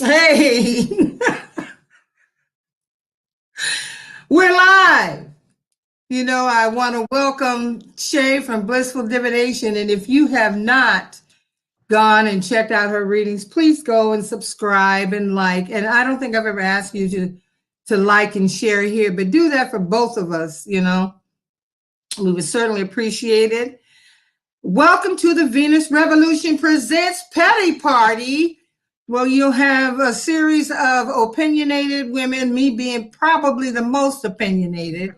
Hey, we're live. I want to welcome Shay from Blissful Divination. And if you have not gone and checked out her readings, please go and subscribe and like. And I don't think I've ever asked you to like and share here, but do that for both of us. We would certainly appreciate it. Welcome to the Venus Revolution Presents Petty Party. Well, you'll have a series of opinionated women, me being probably the most opinionated,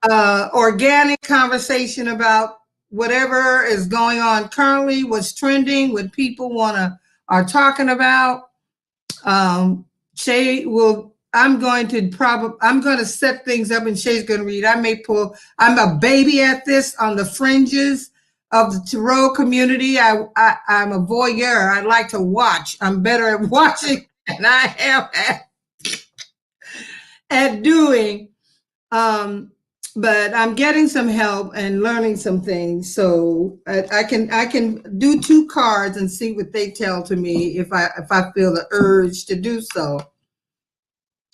organic conversation about whatever is going on currently, what's trending, what people are talking about. I'm going to set things up and Shay's going to read. I'm a baby at this on the fringes of the tarot community. I'm a voyeur. I like to watch. I'm better at watching than I am at doing. But I'm getting some help and learning some things. So I can do two cards and see what they tell to me if I feel the urge to do so.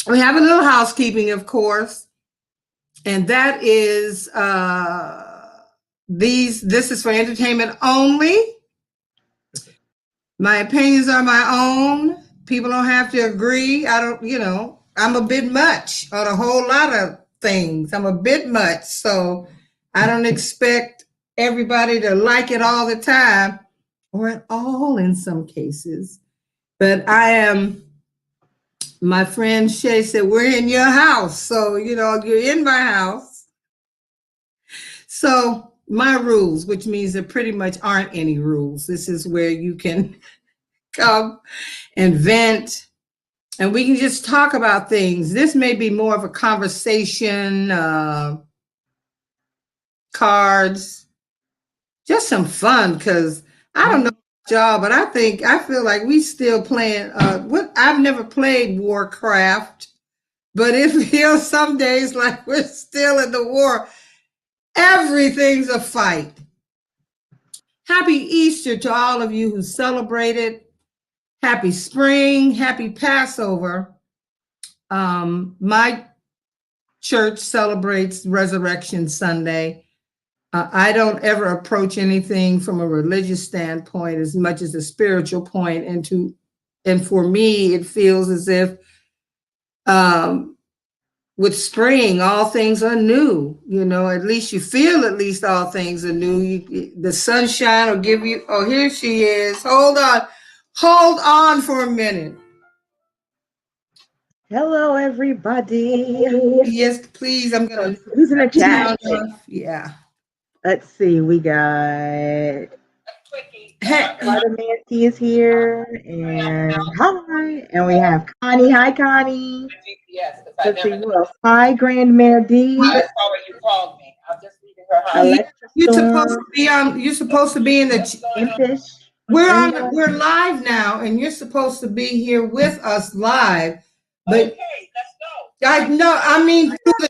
We have a little housekeeping, of course, and that is this is for entertainment only. My opinions are my own. People don't have to agree. I'm a bit much on a whole lot of things. I'm a bit much, so I don't expect everybody to like it all the time, or at all in some cases. But my friend Shay said, we're in your house. So, you're in my house. So my rules, which means there pretty much aren't any rules. This is where you can come and vent, and we can just talk about things. This may be more of a conversation, cards, just some fun, because I don't know y'all, but I feel like we still playing I've never played Warcraft, but it feels some days like we're still in the war. Everything's a fight. Happy Easter to all of you who celebrated. Happy spring, happy Passover. My church celebrates Resurrection Sunday. I don't ever approach anything from a religious standpoint as much as a spiritual point. And for me, it feels as if with spring, all things are new. At least you feel all things are new. The sunshine will give you, oh, here she is. Hold on for a minute. Hello, everybody. Yes, please. I'm going to. Who's in the chat? Yeah. Let's see. We got. Manti is here. And hi. And we have Connie. Hi, Connie. Let's see who else. Hi, Grand Mayor D. I saw what you called me. I'm just leaving her house. You're supposed to be in the. We're live now, and you're supposed to be here with us live. But okay, let's go. I mean through the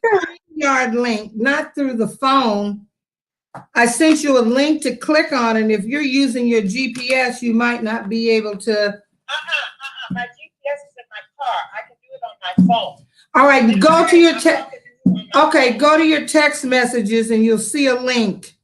StreamYard link, not through the phone. I sent you a link to click on, and if you're using your GPS, you might not be able to. My GPS is in my car. I can do it on my phone. All right, go to your text messages, and you'll see a link.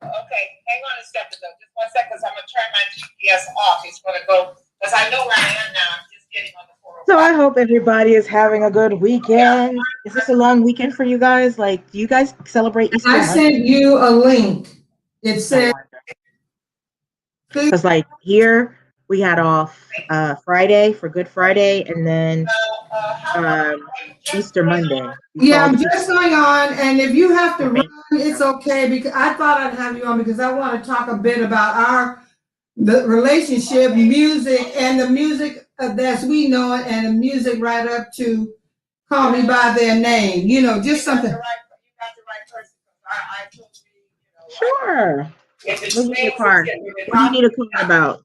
Okay, hang on a second though. Just 1 second, because I'm gonna turn my GPS off. It's gonna go because I know where I am now. I'm just getting on the 405. So I hope everybody is having a good weekend. Yeah. Is this a long weekend for you guys? Like, do you guys celebrate Easter? I sent you a link. It said, because like here we had off Friday for Good Friday, and then Easter Monday. Yeah, I'm just going on, and if you have to run, it's okay, because I thought I'd have you on because I want to talk a bit about the relationship, music, and the music as we know it, and the music right up to Call Me By Their Name. Just something. You got the right person. I told you. Sure. What do you need to talk about?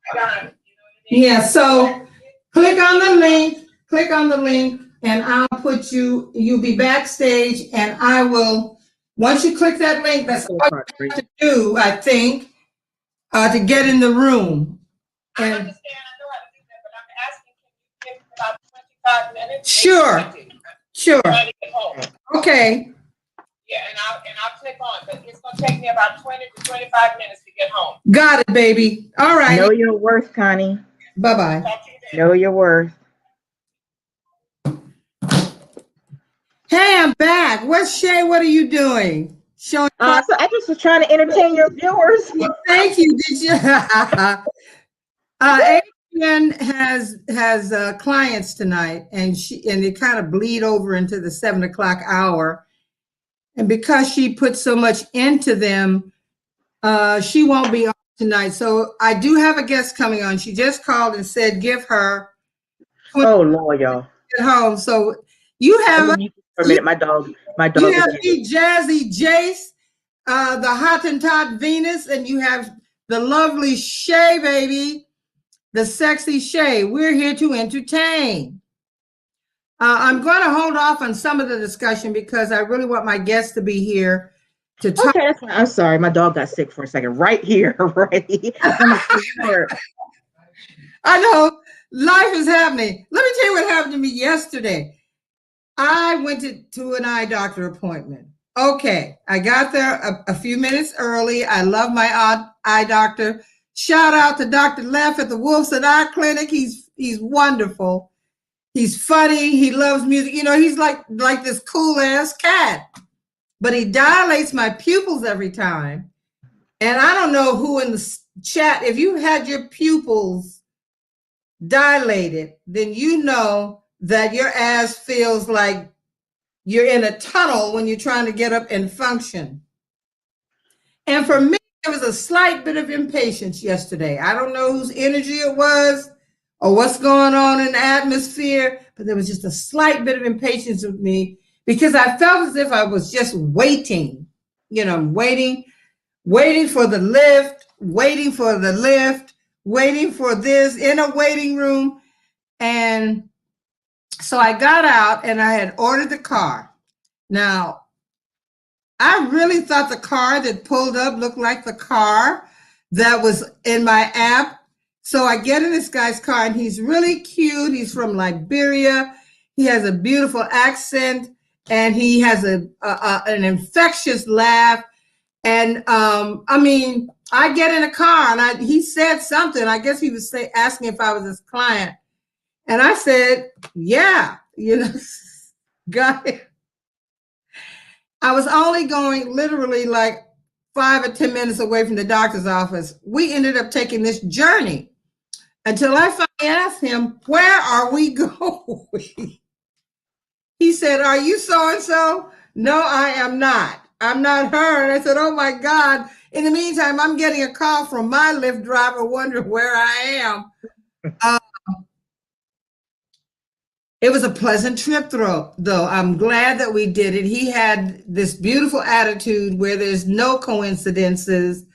Yeah, so click on the link, and I'll put you'll be backstage, and I will, once you click that link, that's all you have to do, I think, to get in the room. I understand, I know how to do that, but I'm asking, 25 minutes? Sure. 20. Sure. I'm trying to get home. Okay. Yeah, and I'll click on, but it's gonna take me about 20 to 25 minutes to get home. Got it, baby. All right. Know your worth, Connie. Bye-bye. Talk to you then. Know your worth. Hey, I'm back. What's Shay? What are you doing? Showing. So I just was trying to entertain your viewers. Thank you. Did you? Adrian has clients tonight, and they kind of bleed over into the 7 o'clock hour. And because she put so much into them, she won't be on tonight. So I do have a guest coming on. She just called and said, give her 20 Oh Lord, y'all. at home. So you have For a minute, my dog. you Is have getting- the Jazzy Jace, the Hottentot Venus, and you have the lovely Shay, baby, the sexy Shay. We're here to entertain. I'm going to hold off on some of the discussion because I really want my guests to be here to talk. Okay, that's fine. I'm sorry, my dog got sick for a second. Right here, right. I know life is happening. Let me tell you what happened to me yesterday. I went to an eye doctor appointment. Okay, I got there a few minutes early. I love my eye doctor. Shout out to Dr. Leff at the Wolfson Eye Clinic. He's wonderful. He's funny. He loves music. You know, he's like this cool ass cat. But he dilates my pupils every time. And I don't know who in the chat, if you had your pupils dilated, then you know that your ass feels like you're in a tunnel when you're trying to get up and function. And for me, there was a slight bit of impatience yesterday. I don't know whose energy it was or what's going on in the atmosphere, but there was just a slight bit of impatience with me because I felt as if I was just waiting, waiting for the lift, waiting for this in a waiting room. And so I got out and I had ordered the car. Now, I really thought the car that pulled up looked like the car that was in my app. So I get in this guy's car and he's really cute. He's from Liberia. He has a beautiful accent and he has an infectious laugh. And I get in a car and he said something. I guess he was asking if I was his client. And I said, yeah, got it. I was only going literally like 5 or 10 minutes away from the doctor's office. We ended up taking this journey until I finally asked him, where are we going? He said, are you so-and-so? No, I am not. I'm not her. And I said, oh my God. In the meantime, I'm getting a call from my Lyft driver wondering where I am. It was a pleasant trip, though. I'm glad that we did it. He had this beautiful attitude where there's no coincidences.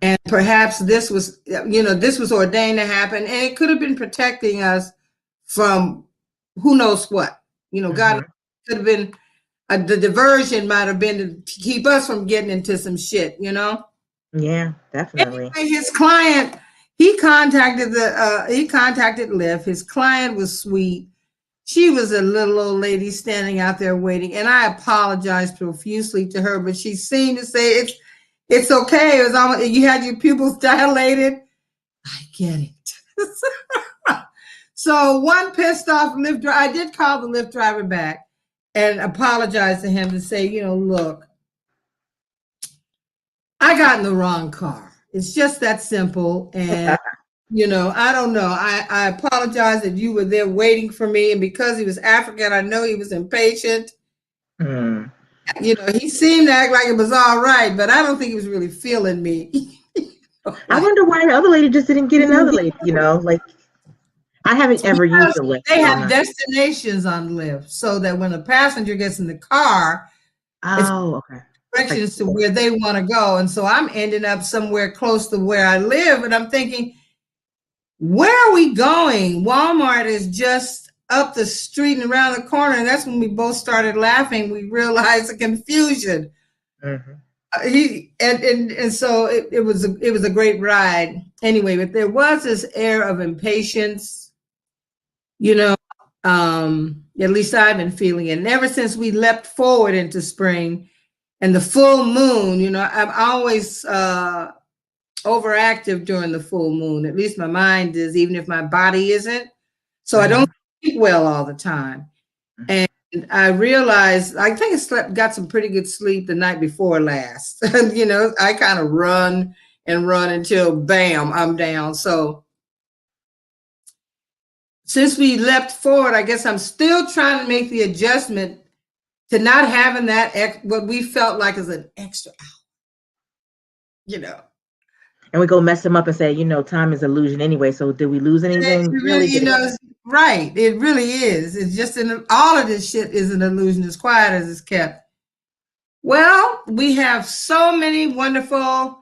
And perhaps this was ordained to happen. And it could have been protecting us from who knows what. God could have been, the diversion might have been to keep us from getting into some shit, Yeah, definitely. Anyway, his client, he contacted Lyft. His client was sweet. She was a little old lady standing out there waiting, and I apologized profusely to her, but she seemed to say it's okay. It was almost, you had your pupils dilated. I get it. So one pissed off Lyft driver, I did call the Lyft driver back and apologize to him to say, look, I got in the wrong car. It's just that simple. And I don't know. I apologize that you were there waiting for me. And because he was African, I know he was impatient. He seemed to act like it was all right, but I don't think he was really feeling me. I wonder why the other lady just didn't get another lady, like I haven't ever used a Lyft. They have destinations on Lyft so that when a passenger gets in the car, okay. Directions to where they want to go. And so I'm ending up somewhere close to where I live. And I'm thinking, where are we going? Walmart is just up the street and around the corner. And that's when we both started laughing. We realized the confusion. So it was a great ride. Anyway, but there was this air of impatience. At least I've been feeling it. And ever since we leapt forward into spring and the full moon, you know, I'm always overactive during the full moon. At least my mind is, even if my body isn't. So I don't sleep well all the time. And I realized, I think I got some pretty good sleep the night before last. You know, I kind of run and run until bam, I'm down. So since we leapt forward, I guess I'm still trying to make the adjustment to not having that what we felt like is an extra hour, you know. And we go mess them up and say, you know, time is illusion anyway. So did we lose anything? Really, you know, right. It really is. It's just all of this shit is an illusion, as quiet as it's kept. Well, we have so many wonderful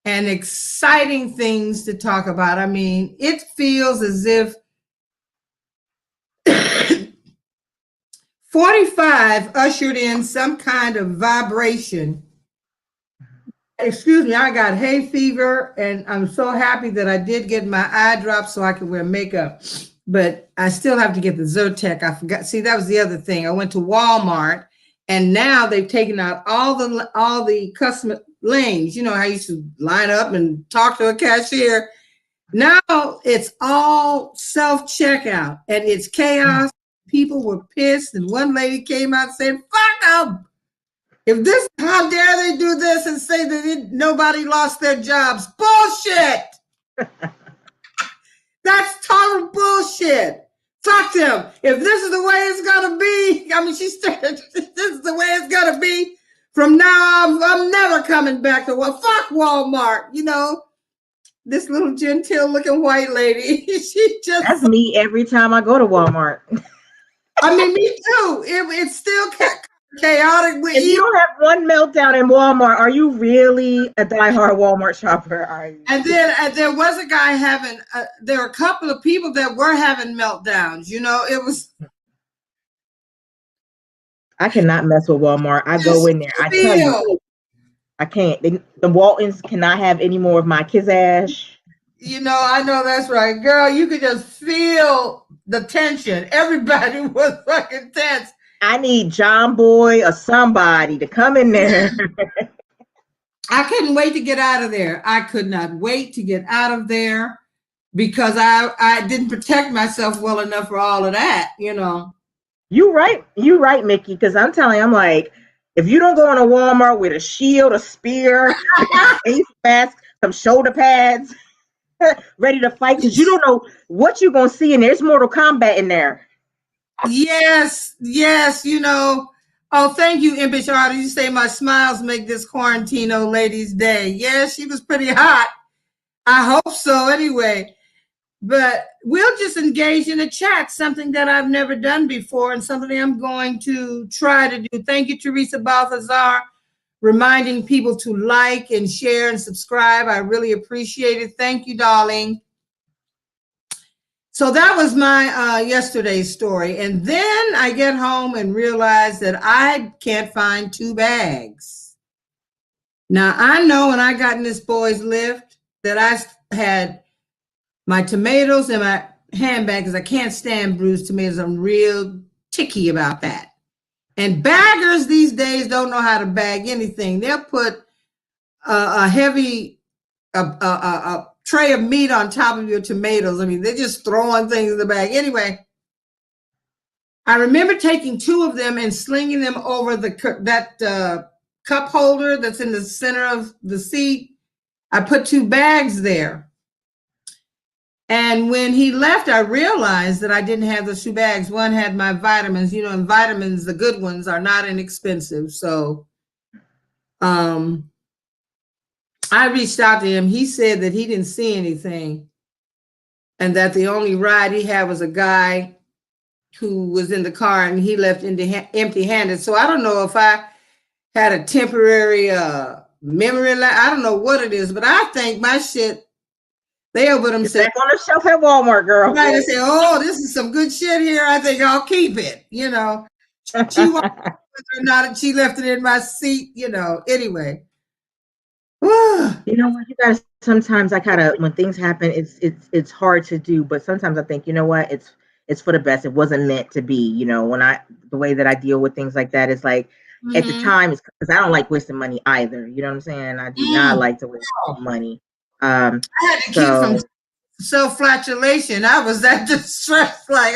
and exciting things to talk about. I mean, it feels as if 45 ushered in some kind of vibration. Excuse me, I got hay fever, and I'm so happy that I did get my eye drops so I could wear makeup. But I still have to get the Zyrtec. I forgot. See, that was the other thing. I went to Walmart, and now they've taken out all the customer lanes. You know how you used to line up and talk to a cashier. Now it's all self-checkout, and it's chaos. People were pissed, and one lady came out and said, "Fuck them. If this, how dare they do this and say that nobody lost their jobs? Bullshit." That's total bullshit. Fuck them. If this is the way it's gonna be, I mean, she said, "This is the way it's gonna be from now on. I'm never coming back to work. Fuck Walmart." You know, this little genteel looking white lady. She just, that's me every time I go to Walmart. I mean, me too. It's still chaotic. If you don't have one meltdown in Walmart, are you really a diehard Walmart shopper? Are you? And then there was a guy having, there were a couple of people that were having meltdowns. You know, it was. I cannot mess with Walmart. I go in there. I tell you, I can't. The Waltons cannot have any more of my Kizash. You know, I know that's right. Girl, you could just feel the tension. Everybody was fucking tense. I need John Boy or somebody to come in there. I couldn't wait to get out of there. I could not wait to get out of there because I didn't protect myself well enough for all of that, you know. You right, Mickey, because I'm telling you, I'm like, if you don't go in a Walmart with a shield, a spear, a face mask, some shoulder pads, ready to fight, because you don't know what you're going to see, and there's Mortal Kombat in there. Yes, you know. Oh, thank you, Impish Artist. You say my smiles make this quarantine old lady's day. Yeah, she was pretty hot. I hope so anyway. But we'll just engage in a chat, something that I've never done before and something I'm going to try to do. Thank you, Teresa Balthazar, reminding people to like and share and subscribe. I really appreciate it. Thank you, darling. So that was my yesterday's story. And then I get home and realize that I can't find 2 bags. Now, I know when I got in this boy's lift that I had my tomatoes in my handbag because I can't stand bruised tomatoes. I'm real ticky about that. And baggers these days don't know how to bag anything. They'll put a heavy a tray of meat on top of your tomatoes. I mean, they're just throwing things in the bag. Anyway, I remember taking 2 of them and slinging them over that cup holder that's in the center of the seat. I put 2 bags there. And when he left, I realized that I didn't have the 2 bags. One had my vitamins, you know, and vitamins, the good ones, are not inexpensive. So I reached out to him. He said that he didn't see anything and that the only ride he had was a guy who was in the car and he left empty-handed. So I don't know if I had a temporary memory lapse. I don't know what it is, but I think my shit, they opened them, said, on the shelf at Walmart, girl. Right, they say, "Oh, this is some good shit here. I think I'll keep it." You know, she whether or not she left it in my seat. You know, anyway. You know what, you guys? Sometimes I kind of, when things happen, it's hard to do. But sometimes I think, you know what? It's it's for the best. It wasn't meant to be, you know, the way that I deal with things like that is like, at the time, it's because I don't like wasting money either. You know what I'm saying? I do not like to waste money. I had to keep from self-flagellation. I was that distressed, like,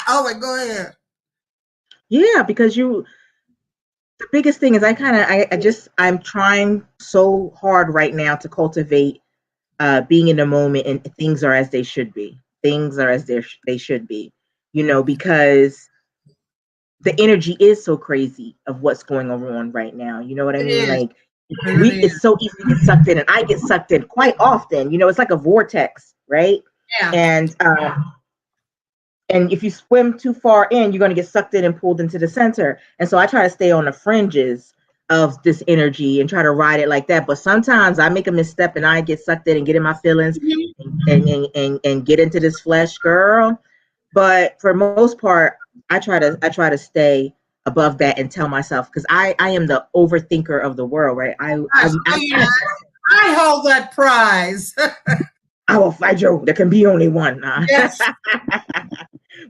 oh my, go ahead. Yeah, because the biggest thing is I'm trying so hard right now to cultivate being in the moment, and things are as they should be. Things are as they should be, you know, because the energy is so crazy of what's going on right now. You know what I mean? Like, it's so easy to get sucked in, and I get sucked in quite often. You know, it's like a vortex, right? Yeah. And if you swim too far in, you're going to get sucked in and pulled into the center. And so I try to stay on the fringes of this energy and try to ride it like that. But sometimes I make a misstep and I get sucked in and get in my feelings and get into this flesh, girl. But for most part, I try to stay above that and tell myself, because I am the overthinker of the world, right? I hold that prize. I will fight you. There can be only one. Yes.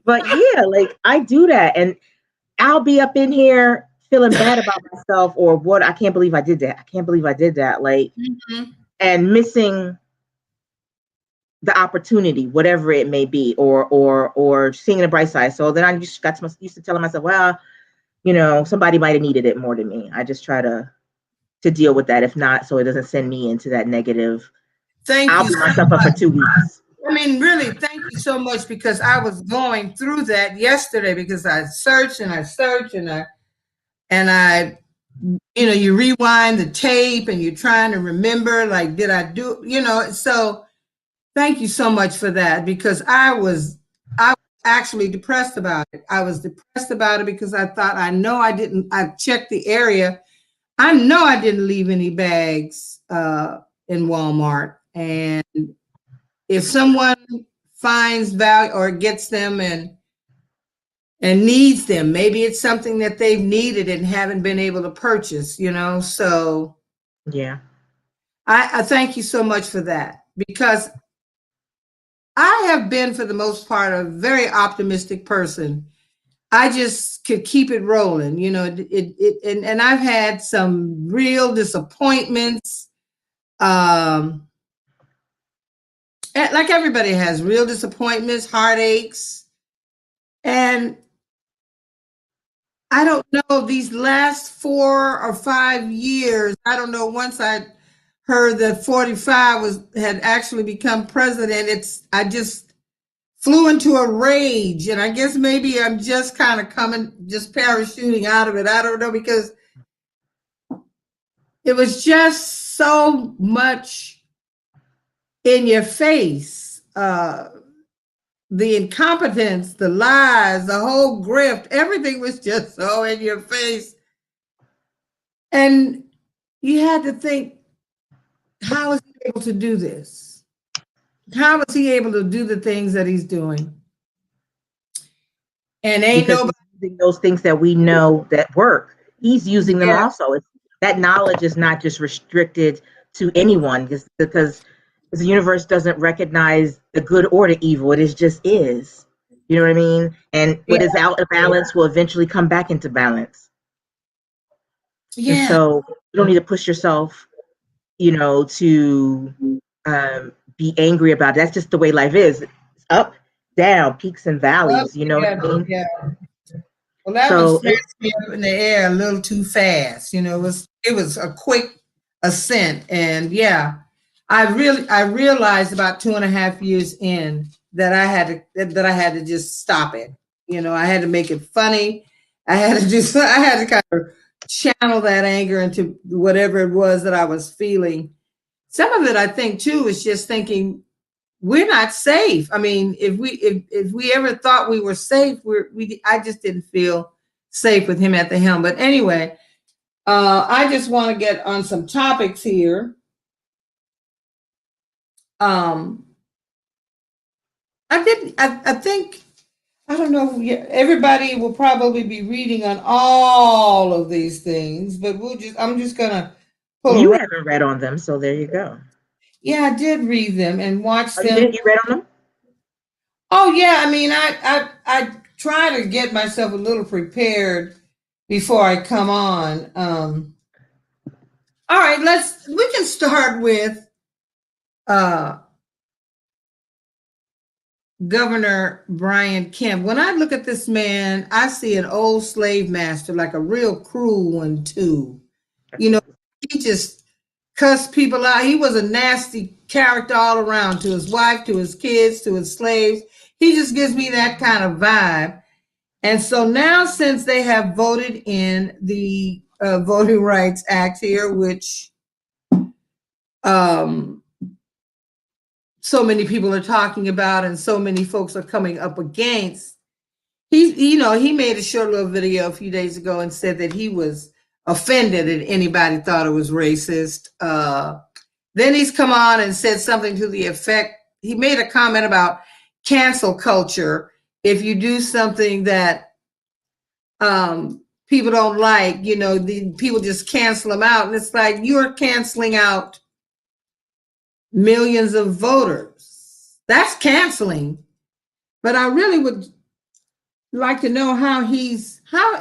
But yeah, like I do that, and I'll be up in here feeling bad about myself, or what, I can't believe I did that. I can't believe I did that. Like, and missing the opportunity, whatever it may be, or seeing the bright side. So then I just used to telling myself, well, you know, somebody might have needed it more than me. I just try to deal with that. If not, so it doesn't send me into that negative. I'll beat myself up for 2 weeks. I mean, really, thank you so much, because I was going through that yesterday, because I searched and I searched and I, you know, you rewind the tape and you're trying to remember, like, did I do, you know, so thank you so much for that, because I was actually depressed about it. I was depressed about it because I thought, I checked the area. I know I didn't leave any bags in Walmart. And if someone finds value or gets them and needs them, maybe it's something that they've needed and haven't been able to purchase, you know? So yeah, I thank you so much for that, because I have been, for the most part, a very optimistic person. I just could keep it rolling, you know, and I've had some real disappointments. Like everybody has real disappointments, heartaches. And I don't know, these last 4 or 5 years, I don't know, once I heard that 45 had actually become president, I just flew into a rage. And I guess maybe I'm just kind of just parachuting out of it. I don't know, because it was just so much in your face. The incompetence, the lies, the whole grift, everything was just so in your face. And you had to think, how is he able to do this? How is he able to do the things that he's doing? And ain't nobody using those things that we know that work. He's using them also. That knowledge is not just restricted to anyone, because the universe doesn't recognize the good or the evil. It just is. You know what I mean? And what is out of balance will eventually come back into balance. Yeah. And so you don't need to push yourself, you know, to be angry about it. That's just the way life is. It's up, down, peaks and valleys. You know what I mean? Yeah. Well, that was smashed me up in the air a little too fast. You know, it was a quick ascent. And yeah, I realized about 2.5 years in that I had to just stop it. You know, I had to make it funny. I had to kind of channel that anger into whatever it was that I was feeling. Some of it, I think, too, is just thinking we're not safe. I mean, if we ever thought we were safe, I just didn't feel safe with him at the helm. But anyway, I just want to get on some topics here. I think, I don't know, everybody will probably be reading on all of these things, but I'm just gonna pull. You haven't read on them, so there you go. Yeah, I did read them and watch them. You read on them? Oh yeah, I mean, I I try to get myself a little prepared before I come on. All right, we can start with Governor Brian Kemp. When I look at this man, I see an old slave master, like a real cruel one too. You know, he just cussed people out. He was a nasty character all around, to his wife, to his kids, to his slaves. He just gives me that kind of vibe. And so now, since they have voted in the Voting Rights Act here, which so many people are talking about and so many folks are coming up against, he made a short little video a few days ago and said that he was offended that anybody thought it was racist. Then he's come on and said something to the effect, he made a comment about cancel culture. If you do something that people don't like, the people just cancel them out. And it's like, you're canceling out millions of voters. That's canceling. But I really would like to know how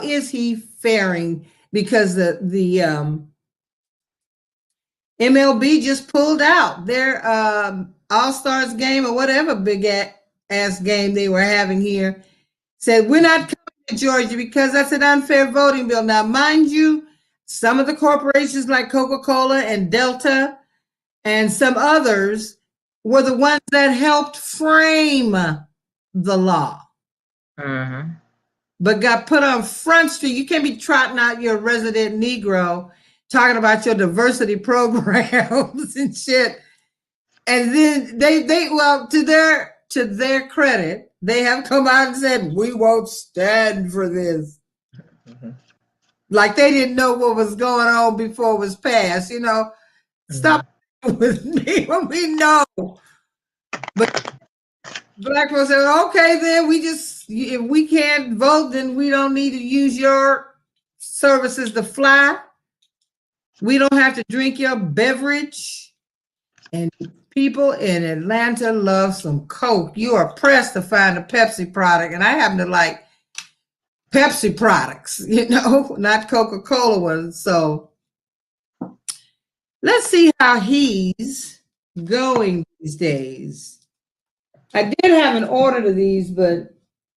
is he faring, because the MLB just pulled out their All-Stars game or whatever big ass game they were having here. Said, we're not coming to Georgia because that's an unfair voting bill. Now, mind you, some of the corporations like Coca-Cola and Delta and some others were the ones that helped frame the law. Mm-hmm. But got put on Front Street. You can't be trotting out your resident Negro talking about your diversity programs and shit. And then they to their credit, they have come out and said, we won't stand for this. Mm-hmm. Like they didn't know what was going on before it was passed, Mm-hmm. Stop with me when we know. But Black folks said, okay, then if we can't vote, then we don't need to use your services to fly. We don't have to drink your beverage. And people in Atlanta love some Coke. You are pressed to find a Pepsi product. And I happen to like Pepsi products, not Coca-Cola ones. So let's see how he's going these days. I did have an order to these, but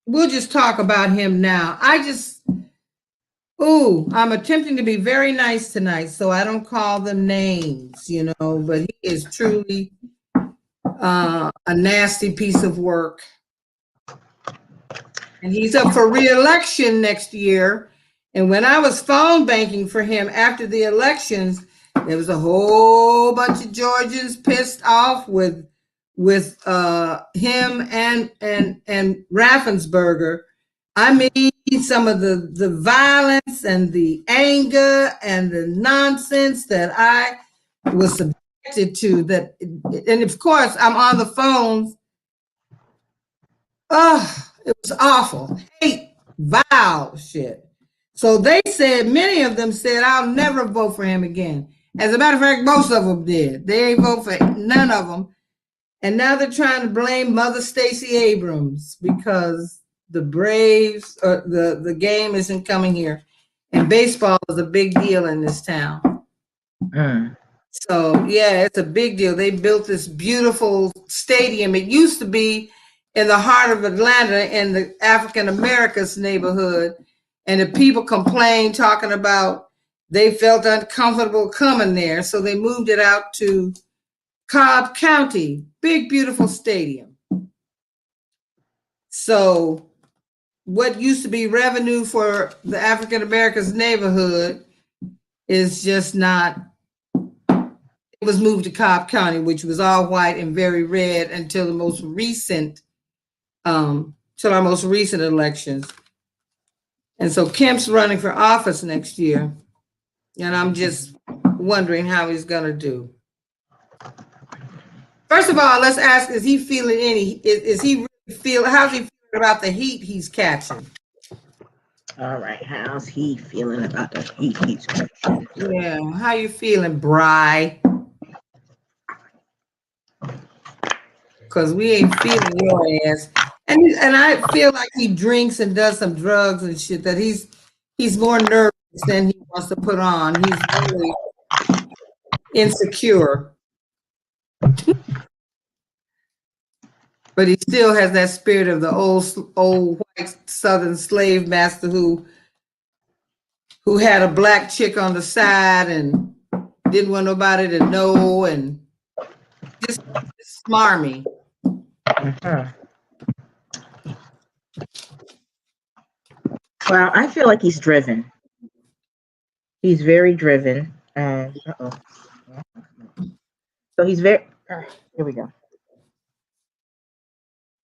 we'll just talk about him now. I'm attempting to be very nice tonight, so I don't call them names, but he is truly a nasty piece of work. And he's up for re-election next year. And when I was phone banking for him after the elections, there was a whole bunch of Georgians pissed off with him and Raffensperger. I mean, some of the violence and the anger and the nonsense that I was subjected to, and of course I'm on the phones. Oh, it was awful. Hate, vile shit. So they said, many of them said, I'll never vote for him again. As a matter of fact, most of them did. They ain't vote for none of them. And now they're trying to blame Mother Stacey Abrams because the Braves, the game isn't coming here. And baseball is a big deal in this town. So, yeah, it's a big deal. They built this beautiful stadium. It used to be in the heart of Atlanta in the African Americans neighborhood. And the people complained, talking about they felt uncomfortable coming there. So they moved it out to Cobb County, big, beautiful stadium. So what used to be revenue for the African Americans neighborhood is just not, it was moved to Cobb County, which was all white and very red until our most recent elections. And so Kemp's running for office next year. And I'm just wondering how he's going to do. First of all, let's ask, is he feeling how's he feeling about the heat he's catching? All right, how's he feeling about the heat he's catching? Yeah, how you feeling, Bri? Because we ain't feeling your ass. And I feel like he drinks and does some drugs and shit, that he's more nervous than he wants to put on. He's really insecure, but he still has that spirit of the old white Southern slave master who had a black chick on the side and didn't want nobody to know, and just smarmy. Uh-huh. Well, I feel like he's driven. He's very driven. Uh-oh. So he's very, here we go.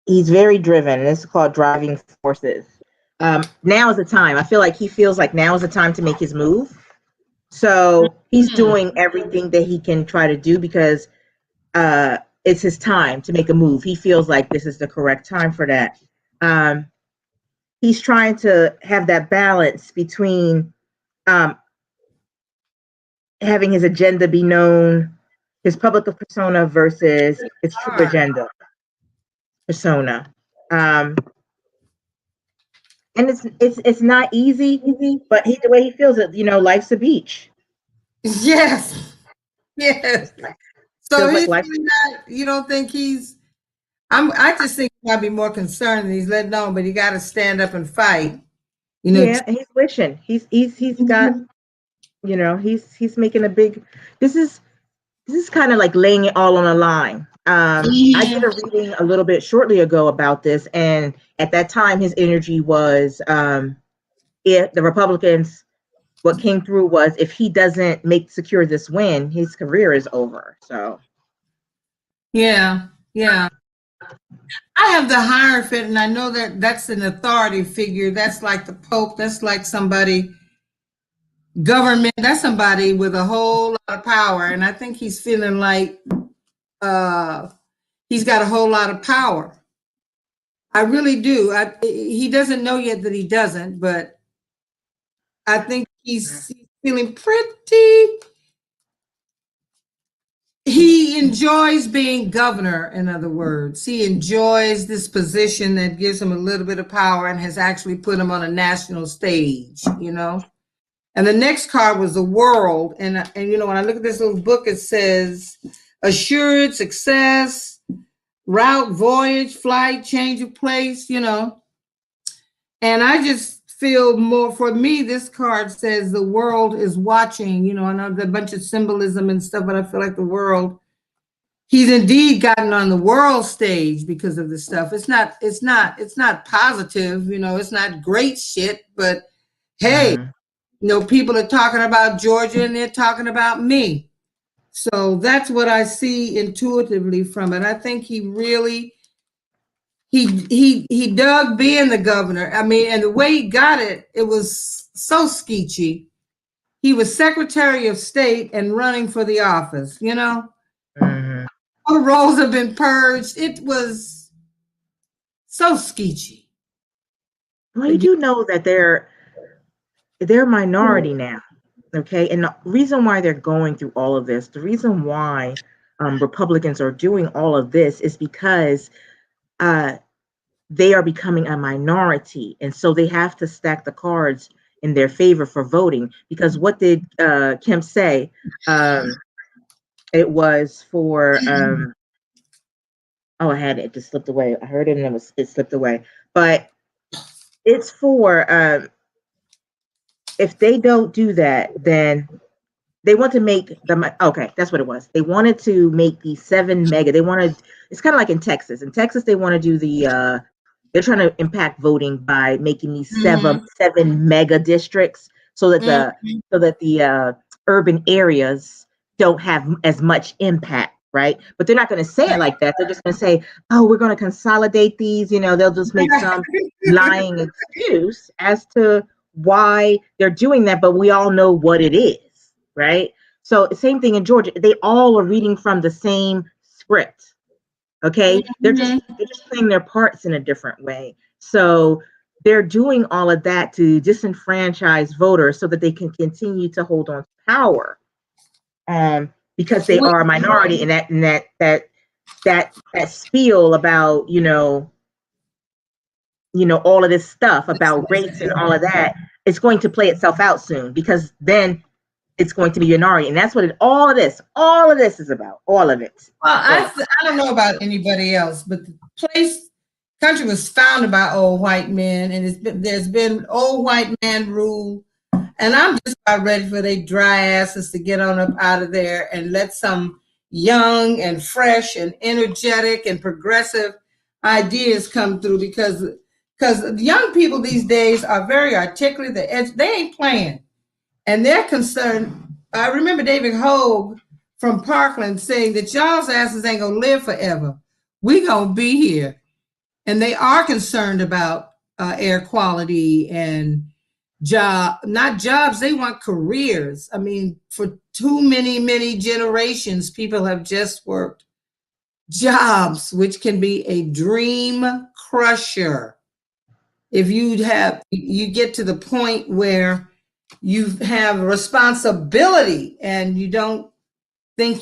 He's very driven, and this is called driving forces. Now is the time. I feel like he feels like now is the time to make his move. So he's doing everything that he can try to do because it's his time to make a move. He feels like this is the correct time for that. He's trying to have that balance between having his agenda be known, his public persona versus his true agenda persona. And it's not easy, but the way he feels it, life's a beach. Yes, yes. So Feels like he's life. really not. You don't think he's? I just think he might be more concerned, and he's letting on, but he got to stand up and fight. Yeah, and he's wishing. He's got. He's making a big. This is kind of like laying it all on the line. I did a reading a little bit shortly ago about this, and at that time, his energy was if the Republicans. What came through was if he doesn't secure this win, his career is over. So. Yeah. I have the Hierophant, and I know that that's an authority figure. That's like the Pope. That's like somebody, government. That's somebody with a whole lot of power. And I think he's feeling like he's got a whole lot of power. I really do. He doesn't know yet that he doesn't, but I think he's feeling pretty. He enjoys being governor, in other words. He enjoys this position that gives him a little bit of power and has actually put him on a national stage, And the next card was the world. And when I look at this little book, it says assured success, route, voyage, flight, change of place, And I just feel more, for me, this card says the world is watching, I know there's a bunch of symbolism and stuff, but I feel like the world, he's indeed gotten on the world stage because of this stuff. It's not positive, it's not great shit, but hey, people are talking about Georgia and they're talking about me. So that's what I see intuitively from it. I think he really, he dug being the governor. I mean, and the way he got it, it was so skeechy. He was Secretary of State and running for the office, All the roles have been purged. It was so skeechy. Well, you do know that they're a minority now, okay? And the reason why they're going through all of this, the reason why Republicans are doing all of this is because they are becoming a minority, and so they have to stack the cards in their favor for voting. Because what did Kemp say? It was for I had it, just slipped away. I heard it and it slipped away. But it's for if they don't do that, then they want to make okay, that's what it was. They wanted to make the 7 mega. It's kind of like in Texas. In Texas, they want to do they're trying to impact voting by making these seven mega districts so that the urban areas don't have as much impact. Right. But they're not going to say it like that. They're just going to say, oh, we're going to consolidate these. They'll just make some lying excuse as to why they're doing that. But we all know what it is. Right. So same thing in Georgia. They all are reading from the same script. Okay. They're just playing their parts in a different way. So they're doing all of that to disenfranchise voters so that they can continue to hold on to power. Because they are a minority, and that spiel about all of this stuff about race and all of that, it's going to play itself out soon, because then it's going to be minority, and that's what all of this is about. All of it. Well, I don't know about anybody else, but the country was founded by old white men, and there's been old white man rule, and I'm just about ready for they dry asses to get on up out of there and let some young and fresh and energetic and progressive ideas come through, because young people these days are very articulate. They ain't playing, and they're concerned. I remember David Hogue from Parkland saying that y'all's asses ain't gonna live forever. We gonna be here. And they are concerned about air quality and not jobs, they want careers. I mean, for too many generations, people have just worked jobs, which can be a dream crusher. If you get to the point where you have responsibility and you don't think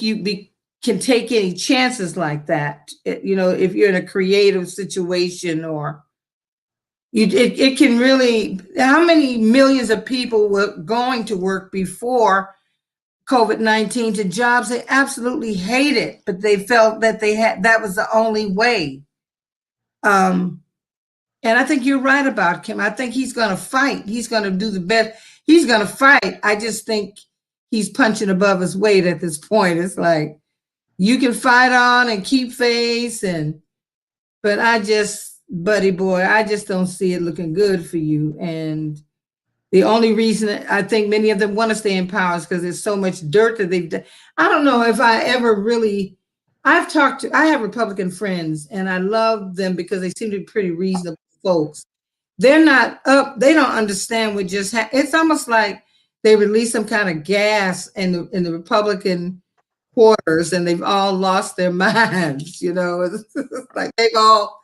can take any chances like that, if you're in a creative situation, or it can really, how many millions of people were going to work before COVID-19 to jobs they absolutely hated, but they felt that that was the only way. And I think you're right about Kim. I think he's going to fight. He's going to do the best. He's going to fight. I just think he's punching above his weight at this point. It's like, you can fight on and keep face, but buddy boy, I just don't see it looking good for you. And the only reason I think many of them want to stay in power is because there's so much dirt that they've done. I don't know if I ever really, I have Republican friends, and I love them because they seem to be pretty reasonable folks. They're not up. They don't understand what just happened. It's almost like they released some kind of gas in the Republican quarters, and they've all lost their minds. It's like they've all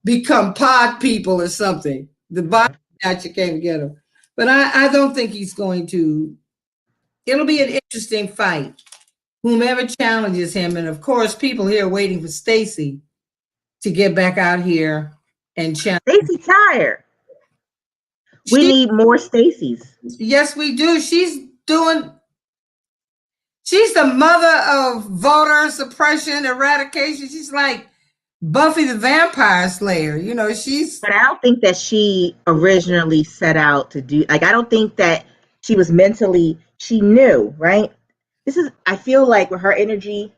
become pod people or something. The body that you can't get them. But I don't think he's going to. It'll be an interesting fight, whomever challenges him. And of course, people here are waiting for Stacey to get back out here and challenge. Stacey tired. We need more Stacey's. Yes, we do. She's the mother of voter suppression, eradication. She's like Buffy the Vampire Slayer. But I don't think that she originally set out to do, I don't think that she was she knew, right? I feel like with her energy,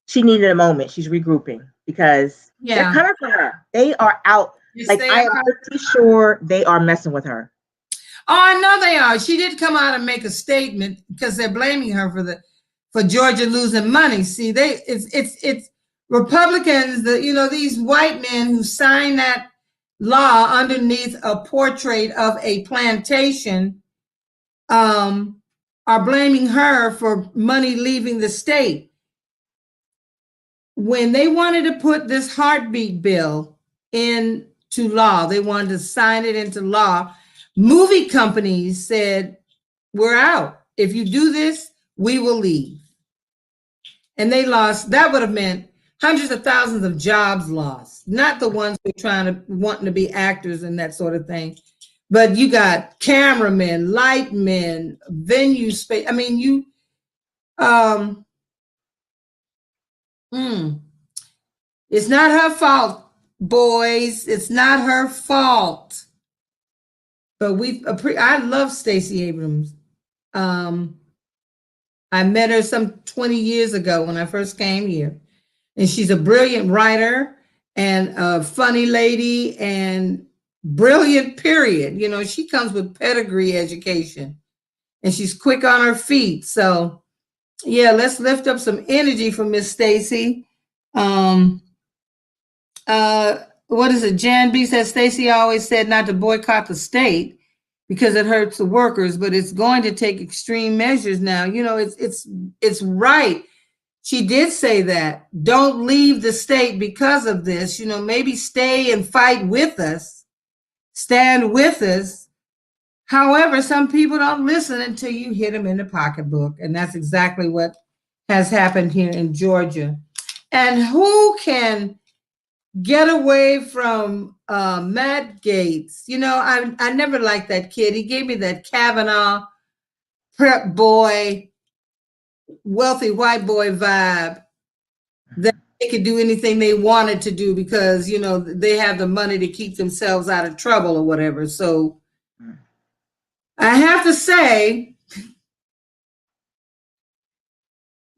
she needed a moment. She's regrouping because they're coming for her. They are out. I am pretty sure they are messing with her. Oh, I know they are. She did come out and make a statement because they're blaming her for Georgia losing money. See, it's Republicans, these white men who signed that law underneath a portrait of a plantation, are blaming her for money leaving the state. When they wanted to put this heartbeat bill into law, they wanted to sign it into law, movie companies said, we're out. If you do this, we will leave. And they lost. That would have meant hundreds of thousands of jobs lost, not the ones who are wanting to be actors and that sort of thing. But you got cameramen, light men, venue space. I mean, it's not her fault, boys. It's not her fault. But I love Stacey Abrams. I met her some 20 years ago when I first came here. And she's a brilliant writer and a funny lady and brilliant, period. She comes with pedigree education and she's quick on her feet. So, yeah, let's lift up some energy for Miss Stacey. What is it? Jan B says Stacey always said not to boycott the state because it hurts the workers, but it's going to take extreme measures now. It's right. She did say that. Don't leave the state because of this. Maybe stay and fight with us. Stand with us. However, some people don't listen until you hit them in the pocketbook. And that's exactly what has happened here in Georgia. And who can get away from Matt Gates, you know, I never liked that kid. He gave me that Kavanaugh prep boy, wealthy white boy vibe that they could do anything they wanted to do because, you know, they have the money to keep themselves out of trouble or whatever. So I have to say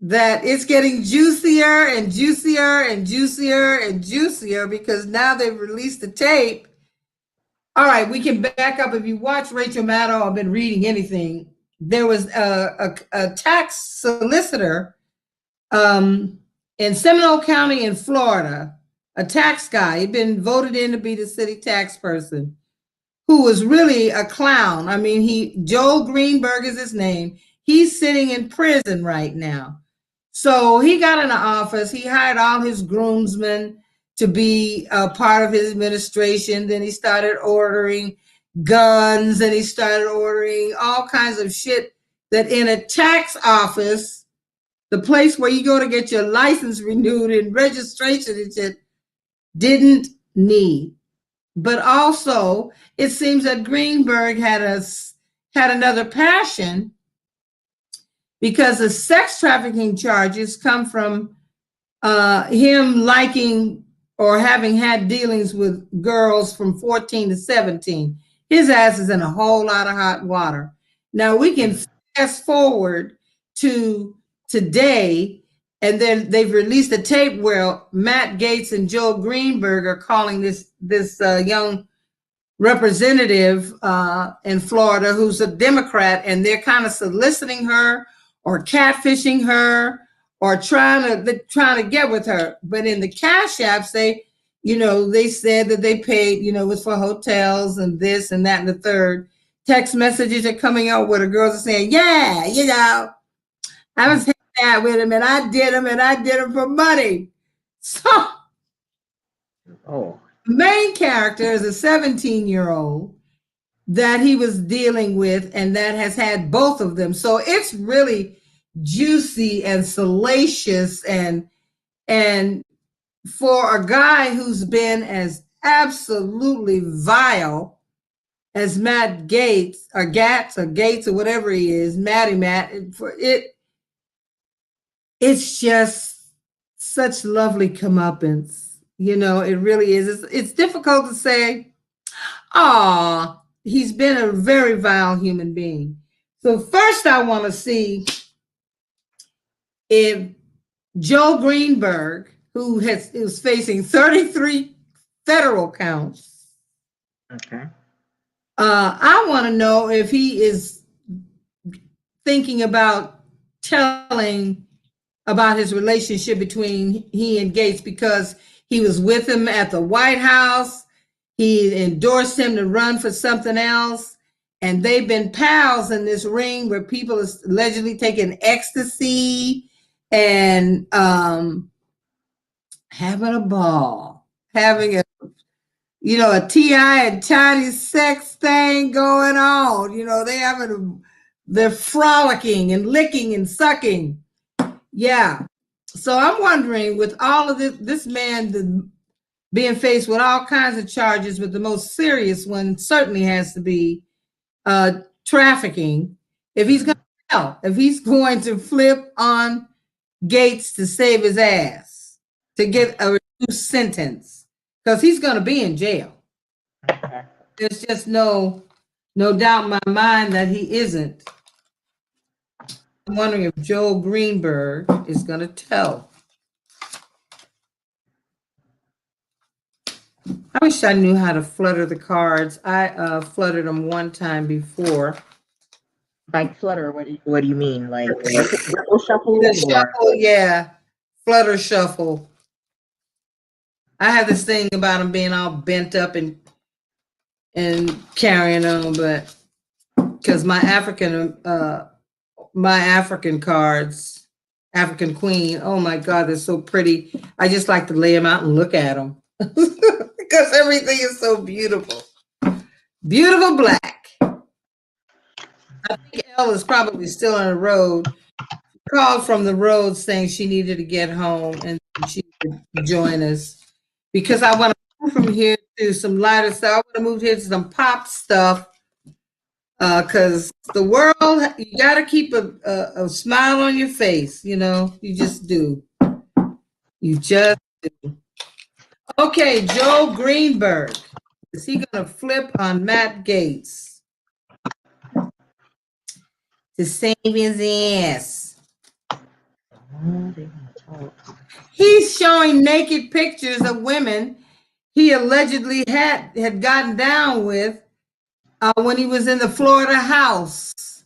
that it's getting juicier and juicier and juicier and juicier because now they've released the tape. All right, we can back up. If you watch Rachel Maddow, I've been reading anything. There was a tax solicitor in Seminole County in Florida, a tax guy. He'd been voted in to be the city tax person, who was really a clown. I mean, Joel Greenberg is his name. He's sitting in prison right now. So he got in the office. He hired all his groomsmen to be a part of his administration. Then he started ordering guns and he started ordering all kinds of shit that in a tax office, the place where you go to get your license renewed and registration and shit, didn't need. But also, it seems that Greenberg had another passion because the sex trafficking charges come from him liking or having had dealings with girls from 14 to 17. His ass is in a whole lot of hot water. Now we can fast forward to today, and then they've released a tape where Matt Gaetz and Joel Greenberg are calling this young representative in Florida who's a Democrat, and they're kind of soliciting her or catfishing her or trying to get with her. But in the Cash Apps, they said that they paid, it was for hotels and this and that and the third. Text messages are coming out where the girls are saying, yeah, I was hanging out with him and I did them for money. So the main character is a 17-year-old that he was dealing with and that has had both of them. So it's really juicy and salacious and for a guy who's been as absolutely vile as Matt Gaetz or Gates or whatever he is, Matt, it's just such lovely comeuppance. It really is. It's difficult to say, he's been a very vile human being. So first I want to see if Joe Greenberg, who is facing 33 federal counts. Okay. I want to know if he is thinking about telling about his relationship between he and Gates, because he was with him at the White House. He endorsed him to run for something else. And they've been pals in this ring where people are allegedly taking ecstasy and having a ball, having a T.I. and Chinese sex thing going on. They're frolicking and licking and sucking. Yeah. So I'm wondering, with all of this man being faced with all kinds of charges, but the most serious one certainly has to be trafficking, if he's going to flip on Gates to save his ass, to get a reduced sentence, because he's going to be in jail. There's just no doubt in my mind that he isn't. I'm wondering if Joel Greenberg is going to tell. I wish I knew how to flutter the cards. I fluttered them one time before. Like flutter, what do you mean? Like shuffle? Shuffle, yeah. Flutter shuffle. I have this thing about them being all bent up and carrying on, but because my African cards, African Queen, oh my God, they're so pretty. I just like to lay them out and look at them because everything is so beautiful. Beautiful black. I think Elle is probably still on the road. She called from the road saying she needed to get home and she would join us, because I want to from here to some lighter stuff. I want to move here to some pop stuff. Because the world, you got to keep a smile on your face. You know, you just do. You just do. Okay, Joe Greenberg. Is he going to flip on Matt Gates to save his ass? He's showing naked pictures of women he allegedly had gotten down with when he was in the Florida house.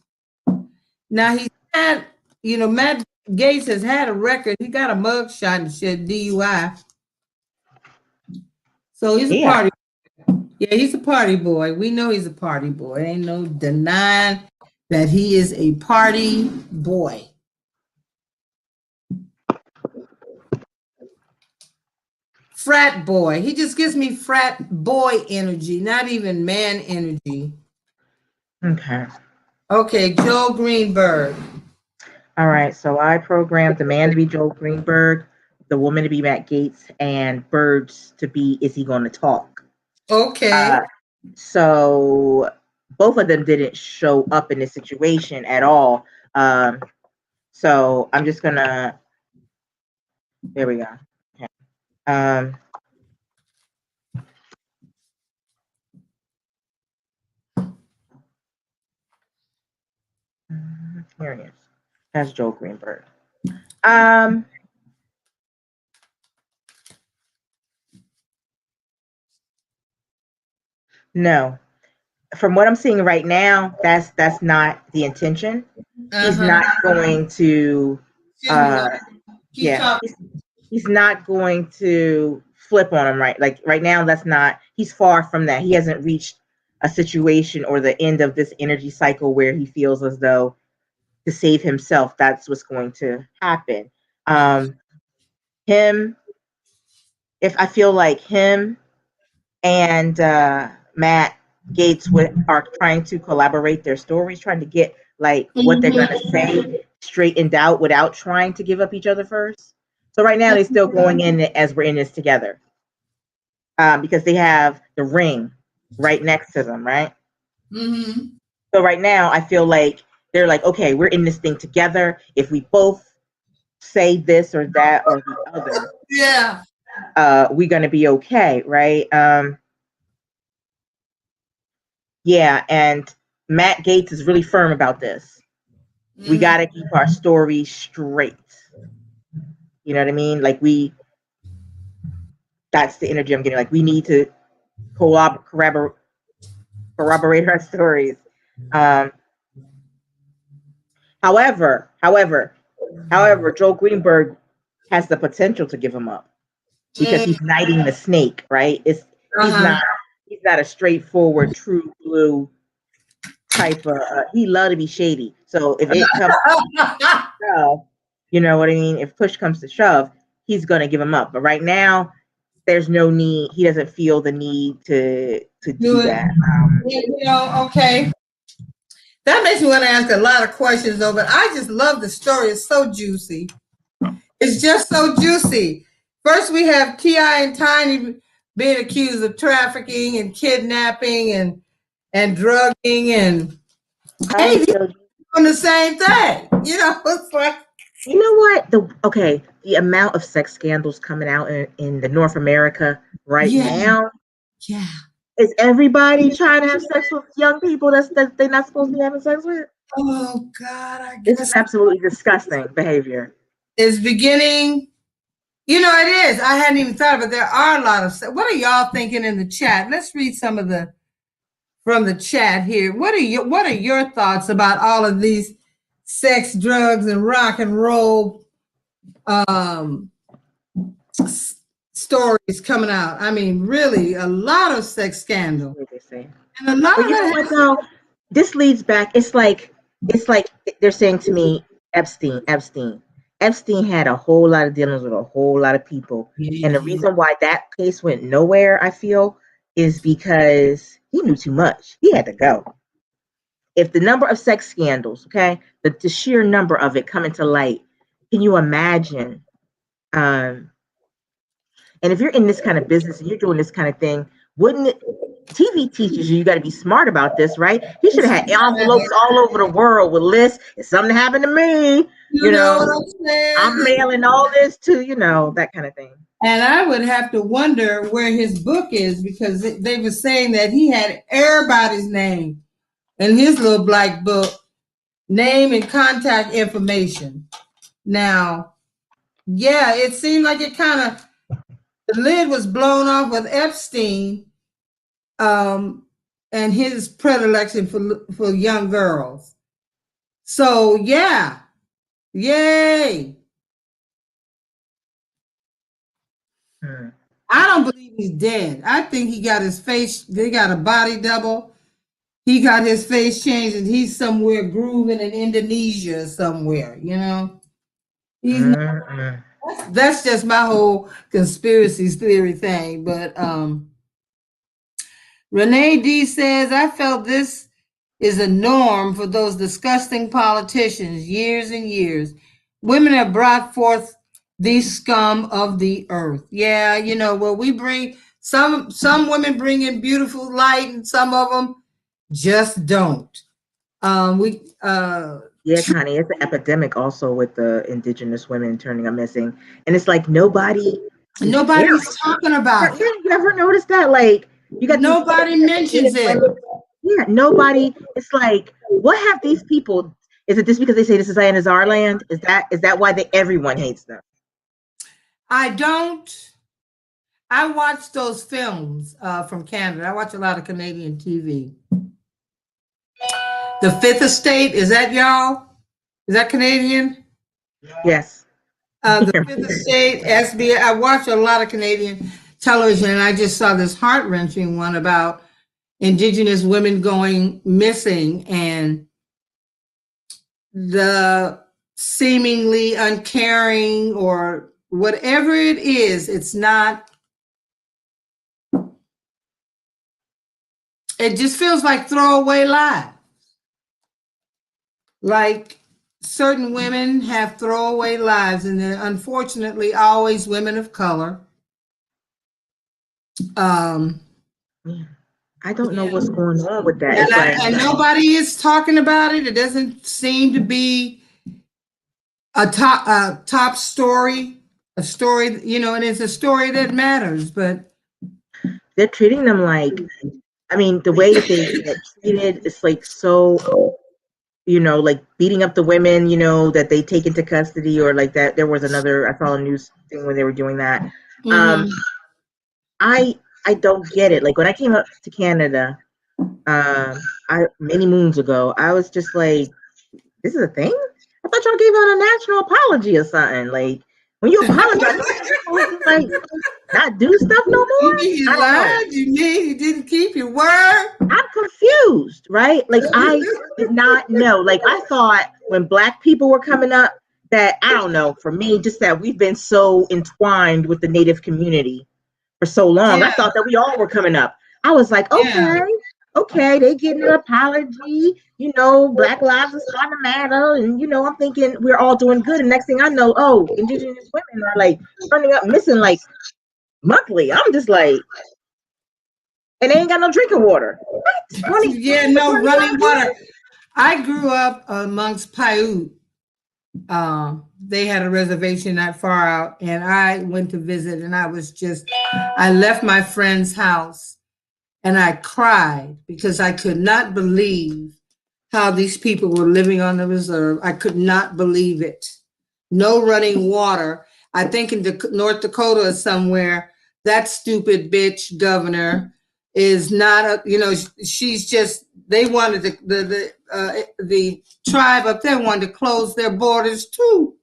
Now he's had, you know, Matt Gates has had a record. He got a mug shot and shit, DUI. So he's a party. Yeah, he's a party boy. We know he's a party boy. Ain't no denying that he is a party boy. Frat boy. He just gives me frat boy energy, not even man energy. Okay. Okay, Joel Greenberg. All right. So I programmed the man to be Joel Greenberg, the woman to be Matt Gates, and Birds to be Is He Gonna Talk? Okay. So both of them didn't show up in this situation at all. So I'm just gonna. There we go. Okay. Here it is. That's Joel Greenberg. No. From what I'm seeing right now, that's not the intention. He's not going to he's not going to flip on him, right? Like right now, that's not, he's far from that. He hasn't reached a situation or the end of this energy cycle where he feels as though to save himself, that's what's going to happen. If I feel like him and Matt Gates are trying to collaborate their stories, trying to get like what they're going to say straightened out without trying to give up each other first. So right now they're still going in as we're in this together, because they have the ring right next to them, right? Mm-hmm. So right now I feel like they're like, okay, we're in this thing together. If we both say this or that or the other, yeah, we're going to be okay, right? Yeah, and Matt Gates is really firm about this. Mm-hmm. We got to keep our story straight. You know what I mean? Like that's the energy I'm getting. Like we need to corroborate our stories. However, Joel Greenberg has the potential to give him up because he's knighting the snake, right? He's not a straightforward, true blue type of. He love to be shady. So if it comes to shove, you know what I mean? If push comes to shove, he's gonna give him up. But right now, there's no need. He doesn't feel the need to do that. Okay. That makes me want to ask a lot of questions, though. But I just love the story. It's so juicy. It's just so juicy. First, we have T.I. and Tiny being accused of trafficking and kidnapping and drugging and hey, they're doing the same thing. You know, it's like. You know what? The amount of sex scandals coming out in the North America now. Yeah. Is everybody trying to have sex with young people that they're not supposed to be having sex with? Oh God, I guess this is absolutely disgusting behavior. It's beginning. You know, it is. I hadn't even thought of it. There are a lot of. What are y'all thinking in the chat? Let's read some of from the chat here. What are your thoughts about all of these sex, drugs, and rock and roll stories coming out? I mean, really, a lot of sex scandal. And a lot of that. This leads back. It's like they're saying to me, Epstein had a whole lot of dealings with a whole lot of people. Yeah. And the reason why that case went nowhere, I feel, is because he knew too much. He had to go. If the number of sex scandals, the sheer number of it coming to light, can you imagine? And And if you're in this kind of business and you're doing this kind of thing, wouldn't it? TV teaches you got to be smart about this, right? He should have had envelopes all over the world with lists. If something happened to me, You know what I'm saying? I'm mailing all this to, that kind of thing. And I would have to wonder where his book is, because they were saying that he had everybody's name in his little black book, name and contact information. Now, yeah, it seemed like it kind of, the lid was blown off with Epstein, and his predilection for young girls. So yeah, yay. I don't believe he's dead. I think he got his face, they got a body double. He got his face changed and he's somewhere grooving in Indonesia somewhere, He's not, that's just my whole conspiracy theory thing. But Renee D says, I felt this is a norm for those disgusting politicians years and years. Women have brought forth these scum of the earth. Yeah, well, we bring some women bring in beautiful light, and some of them just don't. Yeah, Connie, it's an epidemic also with the indigenous women turning up missing, and it's like nobody's talking about it. You ever noticed that? Like, you got nobody mentions it. Women. Yeah, nobody. It's like, what have these people? Is it just because they say this land is our land? Is that why everyone hates them? I watch those films from Canada. I watch a lot of Canadian TV. The Fifth Estate, is that y'all? Is that Canadian? Yes. The Fifth Estate, SBS. I watch a lot of Canadian television, and I just saw this heart-wrenching one about indigenous women going missing and the seemingly uncaring or whatever it is. It's not. It just feels like throwaway lives. Like certain women have throwaway lives, and they're unfortunately always women of color. I don't know what's going on with that. And nobody is talking about it. It doesn't seem to be a top story, a story, and it's a story that matters, but they're treating them like, the way that they get treated is like so, like beating up the women, that they take into custody, or like that. There was another, I saw a news thing when they were doing that. Mm-hmm. I don't get it. Like when I came up to Canada, many moons ago, I was just like, this is a thing? I thought y'all gave out a national apology or something. Like when you apologize, like not do stuff no more. You lied. You mean you didn't keep your word? I'm confused, right? Like I did not know. Like I thought when Black people were coming up that, I don't know, for me, just that we've been so entwined with the Native community for so long. Yeah. I thought that we all were coming up. I was like, okay, they getting an apology, Black lives are starting to matter, and I'm thinking we're all doing good. And next thing I know, indigenous women are like turning up missing like monthly. I'm just like, and they ain't got no drinking water. No running water. I grew up amongst Paiute. They had a reservation not far out, and I went to visit, and I left my friend's house and I cried because I could not believe how these people were living on the reserve. I could not believe it. No running water. I think in North Dakota somewhere, that stupid bitch governor is not she's just, they wanted the tribe up there wanted to close their borders too.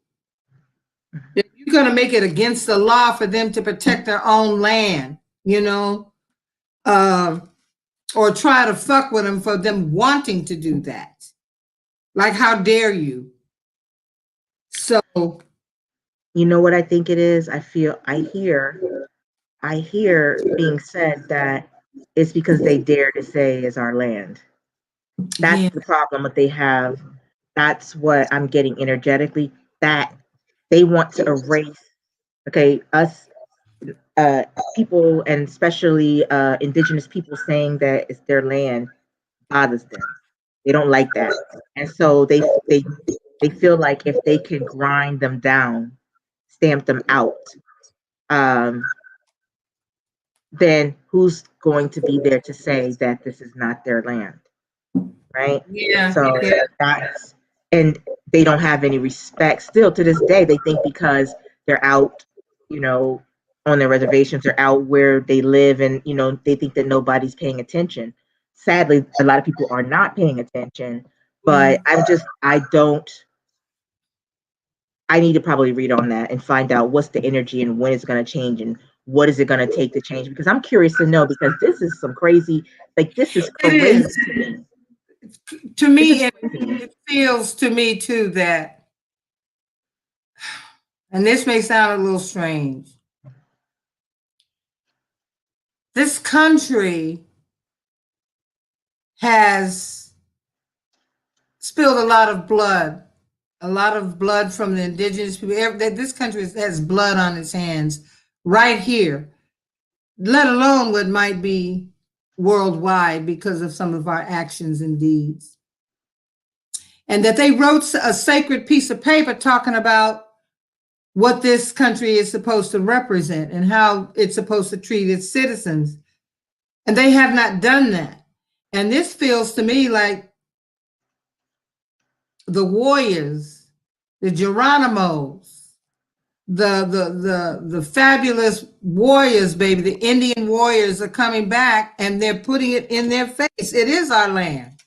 If you're going to make it against the law for them to protect their own land, or try to fuck with them for them wanting to do that. Like, how dare you? So, you know what I think it is? I hear being said that it's because they dare to say is our land. That's the problem that they have. That's what I'm getting energetically, that they want to erase, us people, and especially indigenous people, saying that it's their land bothers them. They don't like that, and so they feel like if they can grind them down, stamp them out, um, then who's going to be there to say that this is not their land, right? Yeah. So Yeah. that's, and they don't have any respect. Still to this day, they think because they're out, on their reservations, they're out where they live, and they think that nobody's paying attention. Sadly, a lot of people are not paying attention, but I need to probably read on that and find out what's the energy and when it's going to change and what is it going to take to change, because I'm curious to know, because this is some crazy, like this is It crazy is. to me. To me, it feels to me too that, and this may sound a little strange, this country has spilled a lot of blood from the indigenous people. This country has blood on its hands right here, let alone what might be worldwide because of some of our actions and deeds. And that they wrote a sacred piece of paper talking about what this country is supposed to represent and how it's supposed to treat its citizens. And they have not done that. And this feels to me like the warriors, the Geronimos, the fabulous warriors, baby, the Indian warriors are coming back and they're putting it in their face. It is our land.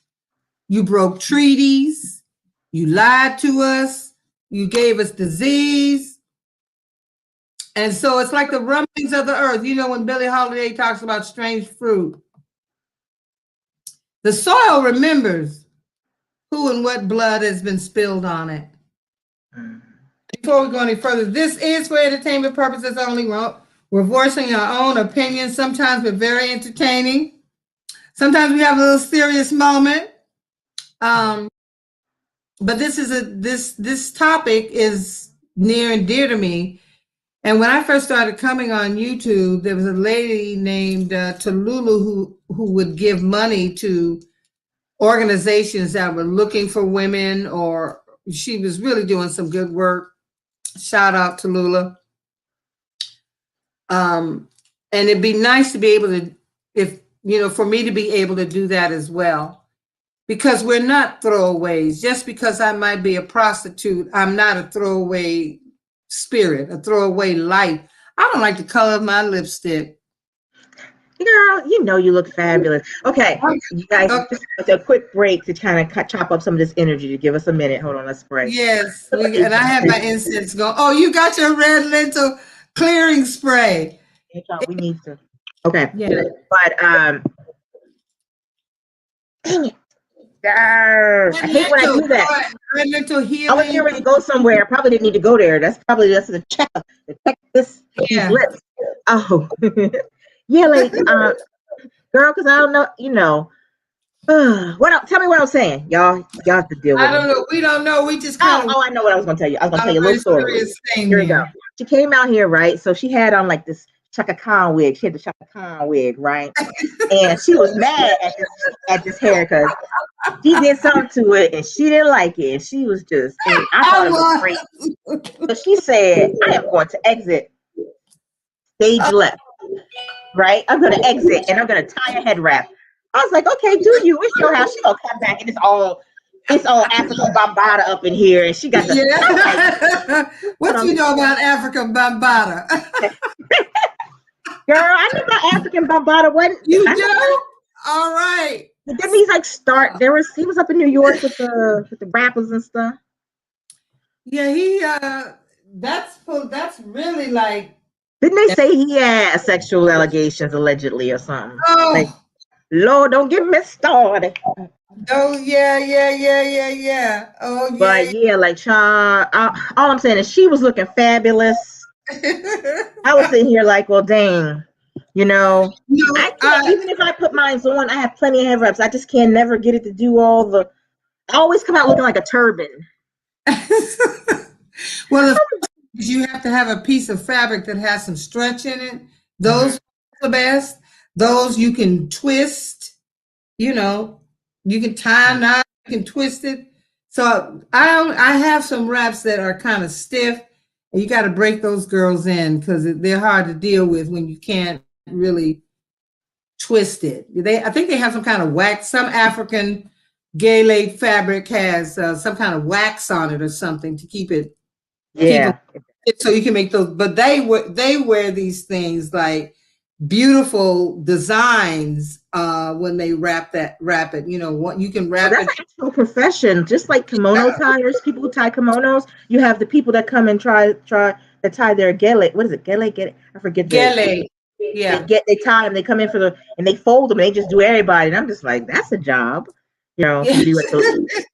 You broke treaties. You lied to us. You gave us disease. And so it's like the rumblings of the earth. When Billie Holiday talks about strange fruit, the soil remembers who and what blood has been spilled on it. Before we go any further, this is for entertainment purposes only. We're voicing our own opinions. Sometimes we're very entertaining. Sometimes we have a little serious moment. But this topic is near and dear to me. And when I first started coming on YouTube, there was a lady named Tallulah who would give money to organizations that were looking for women, or she was really doing some good work. Shout out to Lula. And it'd be nice to be able to, for me to be able to do that as well. Because we're not throwaways. Just because I might be a prostitute, I'm not a throwaway spirit, a throwaway life. I don't like the color of my lipstick. Girl, you look fabulous. Okay, you guys, just a quick break to kind of chop up some of this energy, to give us a minute. Hold on, let's spray. Yes, and I have my incense going. Oh, you got your red lentil clearing spray. We need to. Okay, yeah. But dang it. I hate when I do that. Red lentil healing. I was getting ready to go somewhere. I probably didn't need to go there. That's probably just a check these lips. Oh, yeah, like girl, because I don't know. Tell me what I'm saying, y'all. Y'all have to deal with. I don't know. We don't know. We just kind of. Oh, I know what I was gonna tell you. I was gonna tell you a little story. Here we go. She came out here, right? So she had on like this Chaka Khan wig. She had the Chaka Khan wig, right? And she was mad at this hair because she did something to it and she didn't like it. And she was just, and I thought it was great. So she said, I am going to exit stage left, right? I'm going to exit and I'm going to tie a head wrap. I was like, okay, do you? It's your house. She gonna come back and it's all African Bambata up in here, and she got the. Yeah. What do you know about African Bambata? Girl, I know about African Bambata. What you do? All right. But didn't he start? He was up in New York with the rappers and stuff. Yeah, that's really like. Didn't they say he had sexual allegations allegedly or something? Oh. Like, Lord, don't get me started. Oh yeah. Oh yeah. But yeah, like child, all I'm saying is she was looking fabulous. I was sitting here like, well, dang, I can't, even if I put mine on, I have plenty of hair wraps. I just can't never get it to do all the. I always come out looking like a turban. Well, you have to have a piece of fabric that has some stretch in it Those are the best. Those you can twist, you know, you can tie a knot, you can twist it. So I have some wraps that are kind of stiff, and you got to break those girls in because they're hard to deal with when you can't really twist it. I think they have some kind of wax. Some African gay fabric has some kind of wax on it or something to keep it Yeah. so you can make those. But they wear these things like beautiful designs when they wrap it. You know what you can wrap That's it. an actual profession, just like kimono tiers. People who tie kimonos. You have the people that come and try to tie their gele. What is it? Gele? I forget Gele. They Yeah. they tie them. They come in and they fold them. And they just do everybody. And I'm just like, that's a job, to Yes. be with those.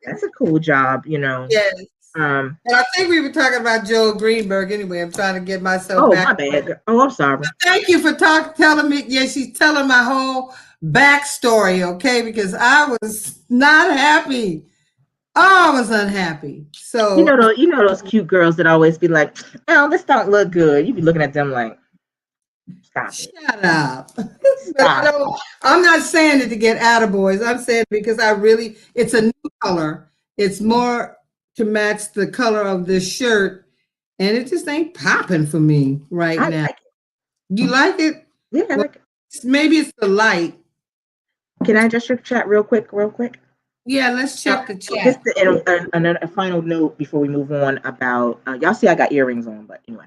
That's a cool job, Yes. Um. And I think we were talking about Joel Greenberg anyway. I'm trying to get myself Oh, back. my bad. Oh, I'm sorry. Thank you for telling me. Yeah, she's telling my whole backstory, okay? Because I was not happy. Oh, I was unhappy. So Those cute girls that always be like, "Oh, this don't look good." You be looking at them like, "Stop it, shut up. stop." I'm not saying it to get attaboys. I'm saying it because it's a new color. It's more to match the color of this shirt, and it just ain't popping for me right I now. like it. You like it? Yeah, I Well, like it. maybe it's the light. Can I adjust your chat real quick? Yeah, let's check the Just chat. a final note before we move on about y'all see I got earrings on, but anyway.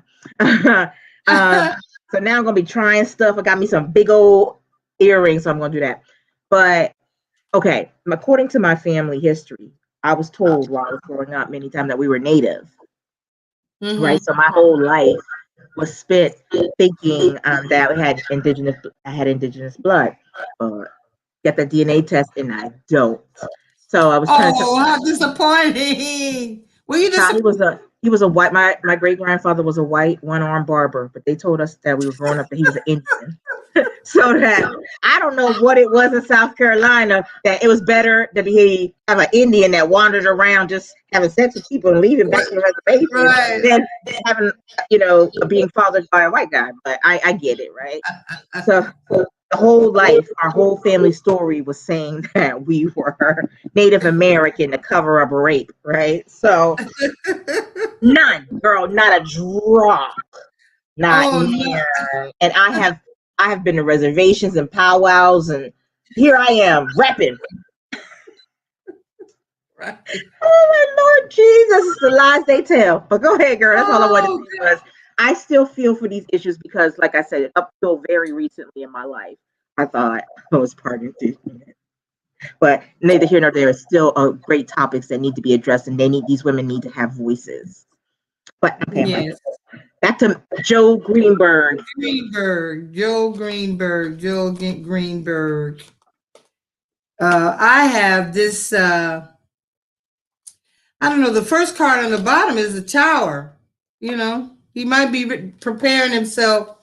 So now I'm gonna be trying stuff. I got me some big old earrings, so I'm gonna do that. But okay, according to my family history, I was told while I was growing up many times that we were native, right? So my whole life was spent thinking that I had indigenous blood, get the DNA test, and I don't. So I was trying to tell. Oh, how disappointing! Were you Child, disappointed? he was a white. My great grandfather was a white one-armed barber, but they told us that we were growing up that he was an Indian. So that I don't know what it was in South Carolina that it was better to have an Indian that wandered around just having sex with people and leaving back to the reservation Right. than having being fathered by a white guy. But I get it, right? So the whole life, our whole family story was saying that we were Native American to cover up rape, right? So none, girl, not a drop, not near. And I have been to reservations and powwows, and here I am repping. Right. Oh my Lord Jesus, it's the lies they tell. But go ahead, girl. That's all I wanted to say was I still feel for these issues because, like I said, up till very recently in my life, I thought I was part of it. But neither here nor there, is still great topics that need to be addressed, and these women need to have voices. But okay, Yes. back to Joe Greenberg. Joe Greenberg. I have this. I don't know. The first card on the bottom is the Tower. He might be preparing himself.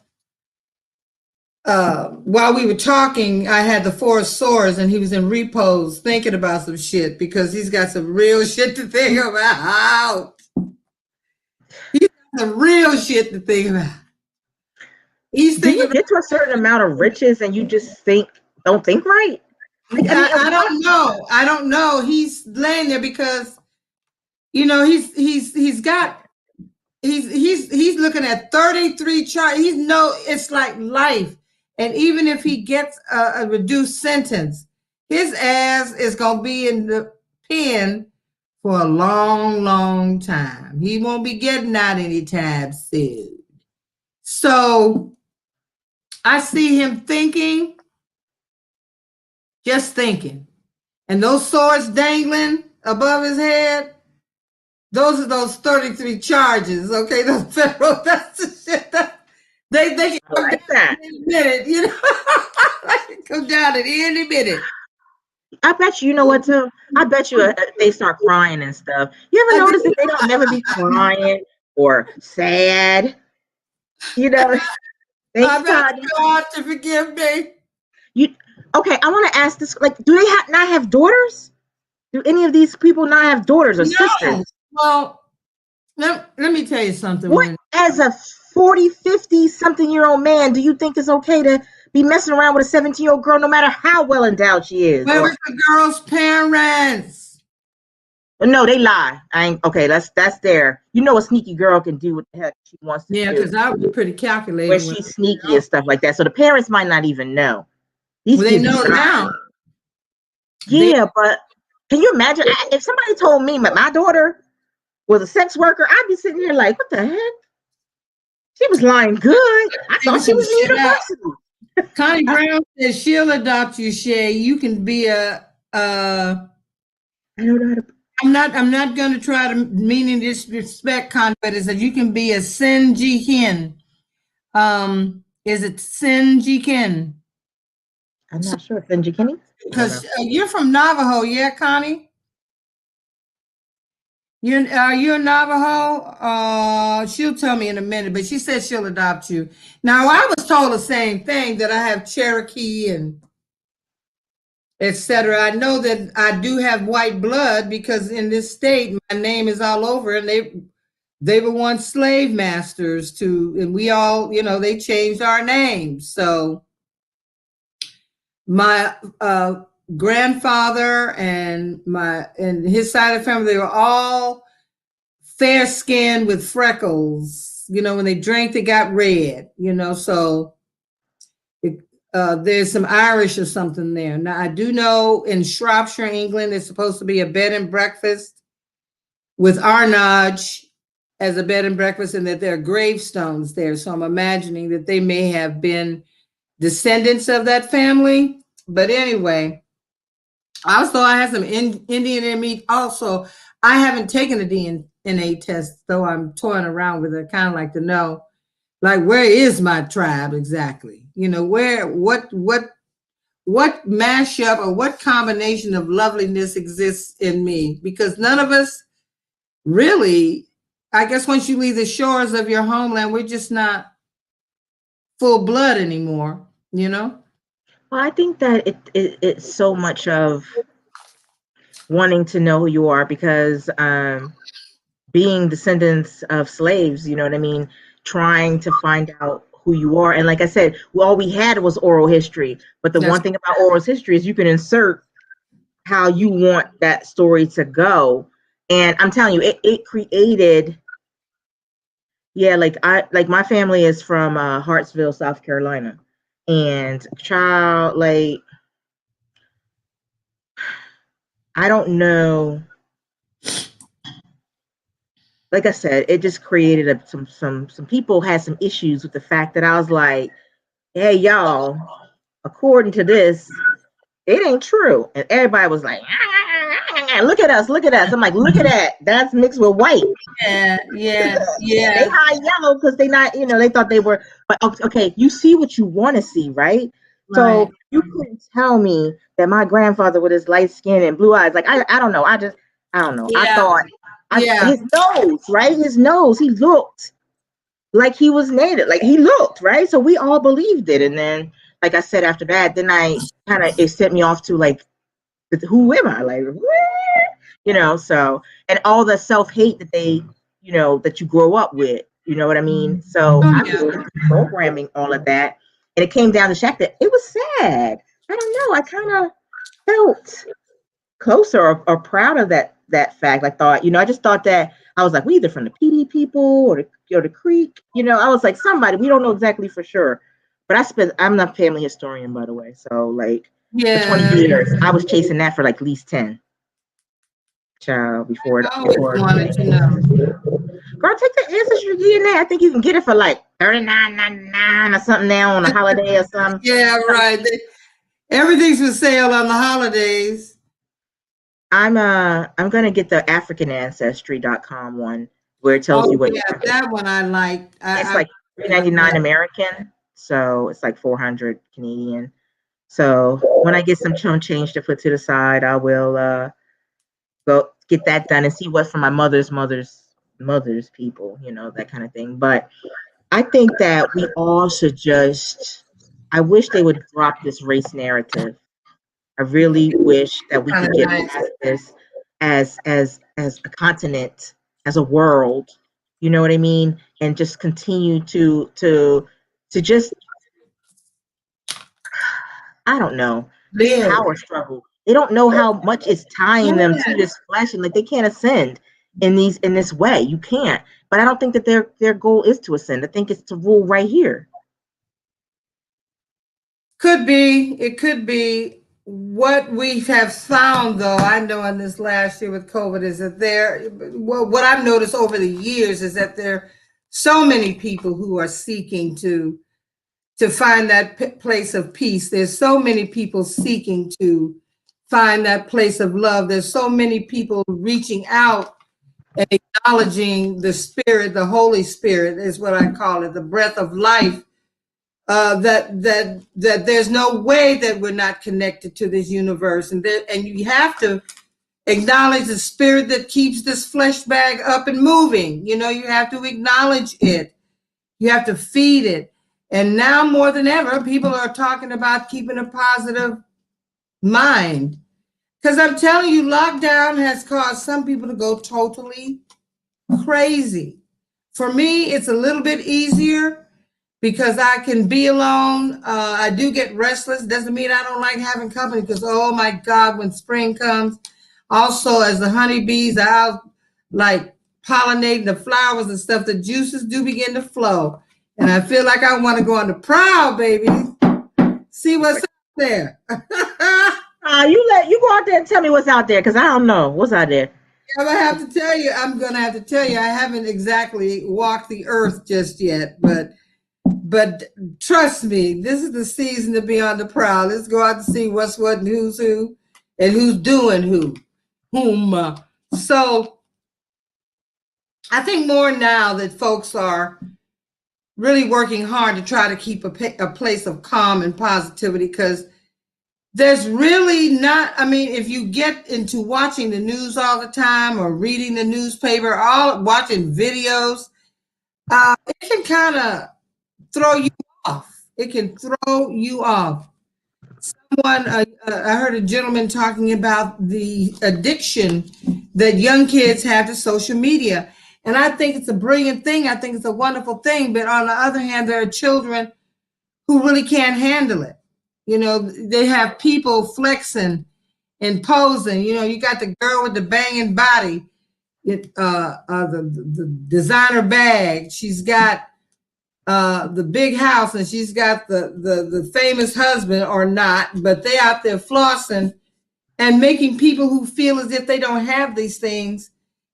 While we were talking, I had the Four of Swords, and he was in repose thinking about some shit because he's got some real shit to think about. He's got some real shit to think about. Do you get to a certain amount of riches and you just don't think right? I don't know. I don't know. He's laying there because he's looking at 33 charges. It's like life. And even if he gets a reduced sentence, his ass is gonna be in the pen for a long, long time. He won't be getting out anytime soon. So I see him thinking, just thinking. And those swords dangling above his head, those are those 33 charges, okay? Those federal, that's the shit they can come like down that. in any minute, they can come down in any minute. I bet you know what too. I bet you they start crying and stuff. You ever notice that they don't never be crying or sad? Thanks, I bet God to forgive me. Okay? I want to ask this: like, do they not have daughters? Do any of these people not have daughters or sisters? Well, let me tell you something. What, as a 40, 50 something year old man, do you think it's okay to be messing around with a 17-year-old girl no matter how well endowed she is? Where was the girl's parents? No, they lie. I ain't okay. That's there. You know, a sneaky girl can do what the heck she wants to Yeah, do because I was pretty when calculating. she's sneaky and stuff like that. So the parents might not even know. These Well, they kids know now. Yeah, but can you imagine if somebody told me my daughter was a sex worker? I'd be sitting here like, what the heck? She was lying good. I thought she was in university. Connie Brown says she'll adopt you, Shay. You can be a. I don't know how to. I'm not going to try to mean and disrespect Connie, but it says you can be a Sinjikin. Is it Sinjikin? I'm not sure. Benji Kenny? Because you're from Navajo, yeah, Connie? Are you a Navajo? She'll tell me in a minute, but she said she'll adopt you. Now, I was told the same thing, that I have Cherokee and etc. I know that I do have white blood because in this state, my name is all over, and they were once slave masters too, and we all, they changed our names. So my grandfather and his side of the family, they were all fair skinned with freckles. When they drank, they got red. So there's some Irish or something there. Now I do know in Shropshire, England, there's supposed to be a bed and breakfast with Arnage as a bed and breakfast, and that there are gravestones there. So I'm imagining that they may have been descendants of that family. But anyway, also I have some Indian in me. Also, I haven't taken a DNA test, though I'm toying around with it. I kind of like to know, like, where is my tribe exactly? What mashup or what combination of loveliness exists in me? Because none of us really, I guess once you leave the shores of your homeland, we're just not full blood anymore, Well, I think that it's so much of wanting to know who you are because being descendants of slaves, you know what I mean, trying to find out who you are. And like I said, all we had was oral history. But the one thing about oral history is you can insert how you want that story to go. And I'm telling you, it created, like my family is from Hartsville, South Carolina. And I don't know. Like I said, it just created some people had some issues with the fact that I was like, hey, y'all, according to this, it ain't true. And everybody was like, look at us, look at us. I'm like, look at that. That's mixed with white. Yeah. They high yellow because they not, they thought they were. But okay, you see what you want to see, right? So you couldn't tell me that my grandfather with his light skin and blue eyes, like I don't know. I don't know. Yeah. I thought his nose, right? His nose, he looked like he was native, like he looked, right? So we all believed it. And then, like I said, after that, then it sent me off to like, who am I? Like, so, and all the self-hate that they, that you grow up with, you know what I mean? So I was programming all of that. And it came down to the fact that it was sad. I don't know. I kind of felt closer or proud of that fact. I thought, I just thought that I was like, we either from the PD people or the Creek, I was like somebody, we don't know exactly for sure. But I'm not a family historian, by the way. So like for 20 years, I was chasing that for like at least 10. Child, before wanted to know. Girl, take the ancestry DNA. I think you can get it for like $39.99 or something now on a holiday or something. Yeah, right. Everything's for sale on the holidays. I'm gonna get the AfricanAncestry.com one where it tells you what. Yeah, that one I like. It's like $3.99 American, so it's like 400 Canadian. So when I get some chunk change to put to the side, I will go get that done and see what's from my mother's people, that kind of thing. But I think that we all should I wish they would drop this race narrative. I really wish that we could get past this as a continent, as a world, You know what I mean? And just continue to just, I don't know, this Live. power struggle. They don't know how much it's tying them to this flesh, and like they can't ascend in this way. You can't. But I don't think that their goal is to ascend. I think it's to rule right here. Could be. It could be. What we have found, though, I know in this last year with COVID, is that what I've noticed over the years is that there are so many people who are seeking to find that place of peace. There's so many people seeking to find that place of love. There's so many people reaching out and acknowledging the Spirit, the Holy Spirit is what I call it, the breath of life. That there's no way that we're not connected to this universe, and you have to acknowledge the spirit that keeps this flesh bag up and moving. You have to acknowledge it. You have to feed it. And now more than ever, people are talking about keeping a positive mind, because I'm telling you, lockdown has caused some people to go totally crazy. For me, it's a little bit easier because I can be alone. I do get restless. Doesn't mean I don't like having company, because, oh my God, when spring comes, also as the honeybees are out like pollinating the flowers and stuff, the juices do begin to flow. And I feel like I want to go on the prowl, baby. See what's out there. You go out there and tell me what's out there, because I don't know what's out there. I'm gonna have to tell you, I haven't exactly walked the earth just yet, but trust me, this is the season to be on the prowl. Let's go out and see what's what and who's who and who's doing whom. So I think more now that folks are really working hard to try to keep a place of calm and positivity, because there's really not, if you get into watching the news all the time or reading the newspaper, watching videos, it can kind of throw you off. It can throw you off. I heard a gentleman talking about the addiction that young kids have to social media. And I think it's a brilliant thing. I think it's a wonderful thing. But on the other hand, there are children who really can't handle it. They have people flexing and posing. You got the girl with the banging body, the designer bag. She's got the big house, and she's got the famous husband or not, but they out there flossing and making people who feel as if they don't have these things.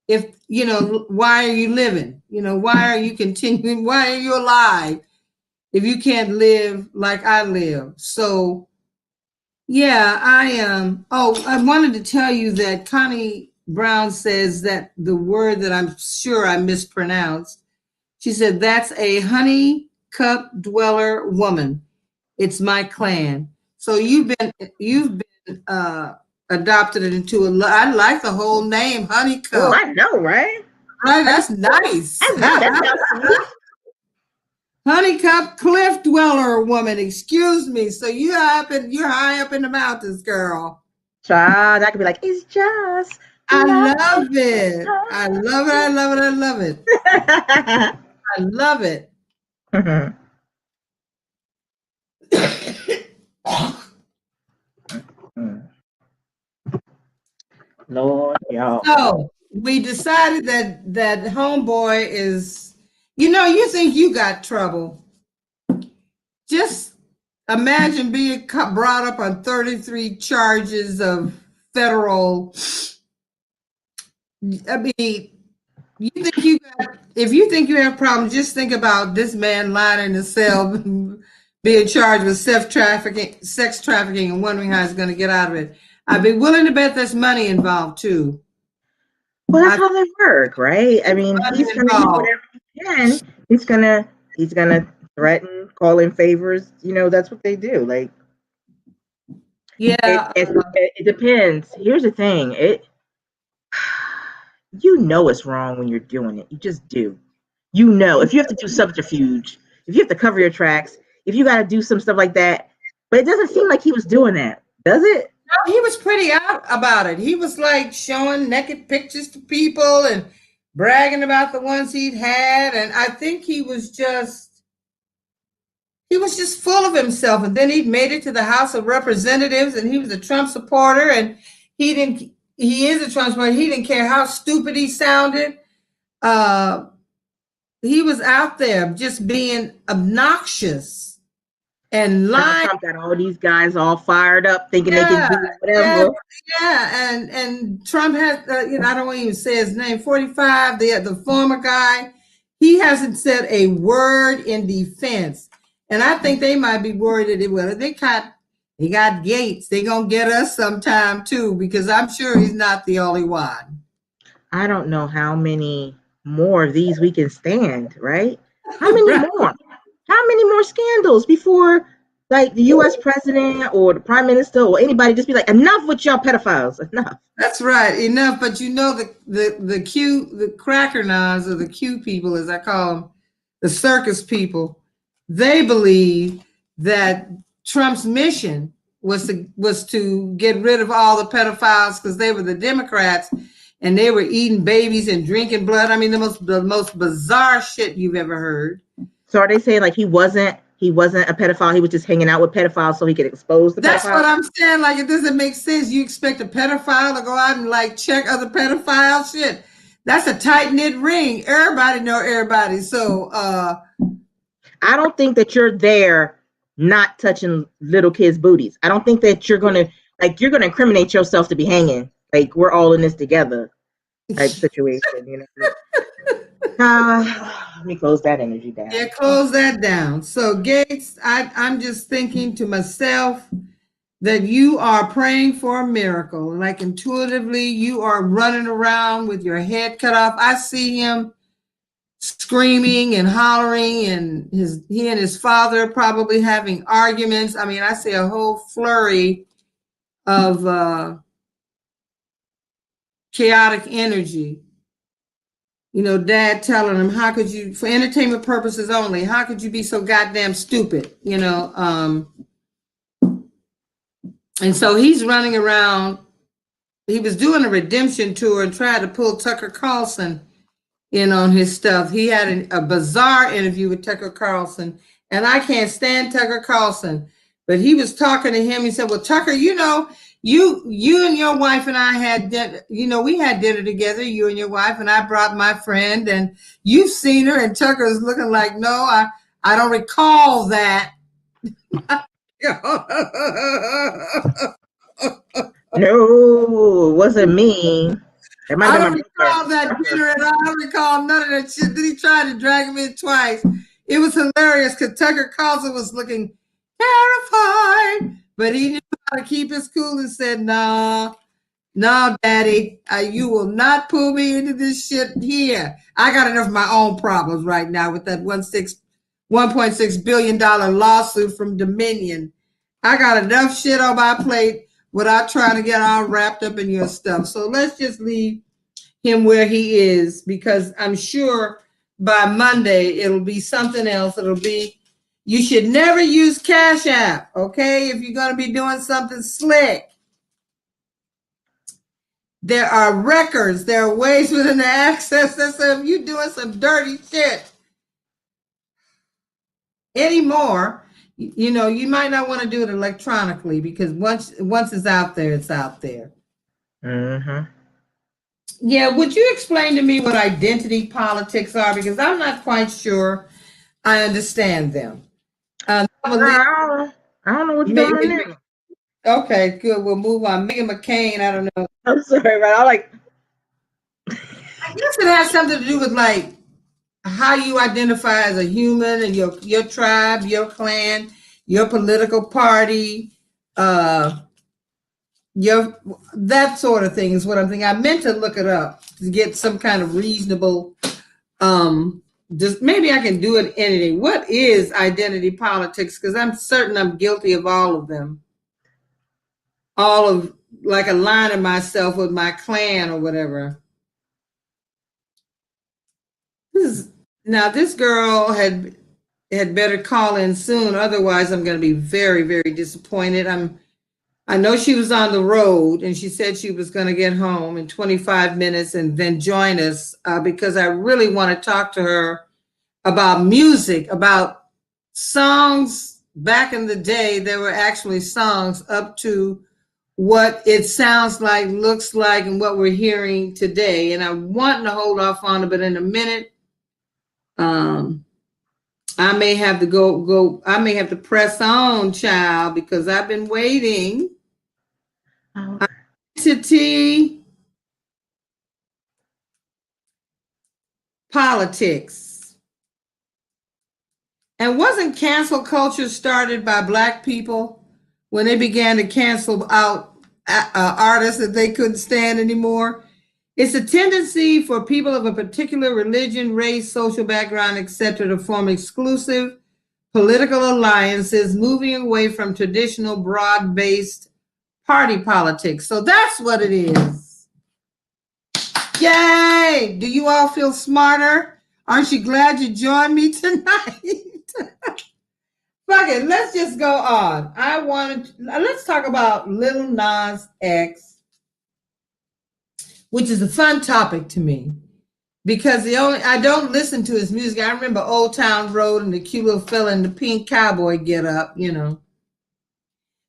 Why are you living? Why are you continuing? Why are you alive if you can't live like I live? So yeah, I wanted to tell you that Connie Brown says that the word that I'm sure I mispronounced, she said, that's a honey cup dweller woman. It's my clan. So you've been adopted into I like the whole name, honey cup. Oh, I know, right? Right, that's nice. I know, that sounds sweet. Honey cup cliff dweller woman. Excuse me. So you're high up in the mountains, girl. Child, I could be like, it's just. I love it. I love it. I love it. I love it. I love it. Lord, y'all. So we decided that homeboy is, you think you got trouble. Just imagine being brought up on 33 charges of federal. If you think you have problems, just think about this man lying in the cell, being charged with sex trafficking, and wondering how he's going to get out of it. I'd be willing to bet there's money involved too. Well, that's how they work, right? He's going to do whatever he can. He's gonna threaten, call in favors. That's what they do. Like, yeah, it depends. Here's the thing. It's wrong when you're doing it. You just do. If you have to do subterfuge, if you have to cover your tracks, if you got to do some stuff like that. But it doesn't seem like he was doing that, does it? No, he was pretty out about it. He was like showing naked pictures to people and bragging about the ones he'd had, and I think he was just full of himself. And then he'd made it to the House of Representatives, and he was a Trump supporter, and he is a Trump supporter. He didn't care how stupid he sounded. He was out there just being obnoxious and lying. Trump got all these guys all fired up, thinking they can do whatever. And Trump has, I don't want to even say his name. 45, the former guy, he hasn't said a word in defense, and I think they might be worried that he got Gates. They gonna get us sometime too, because I'm sure he's not the only one. I don't know how many more of these we can stand, right? How many more? How many more scandals before, like, the U.S. president or the prime minister or anybody just be like, enough with y'all pedophiles, enough. That's right, enough. But the cracker nods, or the Q people, as I call them, the circus people, they believe that Trump's mission was to get rid of all the pedophiles because they were the Democrats and they were eating babies and drinking blood. I mean, the most bizarre shit you've ever heard. So are they saying like he wasn't a pedophile? He was just hanging out with pedophiles so he could expose the pedophiles? That's what I'm saying. Like, it doesn't make sense. You expect a pedophile to go out and like check other pedophiles? Shit, that's a tight knit ring. Everybody know everybody. So I don't think that you're there not touching little kids' booties. I don't think that you're gonna incriminate yourself to be hanging. Like, we're all in this together type situation, you know. Let me close that energy down. Yeah, close that down. So Gates, I'm just thinking to myself that you are praying for a miracle. Like, intuitively, you are running around with your head cut off. I see him screaming and hollering, and he and his father probably having arguments. I mean, I see a whole flurry of chaotic energy. You know, dad telling him, how could you, for entertainment purposes only, how could you be so goddamn stupid? You know, and so he's running around. He was doing a redemption tour and tried to pull Tucker Carlson in on his stuff. He had a bizarre interview with Tucker Carlson, and I can't stand Tucker Carlson, but he was talking to him. He said, well, Tucker, you know, you and your wife and I had dinner, we had dinner together, you and your wife, and I brought my friend, and you've seen her. And Tucker is looking like, no, I don't recall that. No, it wasn't me. I don't recall that dinner at all. I don't recall none of that shit. Then he tried to drag him in twice. It was hilarious because Tucker Carlson was looking terrified, but he knew how to keep his cool and said, no, daddy, you will not pull me into this shit here. I got enough of my own problems right now with that $1.6 billion lawsuit from Dominion. I got enough shit on my plate without trying to get all wrapped up in your stuff. So let's just leave him where he is, because I'm sure by Monday it'll be something else. It'll be, you should never use Cash App, okay? If you're going to be doing something slick. There are records. There are ways within the access that say if you're doing some dirty shit anymore, you might not want to do it electronically, because once it's out there, it's out there. Mm-hmm. Yeah, would you explain to me what identity politics are? Because I'm not quite sure I understand them. I don't know what you're doing there. Okay, good. We'll move on. Meghan McCain, I don't know. I'm sorry, but I guess it has something to do with like how you identify as a human and your tribe, your clan, your political party, that sort of thing is what I'm thinking. I meant to look it up to get some kind of reasonable, just maybe I can do it anything. What is identity politics? Because I'm certain I'm guilty of all of them. All of, like, aligning myself with my clan or whatever. Now this girl had better call in soon, otherwise I'm going to be very, very disappointed. I know she was on the road and she said she was going to get home in 25 minutes and then join us because I really want to talk to her about music, about songs. Back in the day, there were actually songs up to what it sounds like, looks like, and what we're hearing today. And I'm wanting to hold off on it, but in a minute, I may have to I may have to press on, child, because I've been waiting. Identity politics. And wasn't cancel culture started by Black people when they began to cancel out artists that they couldn't stand anymore? It's a tendency for people of a particular religion, race, social background, etc., to form exclusive political alliances, moving away from traditional broad-based party politics. So that's what it is. Yay! Do you all feel smarter? Aren't you glad you joined me tonight? Fuck it, let's just go on. Let's talk about Lil Nas X, which is a fun topic to me because I don't listen to his music. I remember Old Town Road and the cute little fella in the pink cowboy get up, you know.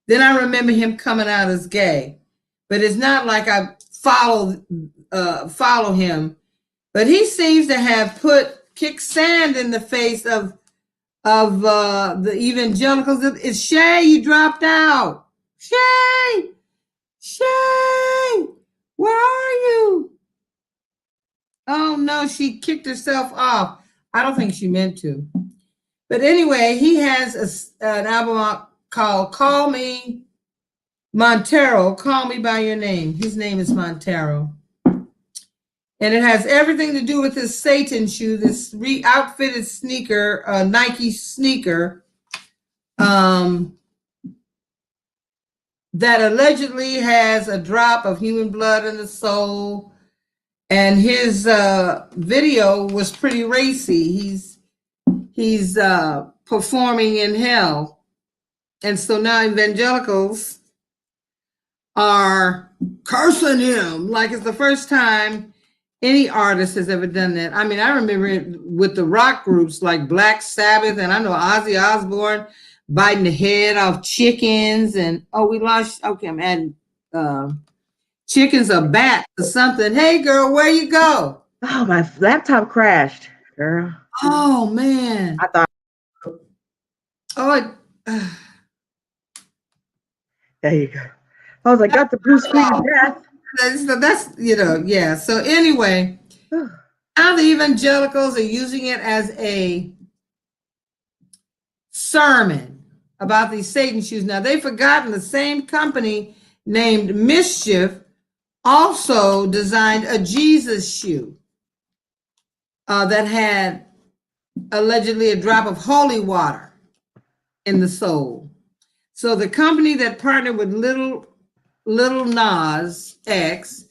Then I remember him coming out as gay, but it's not like I follow him. But he seems to have kicked sand in the face of the evangelicals. It's Shay, you dropped out. Shay, where are you? Oh no, she kicked herself off. I don't think she meant to. But anyway, he has an album called Call Me Montero, Call Me By Your Name. His name is Montero. And it has everything to do with this Satan shoe, this outfitted sneaker, Nike sneaker, that allegedly has a drop of human blood in the sole. And his video was pretty racy. He's performing in hell. And so now evangelicals are cursing him like it's the first time any artist has ever done that. I mean, I remember it with the rock groups like Black Sabbath, and I know Ozzy Osbourne biting the head off chickens, and we lost. Okay, I'm adding chickens or bats or something. Hey, girl, where you go? Oh, my laptop crashed, girl. Oh man, I thought. There you go. I was like, got the blue screen of death. That's yeah. So anyway, now the evangelicals are using it as a sermon about these Satan shoes. Now they've forgotten the same company named Mischief also designed a Jesus shoe that had allegedly a drop of holy water in the sole. So the company that partnered with Little Nas X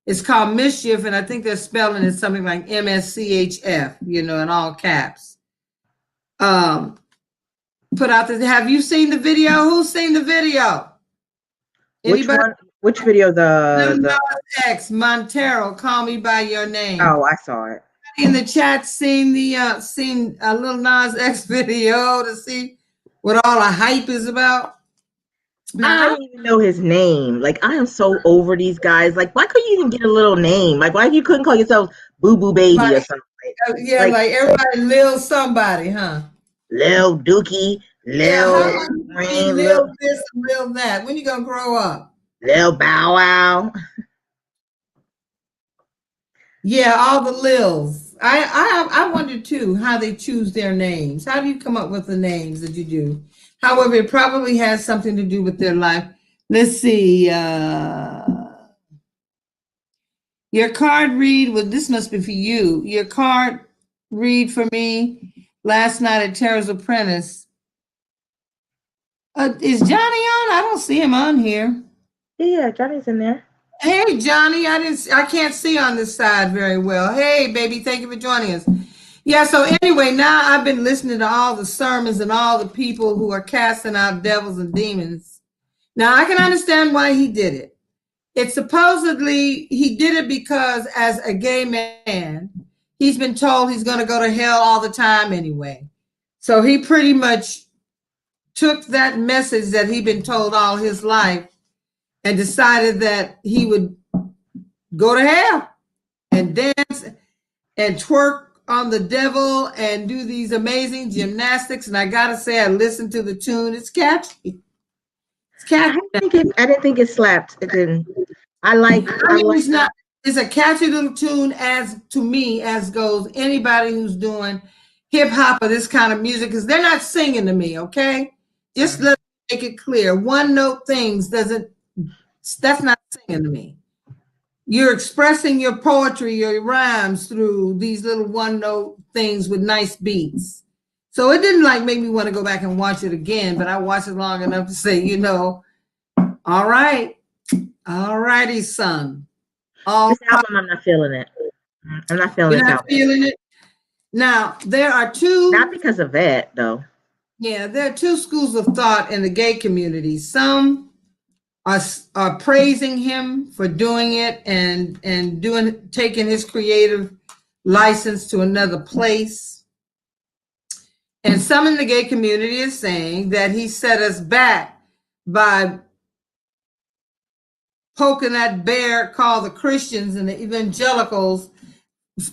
is called Mischief, and I think they're spelling it something like MSCHF, in all caps. Put out this. Have you seen the video? Who's seen the video? Anybody? Which one? Which video? The Nas X Montero, Call Me By Your Name. Oh, I saw it. In the chat, seen a Lil Nas X video to see what all the hype is about. I don't even know his name. Like, I am so over these guys. Like, why couldn't you even get a little name? Like, why you couldn't call yourself Boo Boo Baby or something? Like everybody Lil somebody, huh? Lil Dookie, Lil Rain, Lil this, Lil that. When you gonna grow up? Lil Bow Wow. Yeah, all the Lils. I wonder too how they choose their names. How do you come up with the names that you do? However, it probably has something to do with their life. Let's see. Your card read, this must be for you. Your card read for me last night at Tara's Apprentice. Is Johnny on? I don't see him on here. Yeah, Johnny's in there. Hey, Johnny, I can't see on this side very well. Hey, baby, thank you for joining us. Yeah, so anyway, now I've been listening to all the sermons and all the people who are casting out devils and demons. Now, I can understand why he did it. It's supposedly he did it because as a gay man, he's been told he's going to go to hell all the time anyway. So he pretty much took that message that he'd been told all his life and decided that he would go to hell and dance and twerk on the devil and do these amazing gymnastics. And I gotta say, I listened to the tune. It's catchy. It's catchy. I didn't think it slapped. It didn't. It's not. It's a catchy little tune, as to me, as goes anybody who's doing hip hop or this kind of music, because they're not singing to me. Okay, just let me make it clear. One note things doesn't. That's not singing to me. You're expressing your poetry, your rhymes through these little one note things with nice beats. So it didn't like make me want to go back and watch it again, but I watched it long enough to say, you know, all right, all righty, son. This album, I'm not feeling it. I'm not feeling it. You're not feeling it? Now, there are two. Not because of that, though. Yeah, there are two schools of thought in the gay community. Some are praising him for doing it and taking his creative license to another place. And some in the gay community is saying that he set us back by poking that bear called the Christians and the evangelicals,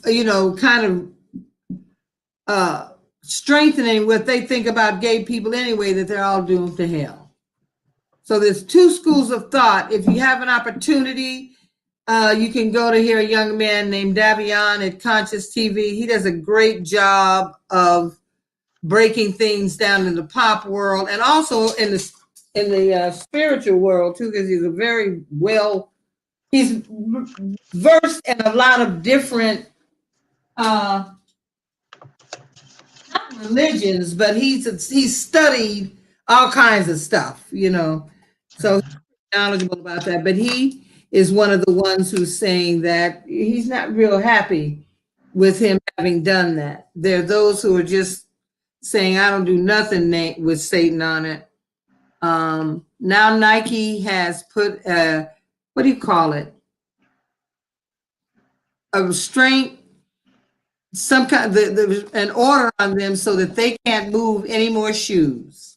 you know, kind of strengthening what they think about gay people anyway, that they're all doomed to hell. So there's two schools of thought. If you have an opportunity, you can go to hear a young man named Davion at Conscious TV. He does a great job of breaking things down in the pop world and also in the spiritual world too, because he's versed in a lot of different not religions, but he's studied all kinds of stuff, you know. So he's knowledgeable about that. But he is one of the ones who's saying that he's not real happy with him having done that. There are those who are just saying, I don't do nothing with Satan on it. Now Nike has put what do you call it? A restraint, some kind of an order on them so that they can't move any more shoes.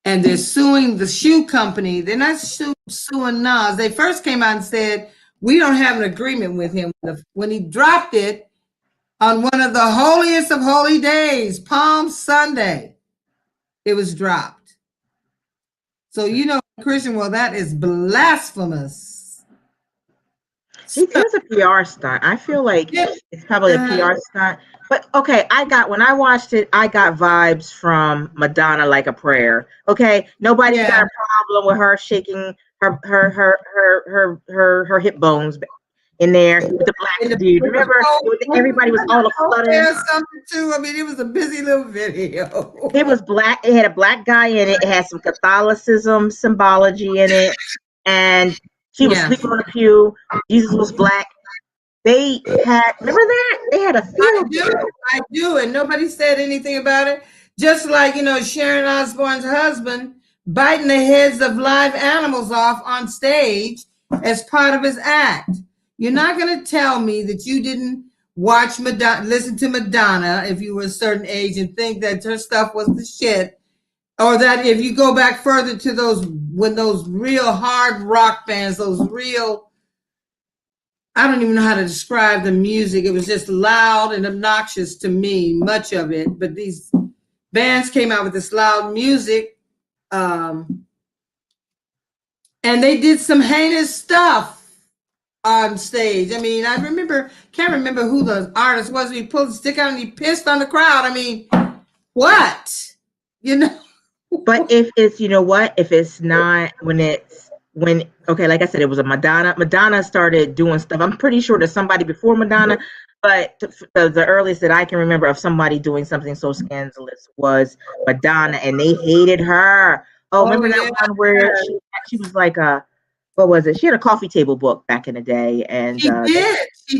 And they're suing the shoe company. They're not suing Nas. They first came out and said, we don't have an agreement with him. When he dropped it on one of the holiest of holy days, Palm Sunday, it was dropped. So, you know, Christian, well, that is blasphemous. It was a PR stunt. I feel like it's probably a PR stunt. But okay, when I watched it, I got vibes from Madonna Like a Prayer. Okay, nobody's got a problem with her shaking her hip bones in there with the black dude. Remember, everybody was all fluttering. Something too. I mean, it was a busy little video. It was black. It had a black guy in it. It had some Catholicism symbology in it, and she was sleeping on a pew. Jesus was black. They had, remember that? They had a field. I do, and nobody said anything about it. Just like, you know, Sharon Osbourne's husband biting the heads of live animals off on stage as part of his act. You're not going to tell me that you didn't watch Madonna, listen to Madonna if you were a certain age and think that her stuff was the shit. Or that if you go back further to those real hard rock bands, I don't even know how to describe the music. It was just loud and obnoxious to me, much of it. But these bands came out with this loud music, and they did some heinous stuff on stage. I mean, can't remember who the artist was. He pulled the stick out and he pissed on the crowd. I mean, what? You know? But if it's, you know what, if it's not okay, like I said, it was a Madonna. Madonna started doing stuff. I'm pretty sure there's somebody before Madonna, but the earliest that I can remember of somebody doing something so scandalous was Madonna, and they hated her. Remember that one where she was like what was it? She had a coffee table book back in the day, and she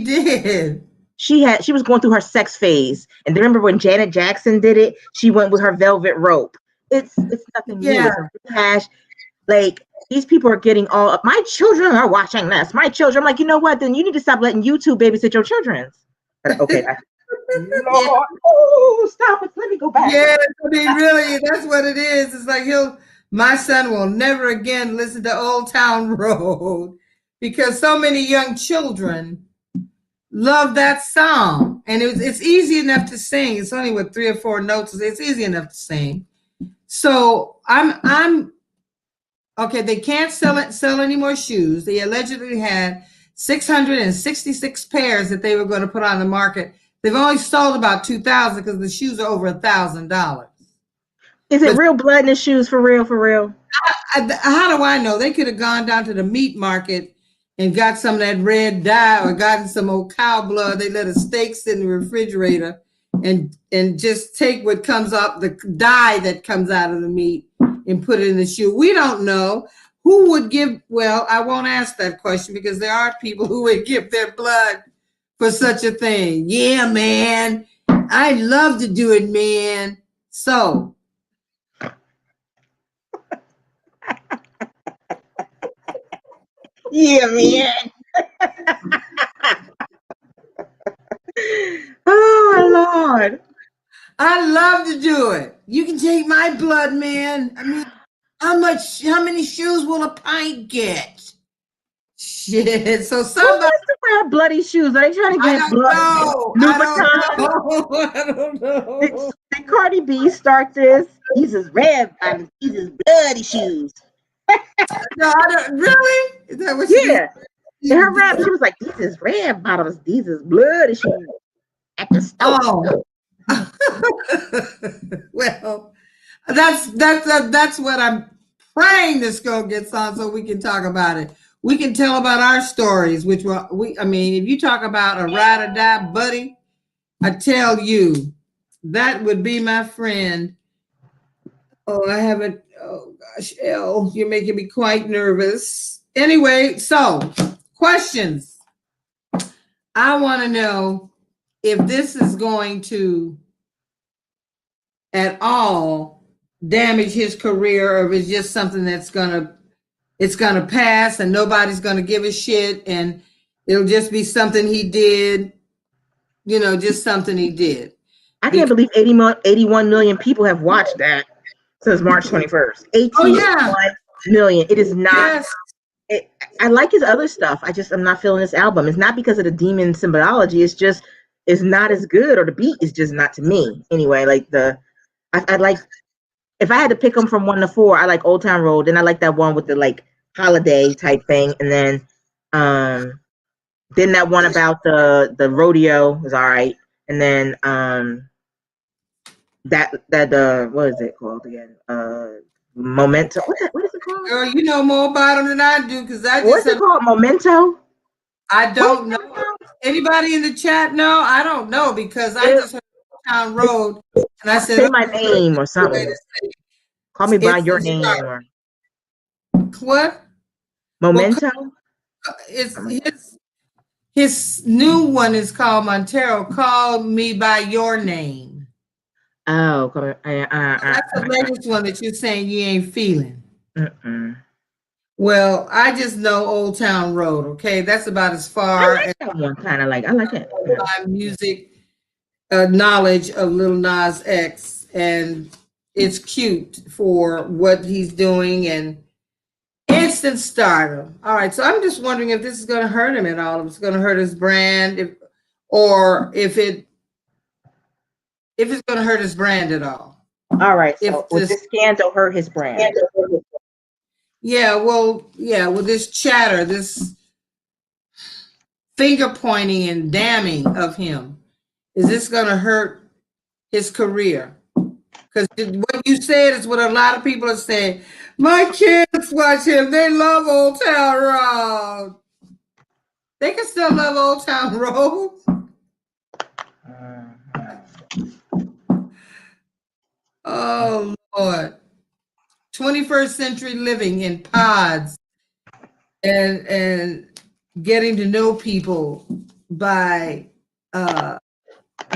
did. She was going through her sex phase, and remember when Janet Jackson did it? She went with her velvet rope. It's nothing new. It's a rehash. Like, these people are getting all up. My children are watching this. My children. I'm like, you know what? Then you need to stop letting YouTube babysit your children. But okay. Yeah. Lord, oh, stop it. Let me go back. Yeah, I mean, really, that's what it is. It's like my son will never again listen to Old Town Road because so many young children love that song. And it's easy enough to sing. It's only with 3 or 4 notes. It's easy enough to sing. So I'm okay. They can't sell any more shoes. They allegedly had 666 pairs that they were going to put on the market. They've only sold about 2,000 because the shoes are over $1,000. Is it real blood in the shoes for real? For real? How do I know? They could have gone down to the meat market and got some of that red dye or gotten some old cow blood. They let a steak sit in the refrigerator and just take what comes up, the dye that comes out of the meat, and put it in the shoe. We don't know who would give. Well, I won't ask that question because there are people who would give their blood for such a thing. Yeah, man. I'd love to do it, man. So yeah, man. Oh, Lord. I love to do it. You can take my blood, man. I mean, how many shoes will a pint get? Shit. So Who somebody, wants to wear bloody shoes? Are they trying to I get don't blood? know. Louboutin? I don't know. Did Cardi B start this? These is red bottoms. These is bloody shoes. No, I don't. Really? Is that what she Yeah. In her rap, she was like, these is red bottoms. These is bloody shoes. At the store. Oh. Well, that's what I'm praying this girl gets on so we can talk about it. We can tell about our stories, which I mean, if you talk about a ride or die buddy, I tell you, that would be my friend. Oh, I haven't. Oh gosh, Elle, you're making me quite nervous. Anyway, so questions. I want to know if this is going to at all damage his career, or if it's just something that's gonna pass and nobody's gonna give a shit, and it'll just be something he did, just something he did. I can't believe 81 million people have watched that since March 21st. 81 million. It is not. Yes. I like his other stuff. I'm not feeling this album. It's not because of the demon symbology. It's just, it's not as good, or the beat is just not to me. Anyway, like I like, if I had to pick them from 1 to 4, I like Old Town Road. Then I like that one with the like holiday type thing. And then that one about the rodeo was all right. And then that what is it called again? Memento. What is it called? Girl, you know more about them than I do, because what's it called? Memento? I don't know. Anybody in the chat know? I don't know, because I just heard Town Road and I said, say my name or something. Call me by your name or what? Memento? It's his new one is called Montero. Call Me by Your Name. Oh, that's the latest one that you're saying you ain't feeling. Well, I just know Old Town Road. Okay, that's about as far. I like that one. Kind of like, I like it. My music knowledge of Lil Nas X, and it's cute for what he's doing and instant stardom. All right, so I'm just wondering if this is going to hurt him at all. If it's going to hurt his brand, if it's going to hurt his brand at all. All right, so would this scandal hurt his brand? With this chatter, this finger pointing and damning of him, is this going to hurt his career? Because what you said is what a lot of people are saying. My kids watch him. They love Old Town Road. They can still love Old Town Road. Oh, Lord. 21st century living in pods and getting to know people by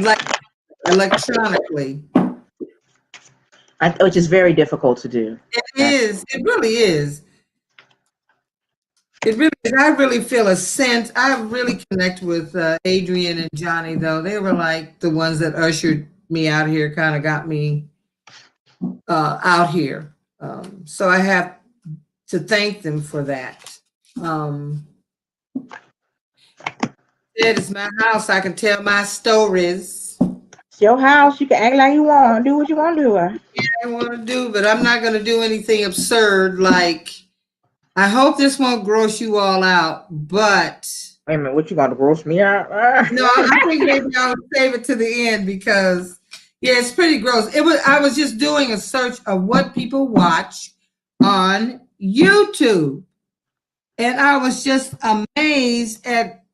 like electronically. Which is very difficult to do. It is. It really is. It really is. I really feel a sense. I really connect with Adrian and Johnny, though. They were like the ones that ushered me out here, kind of got me out here. So I have to thank them for that. It is my house. I can tell my stories. It's your house. You can act like you want. Do what you want to do. I want to do, but I'm not going to do anything absurd. Like, I hope this won't gross you all out, but Wait a minute. What you got to gross me out? no, I think maybe I'll save it to the end because yeah, it's pretty gross. It was. I was just doing a search of what people watch on YouTube, and I was just amazed at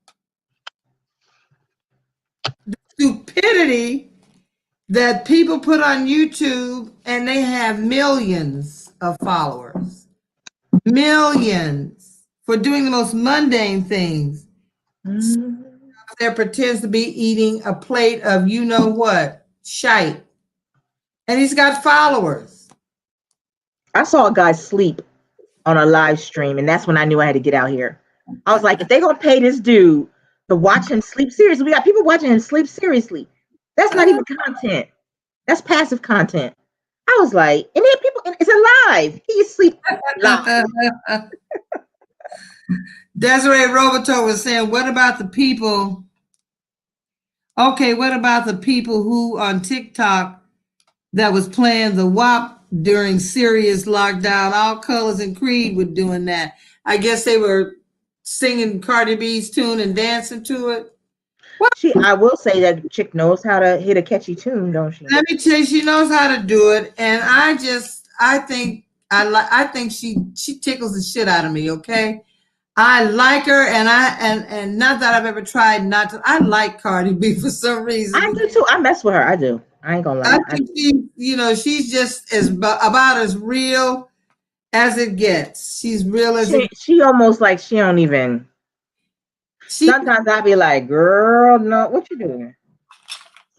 stupidity that people put on YouTube, and they have millions of followers, millions for doing the most mundane things. There pretends to be eating a plate of you know what shite, and he's got followers. I saw a guy sleep on a live stream, and that's when I knew I had to get out here. I was like, if they're gonna pay this dude to watch him sleep seriously, we got people watching him sleep seriously. That's not even content. That's passive content. I was like, and then people, it's alive. He is sleep live. Desiree Roboto was saying, what about the people? Okay, what about the people who on TikTok that was playing the WAP during serious lockdown? All Colors and Creed were doing that. I guess they were singing Cardi B's tune and dancing to it. I will say that chick knows how to hit a catchy tune, don't she? Let me tell you, she knows how to do it, and I think she tickles the shit out of me. Okay, I like her, and not that I've ever tried not to. I like Cardi B for some reason. I do too. I mess with her. I do. I ain't gonna lie. I think she's just about as real as it gets. She's real as she almost like she don't even. Sometimes I be like, girl, no, what you doing?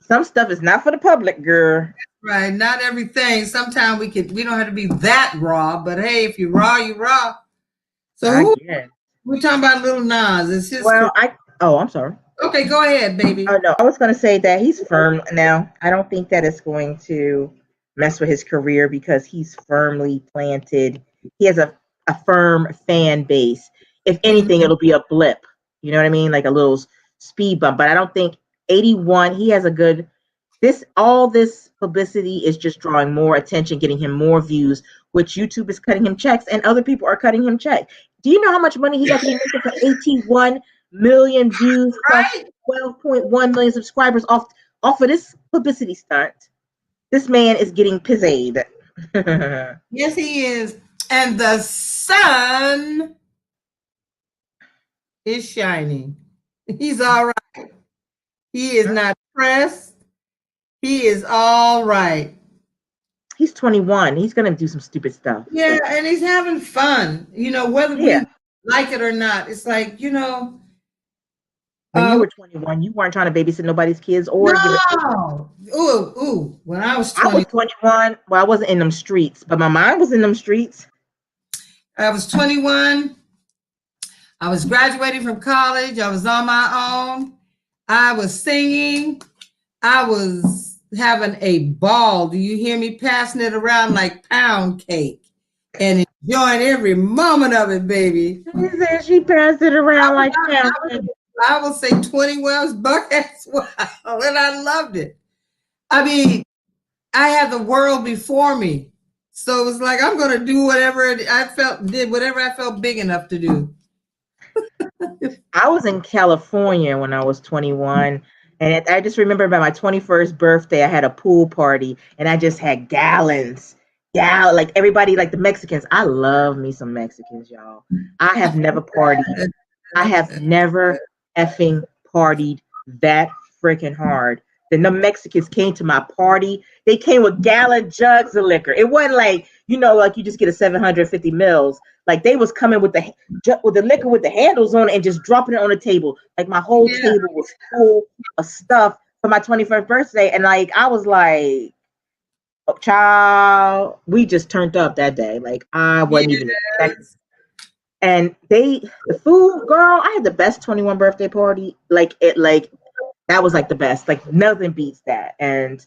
Some stuff is not for the public, girl. Right, not everything. Sometimes we don't have to be that raw, but hey, if you're raw, you're raw. So we're talking about Lil Nas. It's his I'm sorry. Okay, go ahead, baby. Oh no, I was gonna say that he's firm now. I don't think that it's going to mess with his career because he's firmly planted. He has a firm fan base. If anything, it'll be a blip. You know what I mean? Like a little speed bump. But I don't think 81, he has a good all this publicity is just drawing more attention, getting him more views, which YouTube is cutting him checks and other people are cutting him checks. Do you know how much money he got to be making for 81 million views plus 12.1 million subscribers off of this publicity stunt? This man is getting pizzed. Yes, he is. And the sun is shining. He's all right. He is not pressed. He is all right. He's 21. He's going to do some stupid stuff. Yeah, and he's having fun. Whether we like it or not. It's like, when you were 21, you weren't trying to babysit nobody's kids or Ooh. When I was 20, 21, well, I wasn't in them streets, but my mind was in them streets. I was 21. I was graduating from college. I was on my own. I was singing. I was having a ball. Do you hear me? Passing it around like pound cake and enjoying every moment of it, baby. She said she passed it around like pound cake. I will say 20 wells buck as well, and I loved it. I mean, I had the world before me, so it was like I'm going to do whatever whatever I felt big enough to do. I was in California when I was 21, and I just remember by my 21st birthday, I had a pool party, and I just had gallons. Yeah, like everybody, like the Mexicans. I love me some Mexicans, y'all. I have never partied. I have never effing partied that freaking hard. Then the Mexicans came to my party. They came with gallon jugs of liquor. It wasn't like, like you just get a 750 mils. Like they was coming with the liquor with the handles on it and just dropping it on the table. Like my whole table was full of stuff for my 21st birthday. And like, I was like, oh, child, we just turned up that day. Like I wasn't even expecting. And the food, girl, I had the best 21 birthday party. That was like the best. Like nothing beats that. And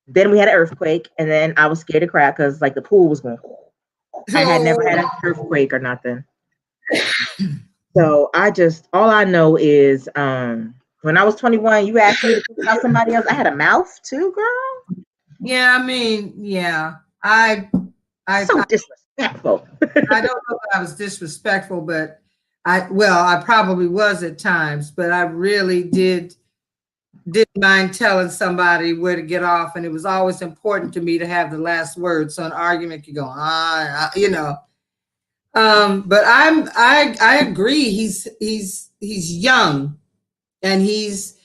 then we had an earthquake, and then I was scared to cry because like the pool was going. I had never had an earthquake or nothing. So all I know is when I was 21, you asked me to think about somebody else. I had a mouth too, girl. Yeah, I mean, yeah. I So disrespectful. I don't know if I was disrespectful, but I probably was at times, but I really didn't mind telling somebody where to get off, and it was always important to me to have the last word, so an argument could go on, you know. But I agree. He's young, and he's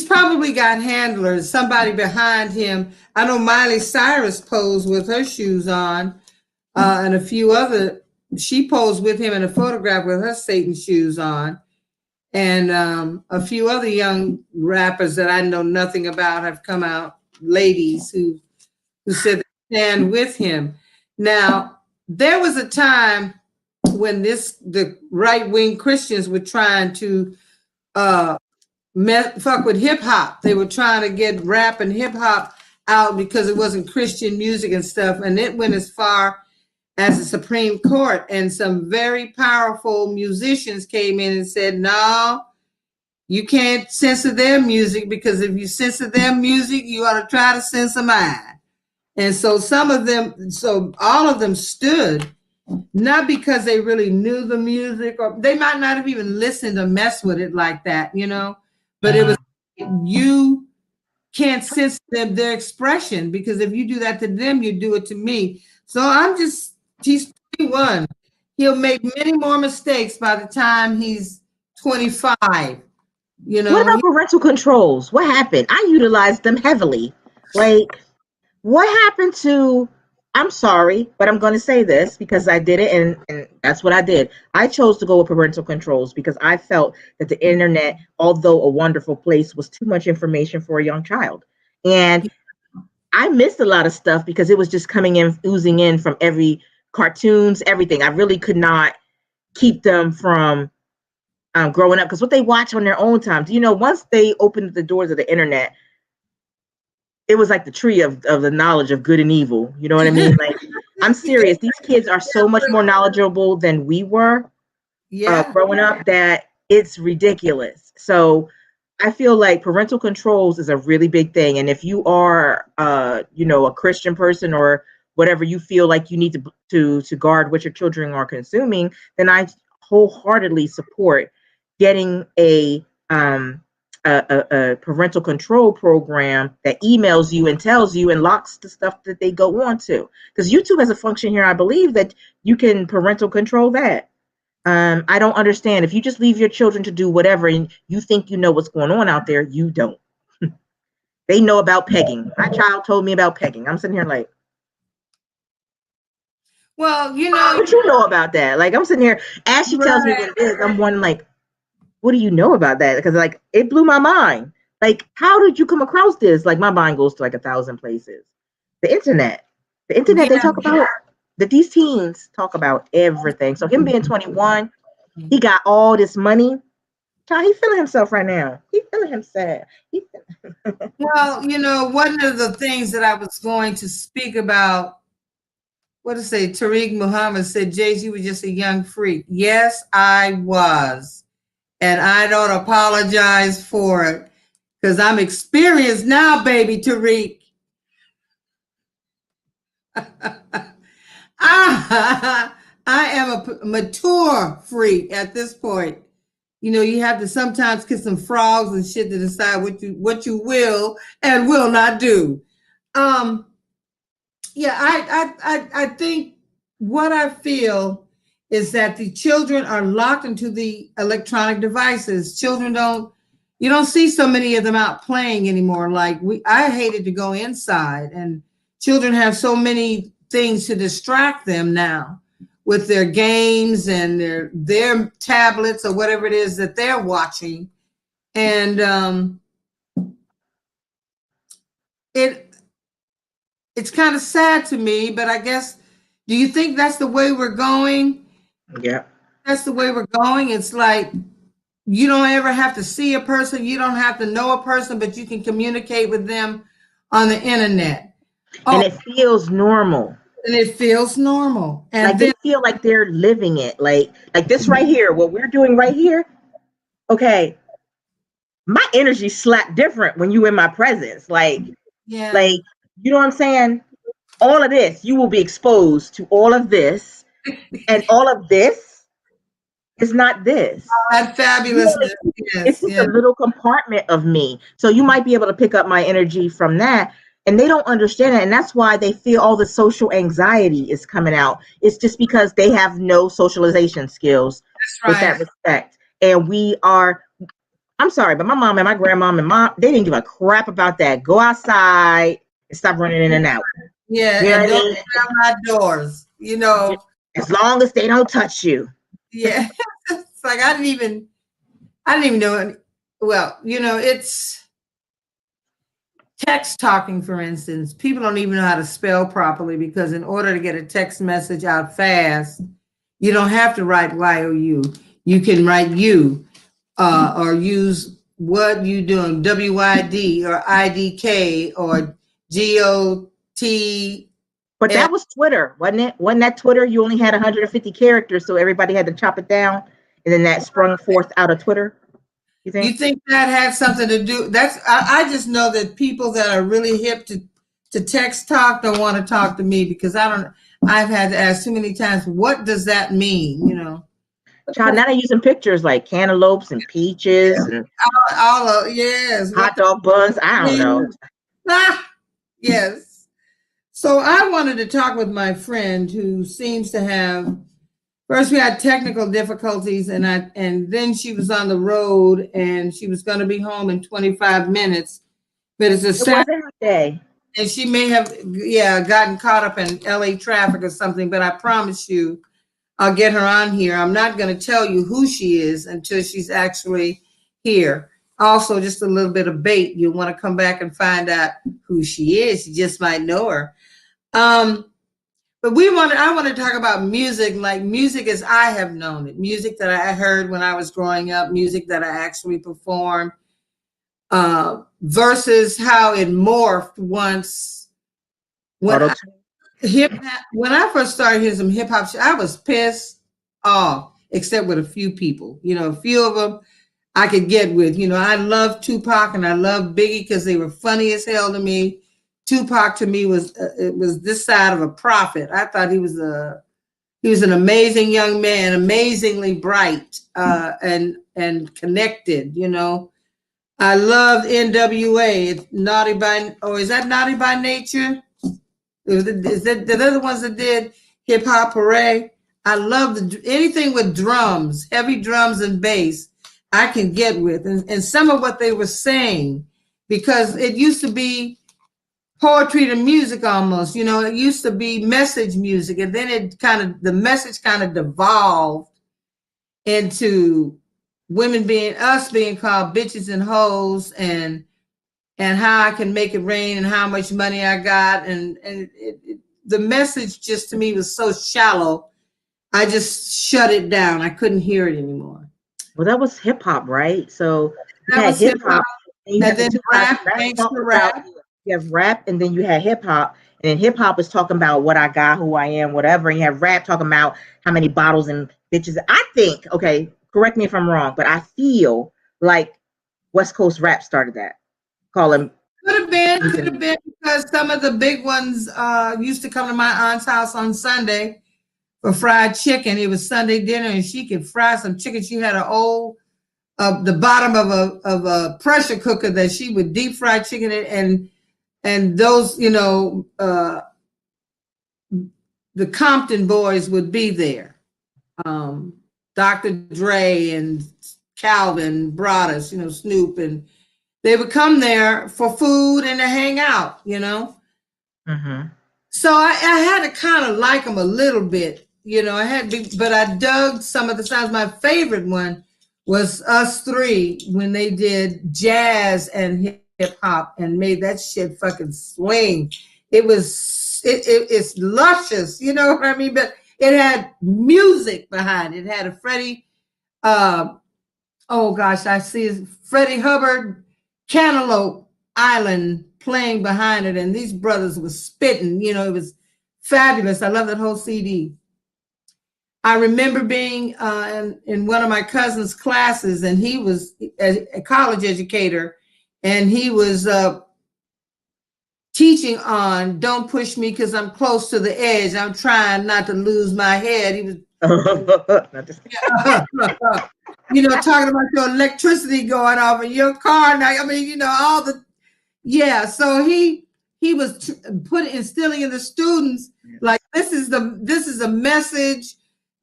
probably got handlers, somebody behind him. I know Miley Cyrus posed with her shoes on, and a few other. She posed with him in a photograph with her Satan shoes on, and a few other young rappers that I know nothing about have come out. Ladies who said they stand with him. Now there was a time when the right wing Christians were trying to fuck with hip hop. They were trying to get rap and hip hop out because it wasn't Christian music and stuff, and it went as far as the Supreme Court, and some very powerful musicians came in and said, no, you can't censor their music, because if you censor their music, you ought to try to censor mine. And so all of them stood, not because they really knew the music, or they might not have even listened or mess with it like that, you know, but it was, you can't censor their expression, because if you do that to them, you do it to me. So he's 21. He'll make many more mistakes by the time he's 25. You know, what about parental controls? What happened? I utilized them heavily. Like, what happened to? I'm sorry, but I'm going to say this because I did it, and that's what I did. I chose to go with parental controls because I felt that the internet, although a wonderful place, was too much information for a young child. And I missed a lot of stuff because it was just coming in, oozing in from every cartoons, everything. I really could not keep them from growing up, because what they watch on their own time, once they opened the doors of the internet, it was like the tree of the knowledge of good and evil. You know what I mean? Like, I'm serious. These kids are so much more knowledgeable than we were growing up that it's ridiculous. So I feel like parental controls is a really big thing. And if you are, a Christian person or whatever, you feel like you need to guard what your children are consuming, then I wholeheartedly support getting a parental control program that emails you and tells you and locks the stuff that they go on to. Because YouTube has a function here, I believe, that you can parental control that. I don't understand. If you just leave your children to do whatever and you think you know what's going on out there, you don't. They know about pegging. My child told me about pegging. I'm sitting here like, well, what you know about that? Like, I'm sitting here, as she tells me what it is, I'm wondering, like, what do you know about that? Because, like, it blew my mind. Like, how did you come across this? Like, my mind goes to like 1,000 places. The internet, they talk about, that these teens talk about everything. So him being 21, he got all this money. Child, he feeling himself right now. He feeling himself. Well, one of the things that I was going to speak about, what to say, Tariq Muhammad said, Jace, you were just a young freak. Yes, I was. And I don't apologize for it, because I'm experienced now, baby, Tariq. I am a mature freak at this point. You have to sometimes kiss some frogs and shit to decide what you will and will not do. Yeah, I think what I feel is that the children are locked into the electronic devices. You don't see so many of them out playing anymore. Like I hated to go inside, and children have so many things to distract them now with their games and their tablets or whatever it is that they're watching. And it's kind of sad to me, but I guess, do you think that's the way we're going? Yeah. that's the way we're going. It's like you don't ever have to see a person, you don't have to know a person, but you can communicate with them on the internet. And it feels normal. And it feels normal. And Like then they feel like they're living it. Like this right here, what we're doing right here. Okay, my energy slapped different when you in my presence. yeah, Like you know what I'm saying? All of this, you will be exposed to all of this, and all of this is not this. that fabulousness. It's Yes, just a yeah. little compartment of me. So you might be able to pick up my energy from that. And they don't understand it. And that's why they feel all the social anxiety is coming out. It's just because they have no socialization skills That's with right. that respect. And I'm sorry, but my mom and my grandmom and mom, they didn't give a crap about that. Go outside and stop running in and out. Yeah, You know and what I don't mean? slam outdoors, you know. As long as they don't touch you. Yeah. It's like I didn't even know it. Well, you know, it's text talking, for instance. People don't even know how to spell properly because in order to get a text message out fast, you don't have to write Y O U. You can write U or use what you doing, WYD or IDK or GOT. But that was Twitter, wasn't it? Wasn't that Twitter? You only had 150 characters, so everybody had to chop it down, and then that sprung forth out of Twitter. You You think? think that had something to do? I just know that people that are really hip to text talk don't want to talk to me because I've had to ask too many times, what does that mean? You know, Child, now they're using pictures like cantaloupes and peaches and all of yes, what hot dog buns. I don't know. ah, yes. So I wanted to talk with my friend who seems to have. First, we had technical difficulties, and then she was on the road, and she was going to be home in 25 minutes. But it's a It Saturday, wasn't her day. and she may have, gotten caught up in LA traffic or something. But I promise you, I'll get her on here. I'm not going to tell you who she is until she's actually here. Also, just a little bit of bait. You'll want to come back and find out who she is. You just might know her. But I want to talk about music, like music as I have known it, music that I heard when I was growing up, music that I actually performed, versus how it morphed once. When when I first started hearing some hip hop, I was pissed off, except with a few people. You know, a few of them I could get with. You know, I love Tupac and I love Biggie because they were funny as hell to me. Tupac to me was it was this side of a prophet. I thought he was an amazing young man, amazingly bright and connected. You know, I loved NWA. It's Naughty by is that Naughty by Nature? Is that the other ones that did Hip Hop Hooray? I love anything with drums, heavy drums and bass. I can get with, and some of what they were saying, because it used to be poetry to music almost, you know, it used to be message music, and then the message kind of devolved into us being called bitches and hoes, and how I can make it rain and how much money I got, and the message just to me was so shallow. I just shut it down. I couldn't hear it anymore. Well, that was hip hop, right? So you That had was hip hop, and and then rap, gangster rap. You have rap, and then you had hip hop, and then hip hop is talking about what I got, who I am, whatever. And you have rap talking about how many bottles and bitches. I think, okay, correct me if I'm wrong, but I feel like West Coast rap started that. Call him. Could have been because some of the big ones used to come to my aunt's house on Sunday for fried chicken. It was Sunday dinner, and she could fry some chicken. She had an old the bottom of a pressure cooker that she would deep fry chicken in, and those, you know, the Compton boys would be there. Dr. Dre and Calvin brought us, you know, Snoop, and they would come there for food and to hang out, you know. Mm-hmm. So I had to kind of like them a little bit, you know. But I dug some of the sounds. My favorite one was Us Three when they did jazz and hip hop and made that shit fucking swing. It's luscious, you know what I mean? But It had music behind it. It had a Freddie, oh gosh, I see Freddie Hubbard Cantaloupe Island playing behind it. And these brothers were spitting, you know, it was fabulous. I love that whole CD. I remember being in one of my cousin's classes, and he was a college educator, and he was teaching on "Don't Push Me because I'm close to the edge. I'm trying not to lose my head." He was, you know, talking about your electricity going off in your car. Now, I mean, you know, all the, yeah. So he was instilling in the students like this is a message.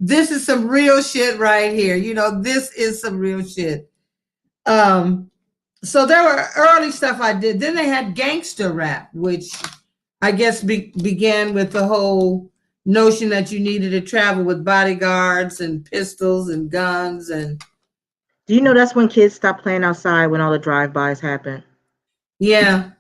This is some real shit right here. You know, this is some real shit. So there were early stuff I did. Then they had gangster rap, which I guess began with the whole notion that you needed to travel with bodyguards and pistols and guns. And do you know that's when kids stopped playing outside, when all the drive-bys happened? Yeah.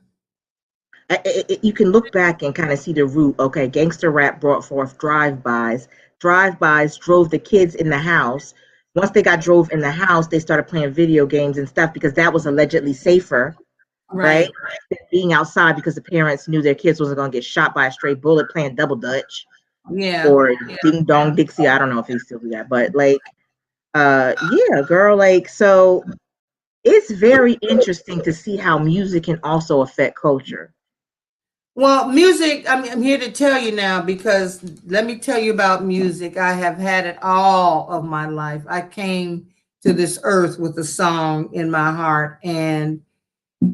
You can look back and kind of see the root. Okay, gangster rap brought forth drive-bys. Drive-bys drove the kids in the house. Once they got drove in the house, they started playing video games and stuff because that was allegedly safer, right? Than being outside, because the parents knew their kids wasn't going to get shot by a stray bullet playing double dutch. Or ding dong Dixie. I don't know if they still do that, but like, yeah, girl, like, so it's very interesting to see how music can also affect culture. Well, music, I'm here to tell you now, because let me tell you about music. I have had it all of my life. I came to this earth with a song in my heart. And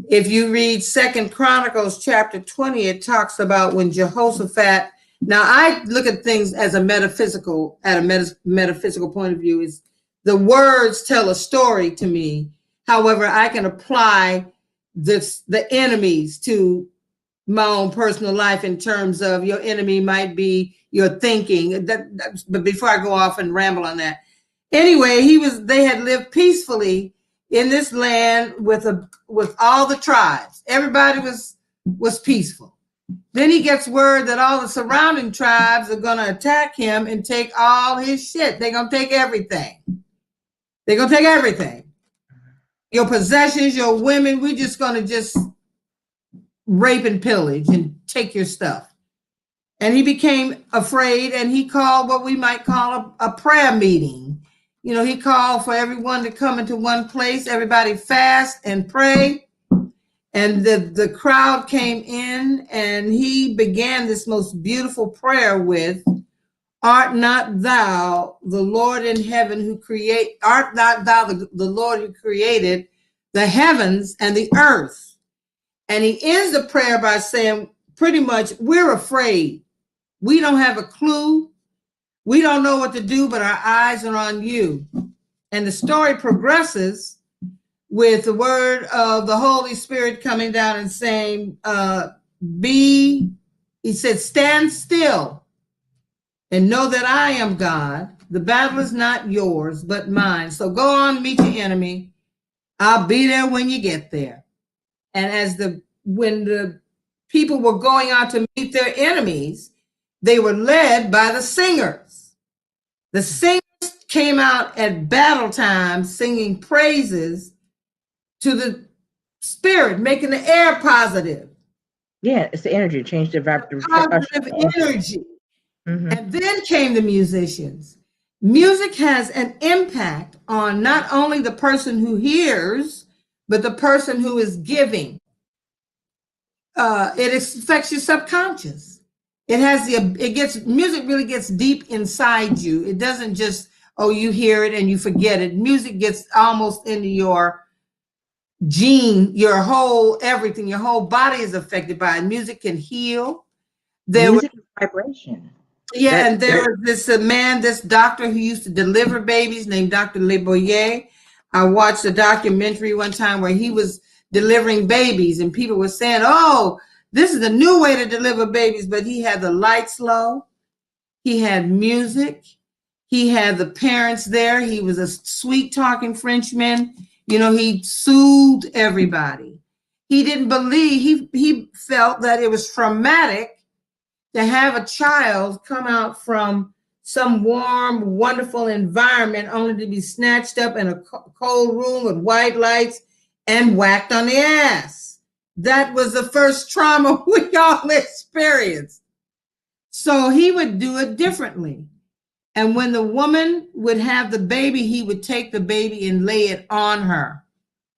if you read 2 Chronicles chapter 20, it talks about when Jehoshaphat, now I look at things as a metaphysical point of view. Is the words tell a story to me. However, I can apply the enemies to my own personal life in terms of your enemy might be your thinking. But before I go off and ramble on that, anyway, they had lived peacefully in this land with all the tribes. Everybody was peaceful. Then he gets word that all the surrounding tribes are going to attack him and take all his shit. They're going to take everything. They're going to take everything. Your possessions, your women, we're just going to just rape and pillage and take your stuff. And he became afraid, and he called what we might call a prayer meeting. You know, he called for everyone to come into one place, everybody fast and pray. And the crowd came in, and he began this most beautiful prayer with, "Art not thou the Lord in heaven art not thou the Lord who created the heavens and the earth?" And he ends the prayer by saying, pretty much, we're afraid. We don't have a clue. We don't know what to do, but our eyes are on you. And the story progresses with the word of the Holy Spirit coming down and saying, he said, "Stand still and know that I am God. The battle is not yours, but mine. So go on, meet your enemy. I'll be there when you get there." And when the people were going out to meet their enemies, they were led by the singers. The singers came out at battle time singing praises to the spirit, making the air positive. Yeah, it's the energy. Change the positive energy. Mm-hmm. And then came the musicians. Music has an impact on not only the person who hears, but the person who is giving. It affects your subconscious. Music really gets deep inside you. It doesn't just, you hear it and you forget it. Music gets almost into your gene, your whole everything, your whole body is affected by it. Music can heal. Music is vibration. Yeah, and there was this doctor who used to deliver babies named Dr. Le Boyer. I watched a documentary one time where he was delivering babies, and people were saying, "Oh, this is a new way to deliver babies," but he had the lights low. He had music. He had the parents there. He was a sweet talking Frenchman. You know, he soothed everybody. He didn't believe, he felt that it was traumatic to have a child come out from some warm, wonderful environment only to be snatched up in a cold room with white lights and whacked on the ass. That was the first trauma we all experienced. So he would do it differently. And when the woman would have the baby, he would take the baby and lay it on her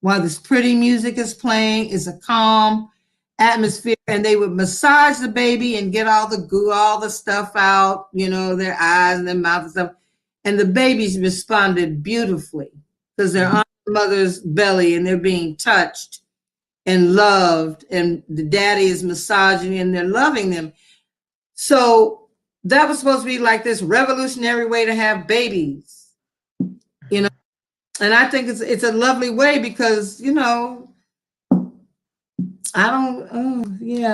while this pretty music is playing. It's a calm atmosphere, and they would massage the baby and get all the goo, all the stuff out, their eyes and their mouth and stuff. And the babies responded beautifully because they're on the mother's belly and they're being touched and loved, and the daddy is massaging and they're loving them. So that was supposed to be like this revolutionary way to have babies, and I think it's a lovely way because,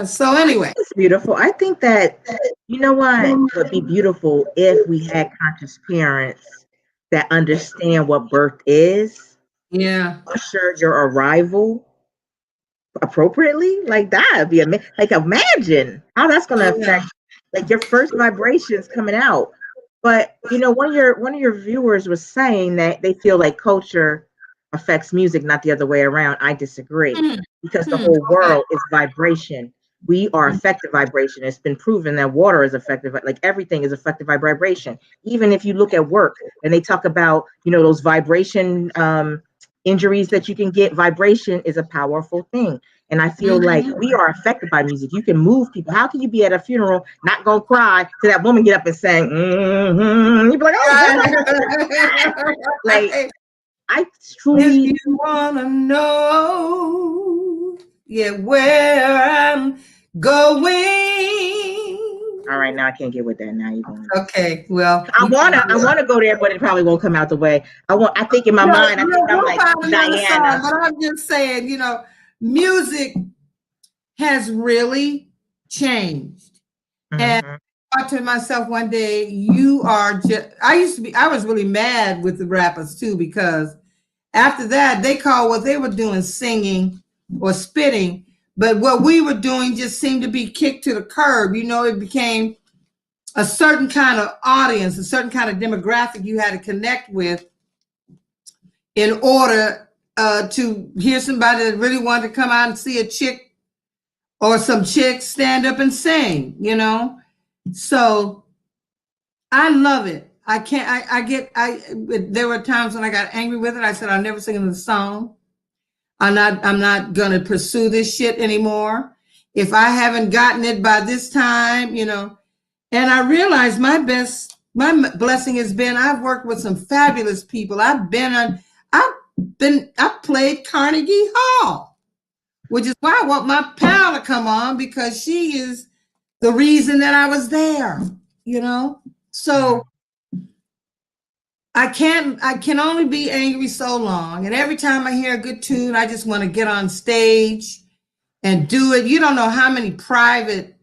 So anyway. It's beautiful. I think that, what would be beautiful if we had conscious parents that understand what birth is. Yeah. Usher your arrival appropriately. Like that would be amazing. Like imagine how that's going to affect like your first vibrations coming out. But one of your viewers was saying that they feel like culture affects music, not the other way around. I disagree because the whole world is vibration. We are affected by vibration. It's been proven that water is affected, like everything is affected by vibration. Even if you look at work and they talk about, those vibration injuries that you can get, vibration is a powerful thing. And I feel like we are affected by music. You can move people. How can you be at a funeral, not gonna cry to that woman get up and sing? You'd be like, oh, like I truly. If you wanna know, where I'm going. All right, now I can't get with that. Now you're going. Okay, well, I wanna go there, but it probably won't come out the way I think in my mind. I think I'm like Diana. But I'm just saying, music has really changed. And I thought to myself one day, I was really mad with the rappers too, because after that, they called what they were doing singing or spitting. But what we were doing just seemed to be kicked to the curb. It became a certain kind of audience, a certain kind of demographic you had to connect with in order to hear somebody that really wanted to come out and see a chick or some chicks stand up and sing, So I love it. There were times when I got angry with it. I said, I'll never sing another song. I'm not going to pursue this shit anymore. If I haven't gotten it by this time, and I realized my blessing has been, I've worked with some fabulous people. I've played Carnegie Hall, which is why I want my pal to come on, because she is the reason that I was there, So I can only be angry so long. And every time I hear a good tune, I just want to get on stage and do it. You don't know how many private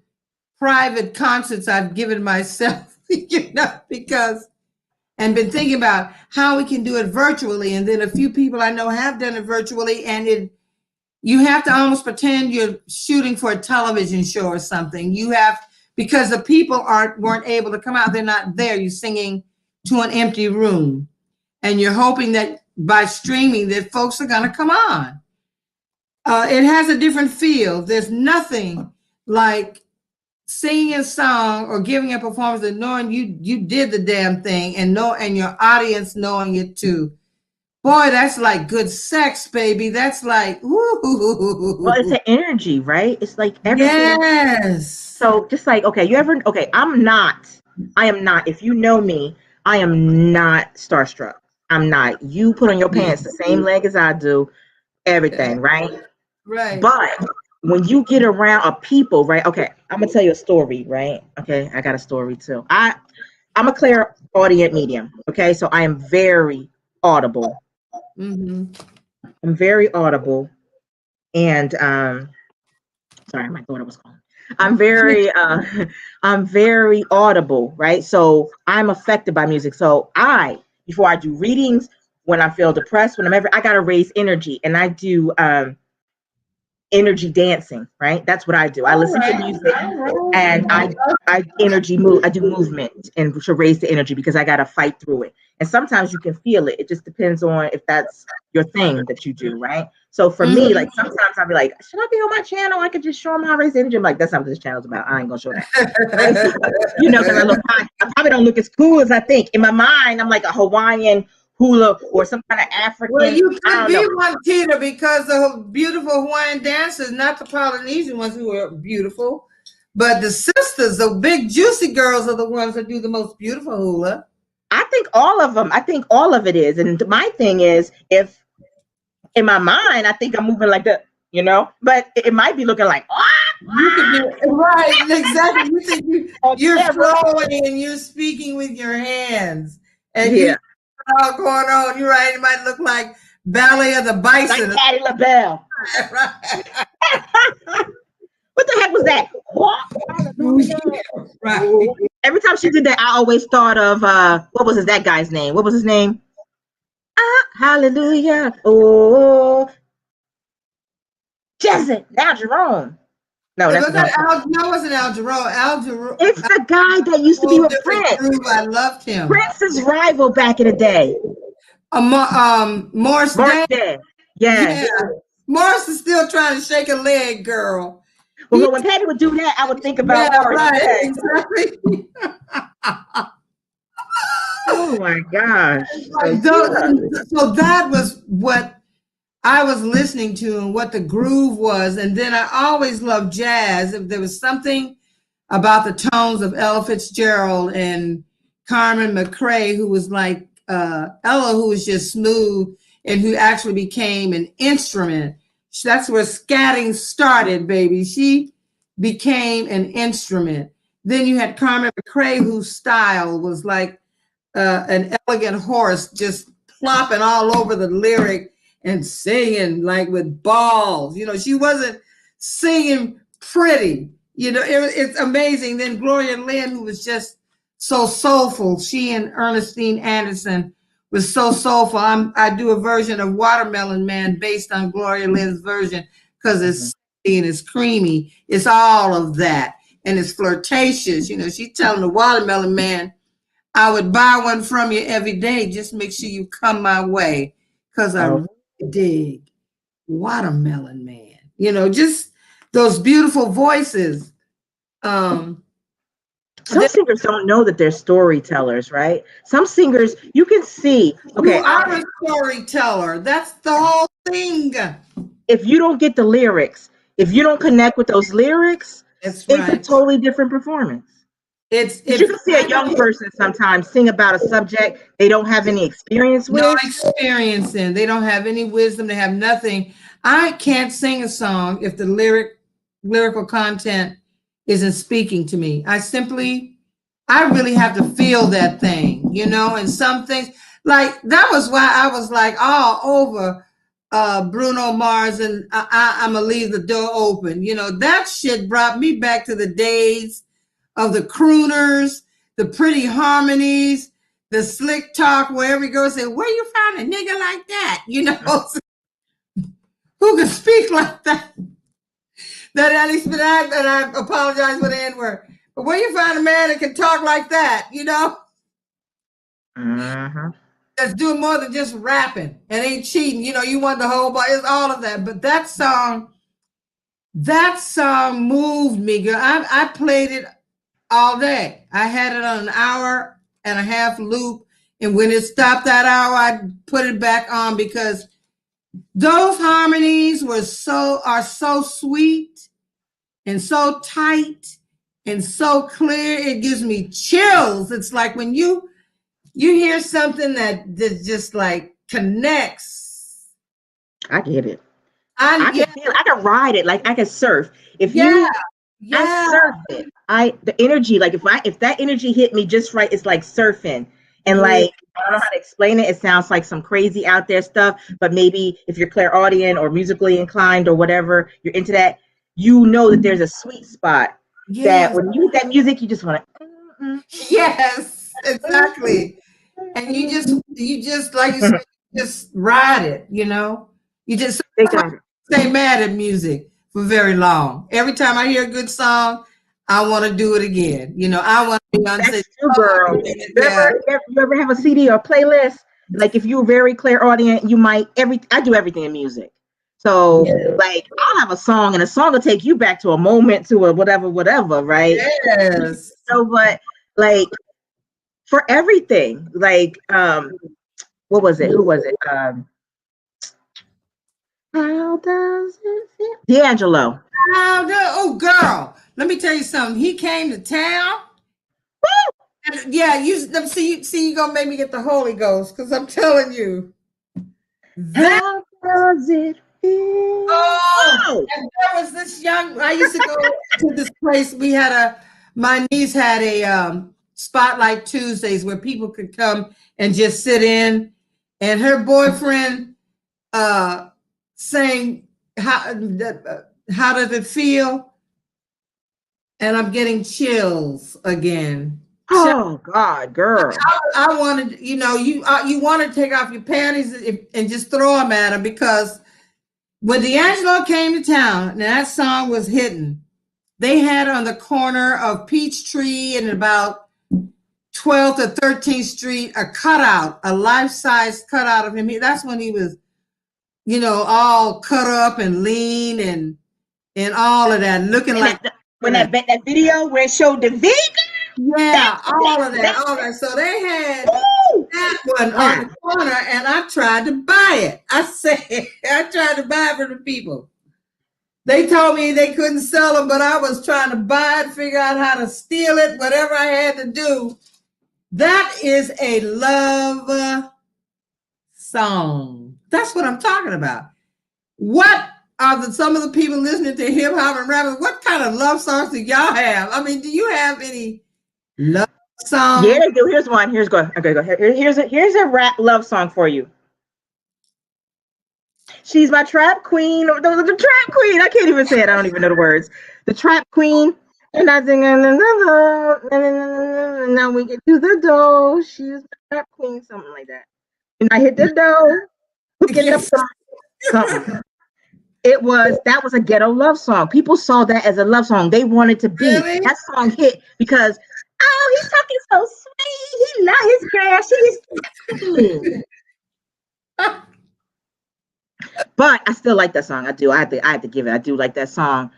concerts I've given myself, because, and been thinking about how we can do it virtually. And then a few people I know have done it virtually, and you have to almost pretend you're shooting for a television show or something. Because the people weren't able to come out. They're not there. You're singing to an empty room, and you're hoping that by streaming that folks are going to come on. It has a different feel. There's nothing like singing a song or giving a performance and knowing you did the damn thing, and your audience knowing it too. Boy, that's like good sex, baby. That's like, ooh. Well, it's an energy, right? It's like everything. Yes. So just like, I am not, if you know me, I am not starstruck. I'm not. You put on your pants the same leg as I do, everything, right? Right. But when you get around a people, right? Okay, I'm gonna tell you a story, right? Okay, I got a story too. I'm a clairaudient medium. Okay, so I am very audible. I'm very audible, and sorry, my daughter was calling. I'm very audible, right? So I'm affected by music. So before I do readings, when I feel depressed, I gotta raise energy, and I do energy dancing, right? That's what I do. I listen to music and I energy move. I do movement and to raise the energy because I got to fight through it. And sometimes you can feel it. It just depends on if that's your thing that you do, right? So for me, like sometimes I'll be like, should I be on my channel? I could just show them how to raise energy. I'm like, that's not what this channel's about. I ain't gonna show that. You know, because I probably don't look as cool as I think. In my mind, I'm like a Hawaiian hula or some kind of African. Well, you could be one, Tita, because the beautiful Hawaiian dancers, not the Polynesian ones who are beautiful, but the sisters, the big juicy girls, are the ones that do the most beautiful hula. I think all of them. I think all of it is. And my thing is, if in my mind, I think I'm moving like that, you know, but it might be looking like, you could be right, exactly. You think you're flowing and you're speaking with your hands, and you all going on. You're right. It might look like Ballet of the Bison, like Patti LaBelle. What the heck was that? Right. Every time she did that, I always thought of what was that guy's name? What was his name? Hallelujah. Oh, Jesse. Now Jerome. No, that's no, it wasn't Al Jerome. It's the guy that used to be with Prince. Groove. I loved him. Prince's rival back in the day. Morris Day. Yeah. Morris is still trying to shake a leg, girl. Well, when Patty would do that, I would think about right, exactly. Oh my gosh. So that was what I was listening to and what the groove was. And then I always loved jazz. If there was something about the tones of Ella Fitzgerald and Carmen McRae, who was like Ella, who was just smooth and who actually became an instrument. That's where scatting started, baby. She became an instrument. Then you had Carmen McRae, whose style was like an elegant horse, just plopping all over the lyric and singing like with balls. You know, she wasn't singing pretty. You know, it's amazing. Then Gloria Lynn, who was just so soulful. She and Ernestine Anderson was so soulful. I do a version of Watermelon Man based on Gloria Lynn's version because it's sexy and it's creamy. It's all of that. And it's flirtatious. You know, she's telling the Watermelon Man, I would buy one from you every day. Just make sure you come my way because I really dig Watermelon Man. You know, just those beautiful voices. Some singers don't know that they're storytellers, right? Some singers, you can see. Okay, you are a storyteller. That's the whole thing. If you don't get the lyrics, if you don't connect with those lyrics, it's a totally different performance. It's you can see a young person sometimes sing about a subject they don't have any experience with. No experience in. They don't have any wisdom. They have nothing. I can't sing a song if the lyrical content isn't speaking to me. I really have to feel that thing, you know, and some things like that was why I was like all over Bruno Mars and I'm gonna leave the door open. You know, that shit brought me back to the days of the crooners, the pretty harmonies, the slick talk, wherever you go, say, where you find a nigga like that? You know, who can speak like that? That at least, and I apologize for the N-word, but where you find a man that can talk like that, you know? That's doing more than just rapping and ain't cheating. You know, you want the whole body, it's all of that. But that song moved me, girl. I played it all day. I had it on an 1.5 hour loop. And when it stopped that hour, I put it back on because those harmonies are so sweet and so tight and so clear. It gives me chills. It's like when you hear something that just like connects. I get it. I can feel it. I can ride it. Like I can surf. I surf it. The energy, like if that energy hit me just right, it's like surfing. And like, I don't know how to explain it. It sounds like some crazy out there stuff, but maybe if you're clairaudient or musically inclined or whatever, you're into that, you know that there's a sweet spot that when you hear that music, you just want to. Yes, exactly. And you just like you said, just ride it, you know? You just stay mad at music. for very long. Every time I hear a good song, I want to do it again. You know, I want to be on. That's true, girl. Yeah. You ever have a CD or playlist? Like if you're very clairaudient, you might I do everything in music. So like I'll have a song and a song will take you back to a moment, to a whatever, right? Yes. So but like for everything, like what was it? Who was it? How does it feel? D'Angelo. Oh, girl, let me tell you something. He came to town. And yeah, you gonna make me get the Holy Ghost, because I'm telling you. How does it feel? Oh, and there was this I used to go to this place. My niece had a Spotlight Tuesdays where people could come and just sit in, and her boyfriend sang how does it feel? And I'm getting chills again. Oh God, girl! I wanted, you want to take off your panties and just throw them at him, because when D'Angelo came to town and that song was hitting, they had on the corner of Peachtree and about 12th or 13th Street a life-size cutout of him. That's when he was, all cut up and lean and all of that, looking like when that video where it showed the V. Yeah, all of that. So they had that one on the corner, and I tried to buy it. I tried to buy it for the people. They told me they couldn't sell them, but I was trying to buy it, figure out how to steal it, whatever I had to do. That is a love song. That's what I'm talking about. What are some of the people listening to hip hop and rap? What kind of love songs do y'all have? I mean, do you have any love song? Yeah, they do. Here's one. Here's go. Okay, go. Here's a rap love song for you. She's my trap queen. The trap queen. I can't even say it. I don't even know the words. The trap queen. And I sing another. Now we get to the door. She's my trap queen. Something like that. And I hit the door. Hooking up something. That was a ghetto love song. People saw that as a love song. They wanted to be. Really? That song hit because, oh, he's talking so sweet. He not his cash. He is. But I still like that song. I do. I have to give it. I do like that song.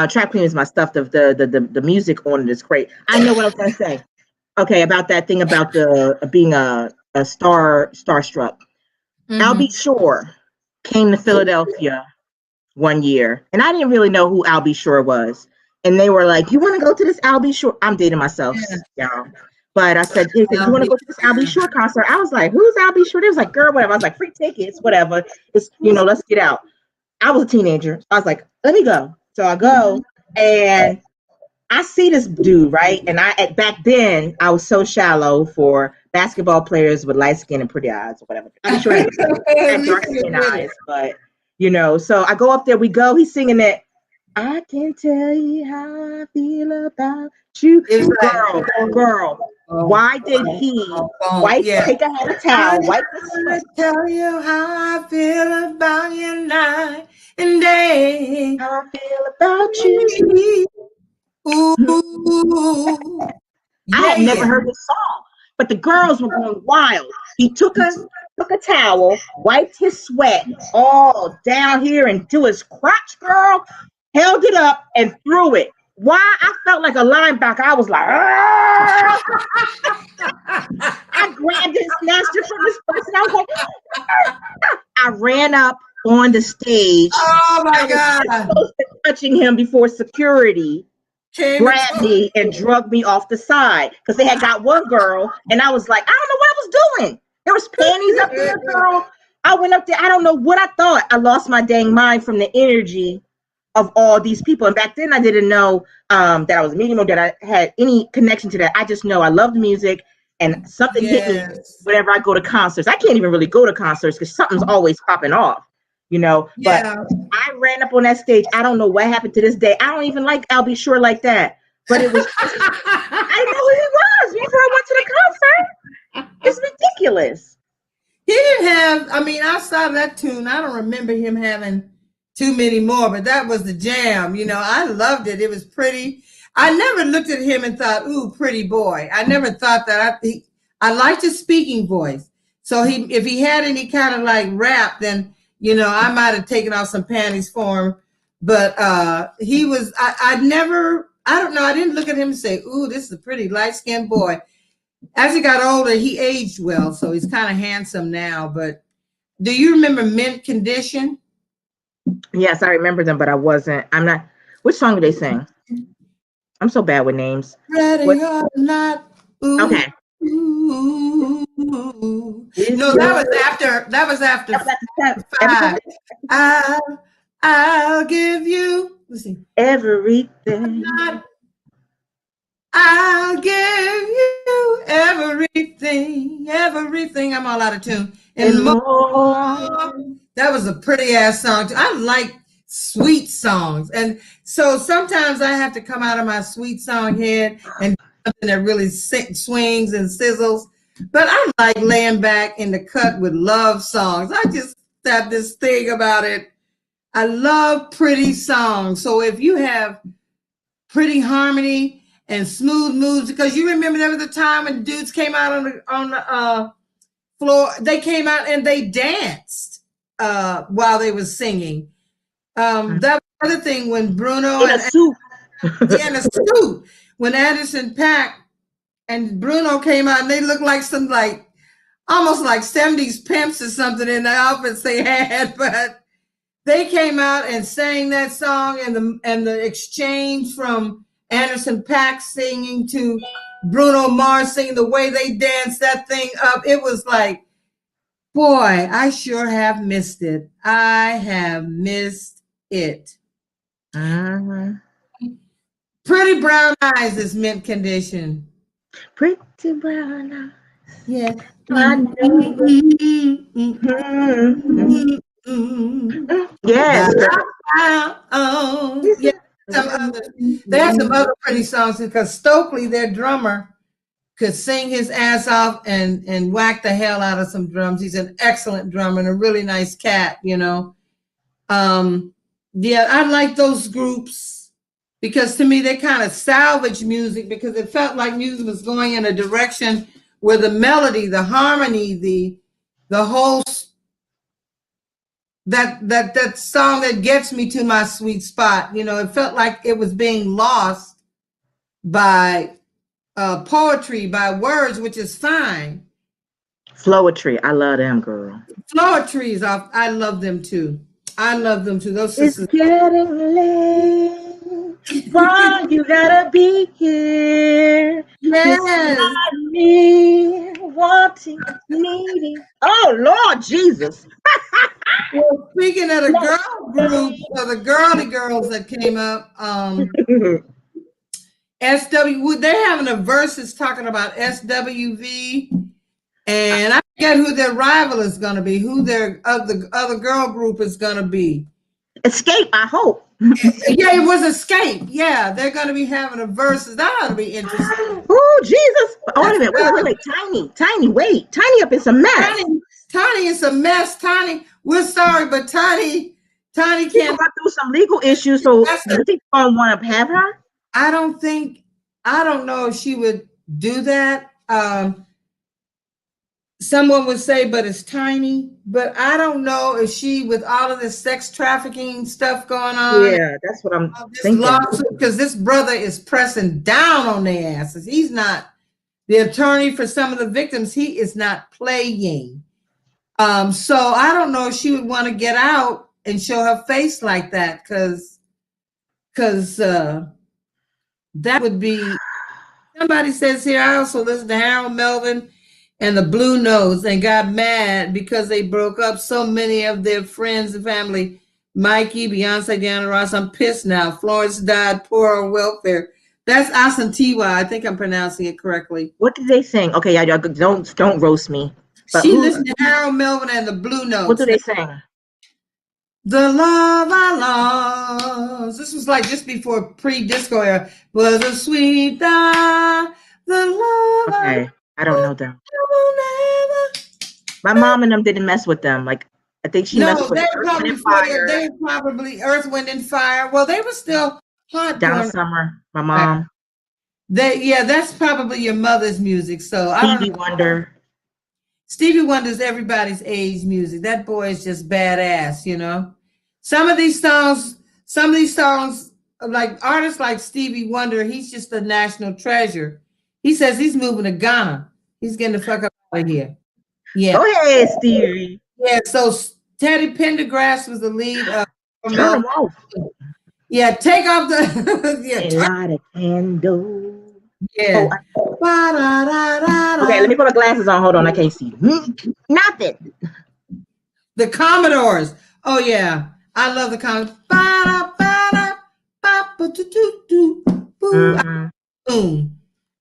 Trap Queen is my stuff. The music on it is great. I know what I was gonna say. Okay, about that thing about the being a starstruck. Mm-hmm. Al B. Shore came to Philadelphia one year, and I didn't really know who Al B. Shore was. And they were like, "You want to go to this Al B. Shore?" I'm dating myself, y'all. But I said, "You want to go to this Al B. Shore concert?" I was like, "Who's Al B. Shore?" They was like, "Girl, whatever." I was like, "Free tickets, whatever. It's let's get out." I was a teenager. I was like, "Let me go." So I go, and I see this dude, right? And back then I was so shallow for basketball players with light skin and pretty eyes or whatever. I'm sure he had dark skin eyes, but so I go up there, we go, he's singing that. I can tell you how I feel about you. Girl. Why did he take a head of towel, wipe the sweat? Tell you how I feel about you night and day. How I feel about you. Ooh. I had never heard this song, but the girls were going wild. He took a towel, wiped his sweat all down here and to his crotch, girl, held it up and threw it. Why? I felt like a linebacker. I was like, I grabbed it and snatched it from this person. I was like, I ran up on the stage. Oh my God. I was close to touching him before security grabbed me and drugged me off the side because they had got one girl, and I was like, I don't know what I was doing. There was panties up there, girl. I went up there. I don't know what I thought. I lost my dang mind from the energy of all these people. And back then I didn't know that I was a medium or that I had any connection to that. I just know I loved music, and something hit me whenever I go to concerts. I can't even really go to concerts because something's always popping off, but I ran up on that stage. I don't know what happened to this day. I don't even like Al B. Shore like that, but it was, I didn't know who he was before I went to the concert. It's ridiculous. He didn't have, outside of that tune, I don't remember him having too many more, but that was the jam. You know, I loved it. It was pretty. I never looked at him and thought, ooh, pretty boy. I never thought that. I liked his speaking voice. So if he had any kind of like rap, then, you know, I might have taken off some panties for him. But he was, I don't know. I didn't look at him and say, ooh, this is a pretty light-skinned boy. As he got older, he aged well. So he's kind of handsome now. But do you remember Mint Condition? Yes, I remember them, but I'm not. Which song do they sing? I'm so bad with names. Ready or not. Ooh, Okay. Ooh. No, that was after 5. I'll give you. Let's see. Everything. I'll give you everything. I'm all out of tune. And more. That was a pretty ass song. I like sweet songs. And so sometimes I have to come out of my sweet song head and do something that really swings and sizzles. But I like laying back in the cut with love songs. I just have this thing about it. I love pretty songs. So if you have pretty harmony and smooth moves, because you remember there was a time when dudes came out on the floor. They came out and they danced while they were singing. That was the other thing when Bruno in a suit. in a suit. When Anderson .Paak and Bruno came out, and they looked like some almost like 70s pimps or something in the outfits they had, but they came out and sang that song, and the exchange from Anderson .Paak singing to Bruno Mars singing, the way they danced that thing up, it was like, boy, I sure have missed it. I have missed it. Pretty Brown Eyes is Mint Condition. Pretty brown eyes. Yeah. I know. Yes. Yeah. They have some other pretty songs because Stokely, their drummer, could sing his ass off and whack the hell out of some drums. He's an excellent drummer and a really nice cat, you know. Yeah, I like those groups because to me they kind of salvage music because it felt like music was going in a direction where the melody, the harmony, the whole that song that gets me to my sweet spot, you know, it felt like it was being lost by poetry, by words, which is fine. Flowetry, I love them, girl. Flowetry I love them too. I love them too. Those sisters. It's getting late. Why you gotta be here? Yes. Me wanting, needing. Oh Lord Jesus. Well, speaking of the girl group, or the girly girls that came up, SW, they're having a versus talking about SWV, and I forget who their rival is going to be, who their other girl group is going to be. Escape, I hope. Yeah, it was Escape. Yeah, they're going to be having a versus. That ought to be interesting. Oh Jesus! Oh, wait a minute. Wait. Tiny, wait. Tiny up in some mess. Tiny is a mess. Tiny, we're sorry, but Tiny can't. She going through some legal issues, so you think gonna want to have her? I don't know if she would do that. Someone would say, but it's Tiny. But I don't know if she, with all of this sex trafficking stuff going on. Yeah, that's what I'm thinking. Because this brother is pressing down on their asses. He's not the attorney for some of the victims. He is not playing. So I don't know if she would want to get out and show her face like that, because that would be. Somebody says here, I also listened to Harold Melvin and the Blue Notes and got mad because they broke up. So many of their friends and family, Mikey, Beyonce, Diana Ross. I'm pissed now. Florence died poor on welfare. That's Asantiwa. I think I'm pronouncing it correctly. What did they sing? Okay, y'all don't roast me. But she listened to Harold Melvin and the Blue Notes. What do they sing? The love I lost. This was like just before pre-disco era. Was a sweet die. The love. Okay, I don't know them. My mom and them didn't mess with them. Like I think she No, messed with they were Earth, Wind, probably and before you. Fire. They were probably Earth, Wind, and Fire. Well, they were still hot Donna during. Summer, my mom. Yeah, that's probably your mother's music. So I don't Stevie know. Wonder. Stevie Wonder's everybody's age music. That boy is just badass, you know. Some of these songs, like artists like Stevie Wonder, he's just a national treasure. He says he's moving to Ghana. He's getting the fuck up out of here. Yeah. Go ahead, Stevie. Yeah. So Teddy Pendergrass was the lead of Turn Promote. them off. Yeah, take off the A lot of candles. yeah. Oh, okay, let me put my glasses on. Hold on, I can't see. Nothing. The Commodores. Oh yeah, I love the Commodores. Mhm. Boom.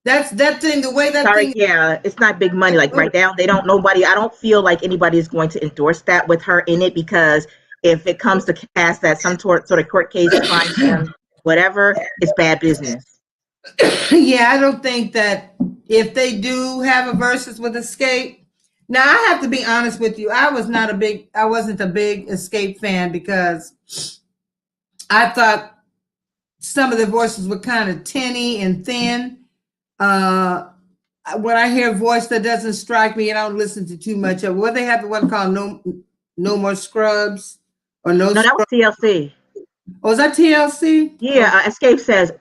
That's that thing. The way that Sorry, thing. yeah, it's not big money. Like right now, I don't feel like anybody is going to endorse that with her in it, because if it comes to pass that some sort of court case finds them, whatever, it's bad business. Yeah, I don't think that if they do have a versus with Escape. Now I have to be honest with you. I wasn't a big Escape fan because I thought some of the voices were kind of tinny and thin. When I hear a voice that doesn't strike me, I don't listen to too much of. What they have one called No More Scrubs or No, that was TLC. Oh, is that TLC? Yeah, Oh. Escape says,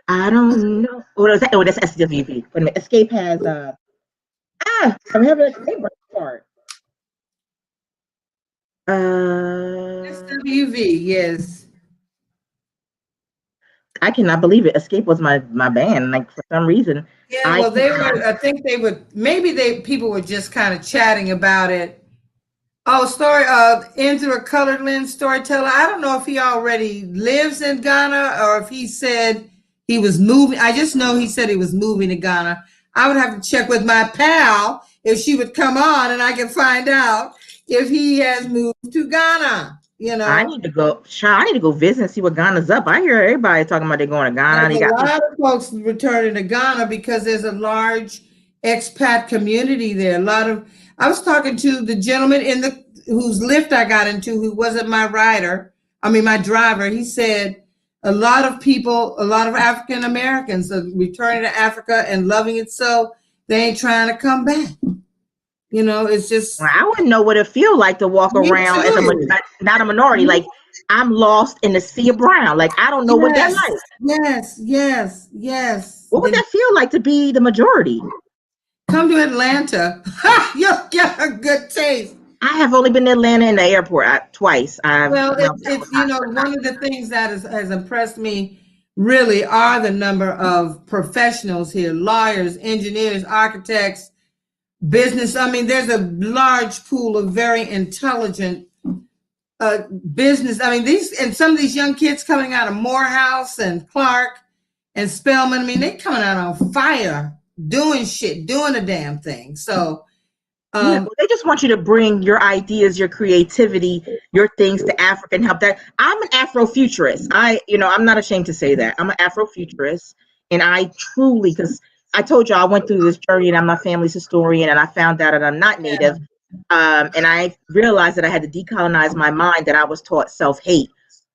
I don't know. What is that? Oh, that's SWV. Wait a minute. Escape has I'm having a brain fart. SWV, yes. I cannot believe it. Escape was my band. Like for some reason, Yeah, well, they were. I think they would. Maybe people were just kind of chatting about it. Oh, Into a Colored Lens storyteller. I don't know if he already lives in Ghana or if he said he was moving. I just know he said he was moving to Ghana. I would have to check with my pal if she would come on and I can find out if he has moved to Ghana. You know, I need to go. I need to go visit and see what Ghana's up. I hear everybody talking about they're going to Ghana. there's a lot of folks returning to Ghana because there's a large expat community there. I was talking to the gentleman whose lift I got into, who wasn't my my driver. He said a lot of African Americans are returning to Africa and loving it, so they ain't trying to come back. You know, it's just. Well, I wouldn't know what it feel like to walk around as not a minority. Like I'm lost in the sea of brown. Like I don't know what that's like. Yes. What would that feel like to be the majority? Come to Atlanta. You'll get a good taste. I have only been to Atlanta in the airport twice. It's one of the things that has impressed me really are the number of professionals here: lawyers, engineers, architects, business. I mean, there's a large pool of very intelligent business. I mean, some of these young kids coming out of Morehouse and Clark and Spelman. I mean, they coming out on fire, doing the damn thing. So. They just want you to bring your ideas, your creativity, your things to Africa and help that. I'm an Afrofuturist. I'm not ashamed to say that. I'm an Afrofuturist, and I truly, because I told you I went through this journey, and I'm my family's historian, and I found out that I'm not Native, and I realized that I had to decolonize my mind. That I was taught self-hate,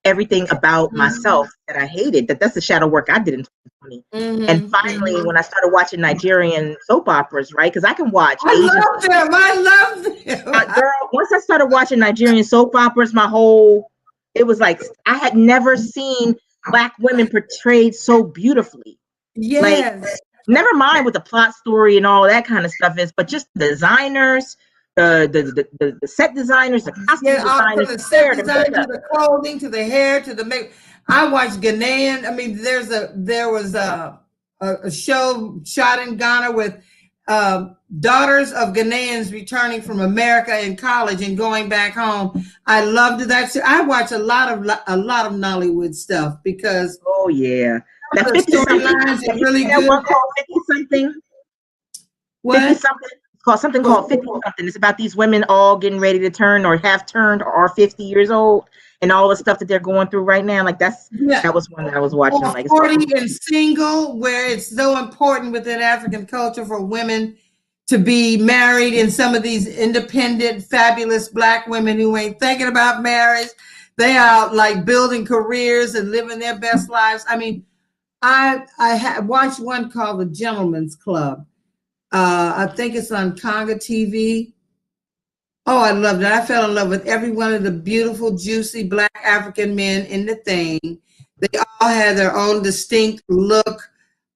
everything about myself that I hated. That's the shadow work I did in 2020. And finally, when I started watching Nigerian soap operas, right? Because I can watch. I love them. Girl, once I started watching Nigerian soap operas, it was like I had never seen Black women portrayed so beautifully. Yes. Like, never mind what the plot story and all that kind of stuff is, but just the designers, the set designers, the costume designers, from the set design to the clothing, to the hair, to the makeup. I watched Ghanaian. I mean, there was a show shot in Ghana with daughters of Ghanaians returning from America in college and going back home. I loved that. I watch a lot of Nollywood stuff because oh yeah, that 50 storylines are really good. One called 50 something. What? 50 something. Something called 50 something. It's about these women all getting ready to turn or have turned or are 50 years old, and all the stuff that they're going through right now. Like that was one that I was watching. Or like 40 and single, where it's so important within African culture for women to be married, and some of these independent, fabulous Black women who ain't thinking about marriage. They are like building careers and living their best lives. I mean, I watched one called The Gentleman's Club. I think it's on Conga TV. Oh, I loved it. I fell in love with every one of the beautiful, juicy Black African men in the thing. They all had their own distinct look,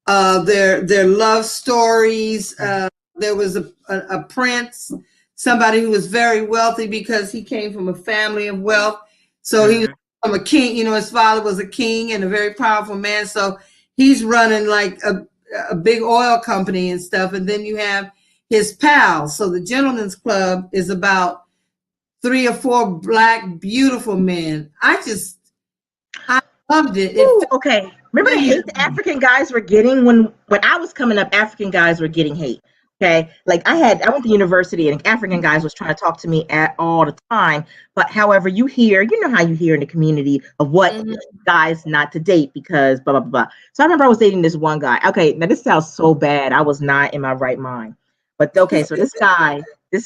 their love stories. There was a prince, somebody who was very wealthy because he came from a family of wealth. So he was from a king, you know, his father was a king and a very powerful man. So he's running like a big oil company and stuff. And then you have his pals. So the Gentleman's Club is about 3 or 4 Black, beautiful men. I loved it. Ooh, okay. Remember the hate the African guys were getting when I was coming up? African guys were getting hate. Okay, like I went to university and African guys was trying to talk to me all the time. But however, you know how you hear in the community of what guys not to date because blah, blah, blah. So I remember I was dating this one guy. Okay, now this sounds so bad. I was not in my right mind. But okay, so this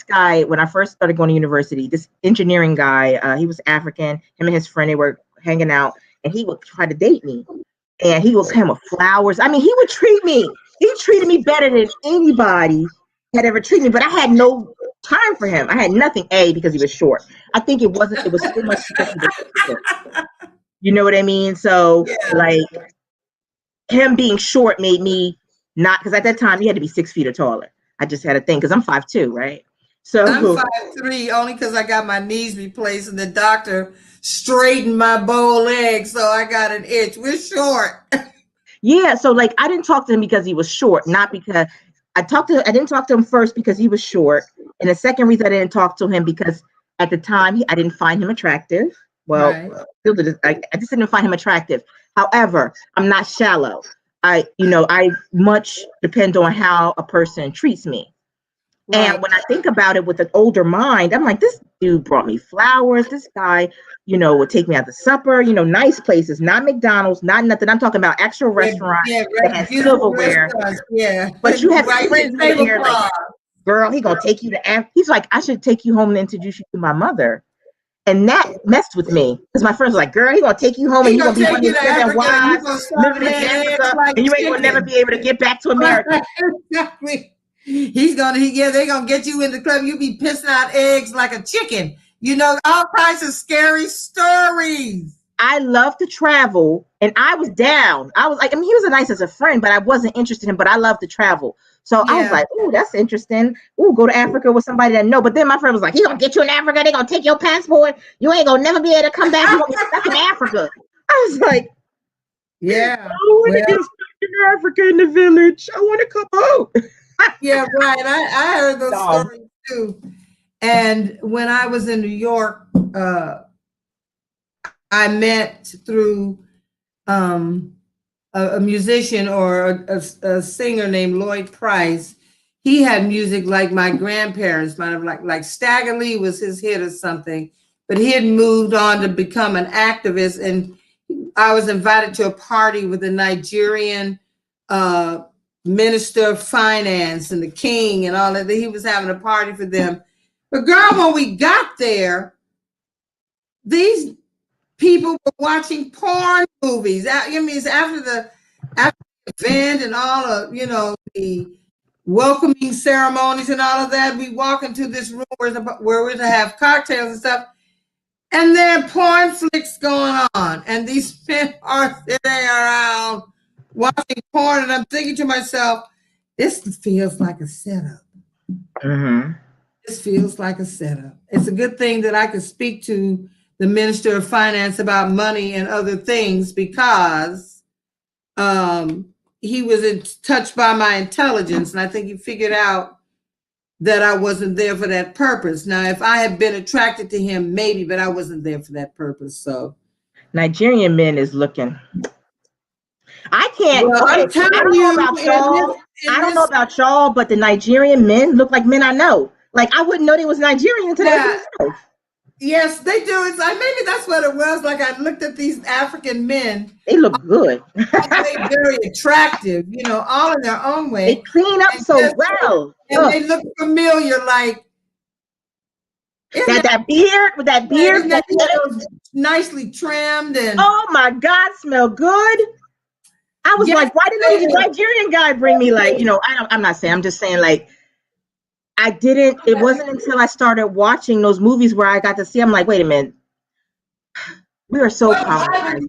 guy, when I first started going to university, this engineering guy, he was African. Him and his friend, they were hanging out and he would try to date me. And he would come with flowers. I mean, he would treat me. He treated me better than anybody had ever treated me, but I had no time for him. I had nothing, because he was short. I think it was too much because he was short. You know what I mean? So, like, him being short made me not, because at that time, you had to be 6 feet or taller. I just had a thing, because I'm 5'2", right? So I'm 5'3", only because I got my knees replaced and the doctor straightened my bow leg, so I got an itch. We're short. Yeah, so like I didn't talk to him because he was short, not because I didn't talk to him first because he was short. And the second reason I didn't talk to him because at the time I didn't find him attractive. Well, still I just didn't find him attractive. However, I'm not shallow. I much depend on how a person treats me. Right. And when I think about it with an older mind, I'm like, this dude brought me flowers. This guy, would take me out to supper, nice places, not McDonald's, not nothing. I'm talking about actual restaurants that has silverware. Yeah. But you have friends there like, girl, he gonna take you to he's like, I should take you home and introduce you to my mother. And that messed with me because my friends were like, girl, he gonna take you home and you're gonna be one of his 7 wives living in Africa and you ain't gonna never be able to get back to America. Exactly. They're gonna get you in the club. You be pissing out eggs like a chicken. All kinds of scary stories. I love to travel, and I was down. I was like, he was nice as a friend, but I wasn't interested in him. But I love to travel, so I was like, "Ooh, that's interesting. Ooh, go to Africa with somebody that know." But then my friend was like, "He gonna get you in Africa. They gonna take your passport. You ain't gonna never be able to come back. You gonna get stuck in Africa." I was like, "Yeah, I want to get stuck in Africa in the village. I want to come out." Yeah, right. I heard those stories too. And when I was in New York, I met through a musician or a singer named Lloyd Price. He had music like my grandparents might have like Stagger Lee was his hit or something, but he had moved on to become an activist. And I was invited to a party with a Nigerian minister of finance and the king and all that. He was having a party for them. But girl, when we got there, these people were watching porn movies. It's after the event and all of, the welcoming ceremonies and all of that, we walk into this room where we're to have cocktails and stuff, and there are porn flicks going on, and these men are sitting around watching porn, and I'm thinking to myself, this feels like a setup. Mm-hmm. This feels like a setup. It's a good thing that I could speak to the Minister of Finance about money and other things because he was touched by my intelligence, and I think he figured out that I wasn't there for that purpose. Now, if I had been attracted to him, maybe, but I wasn't there for that purpose. So, Nigerian men is looking. I can't. Well, I don't know about y'all. I don't know about y'all, but the Nigerian men look like men I know. Like I wouldn't know they was Nigerian until they Yes, they do. It's like maybe that's what it was. Like I looked at these African men, They look good. they very attractive, all in their own They way. clean up And so just well. and they look familiar, like isn't That beard with that beard. isn't that those nicely trimmed and Oh my God, smell good. I was yes, like, why didn't the Nigerian guy bring me like, I'm not saying, I'm just saying like, it wasn't until I started watching those movies where I got to see, I'm like, wait a minute, we are so colonized.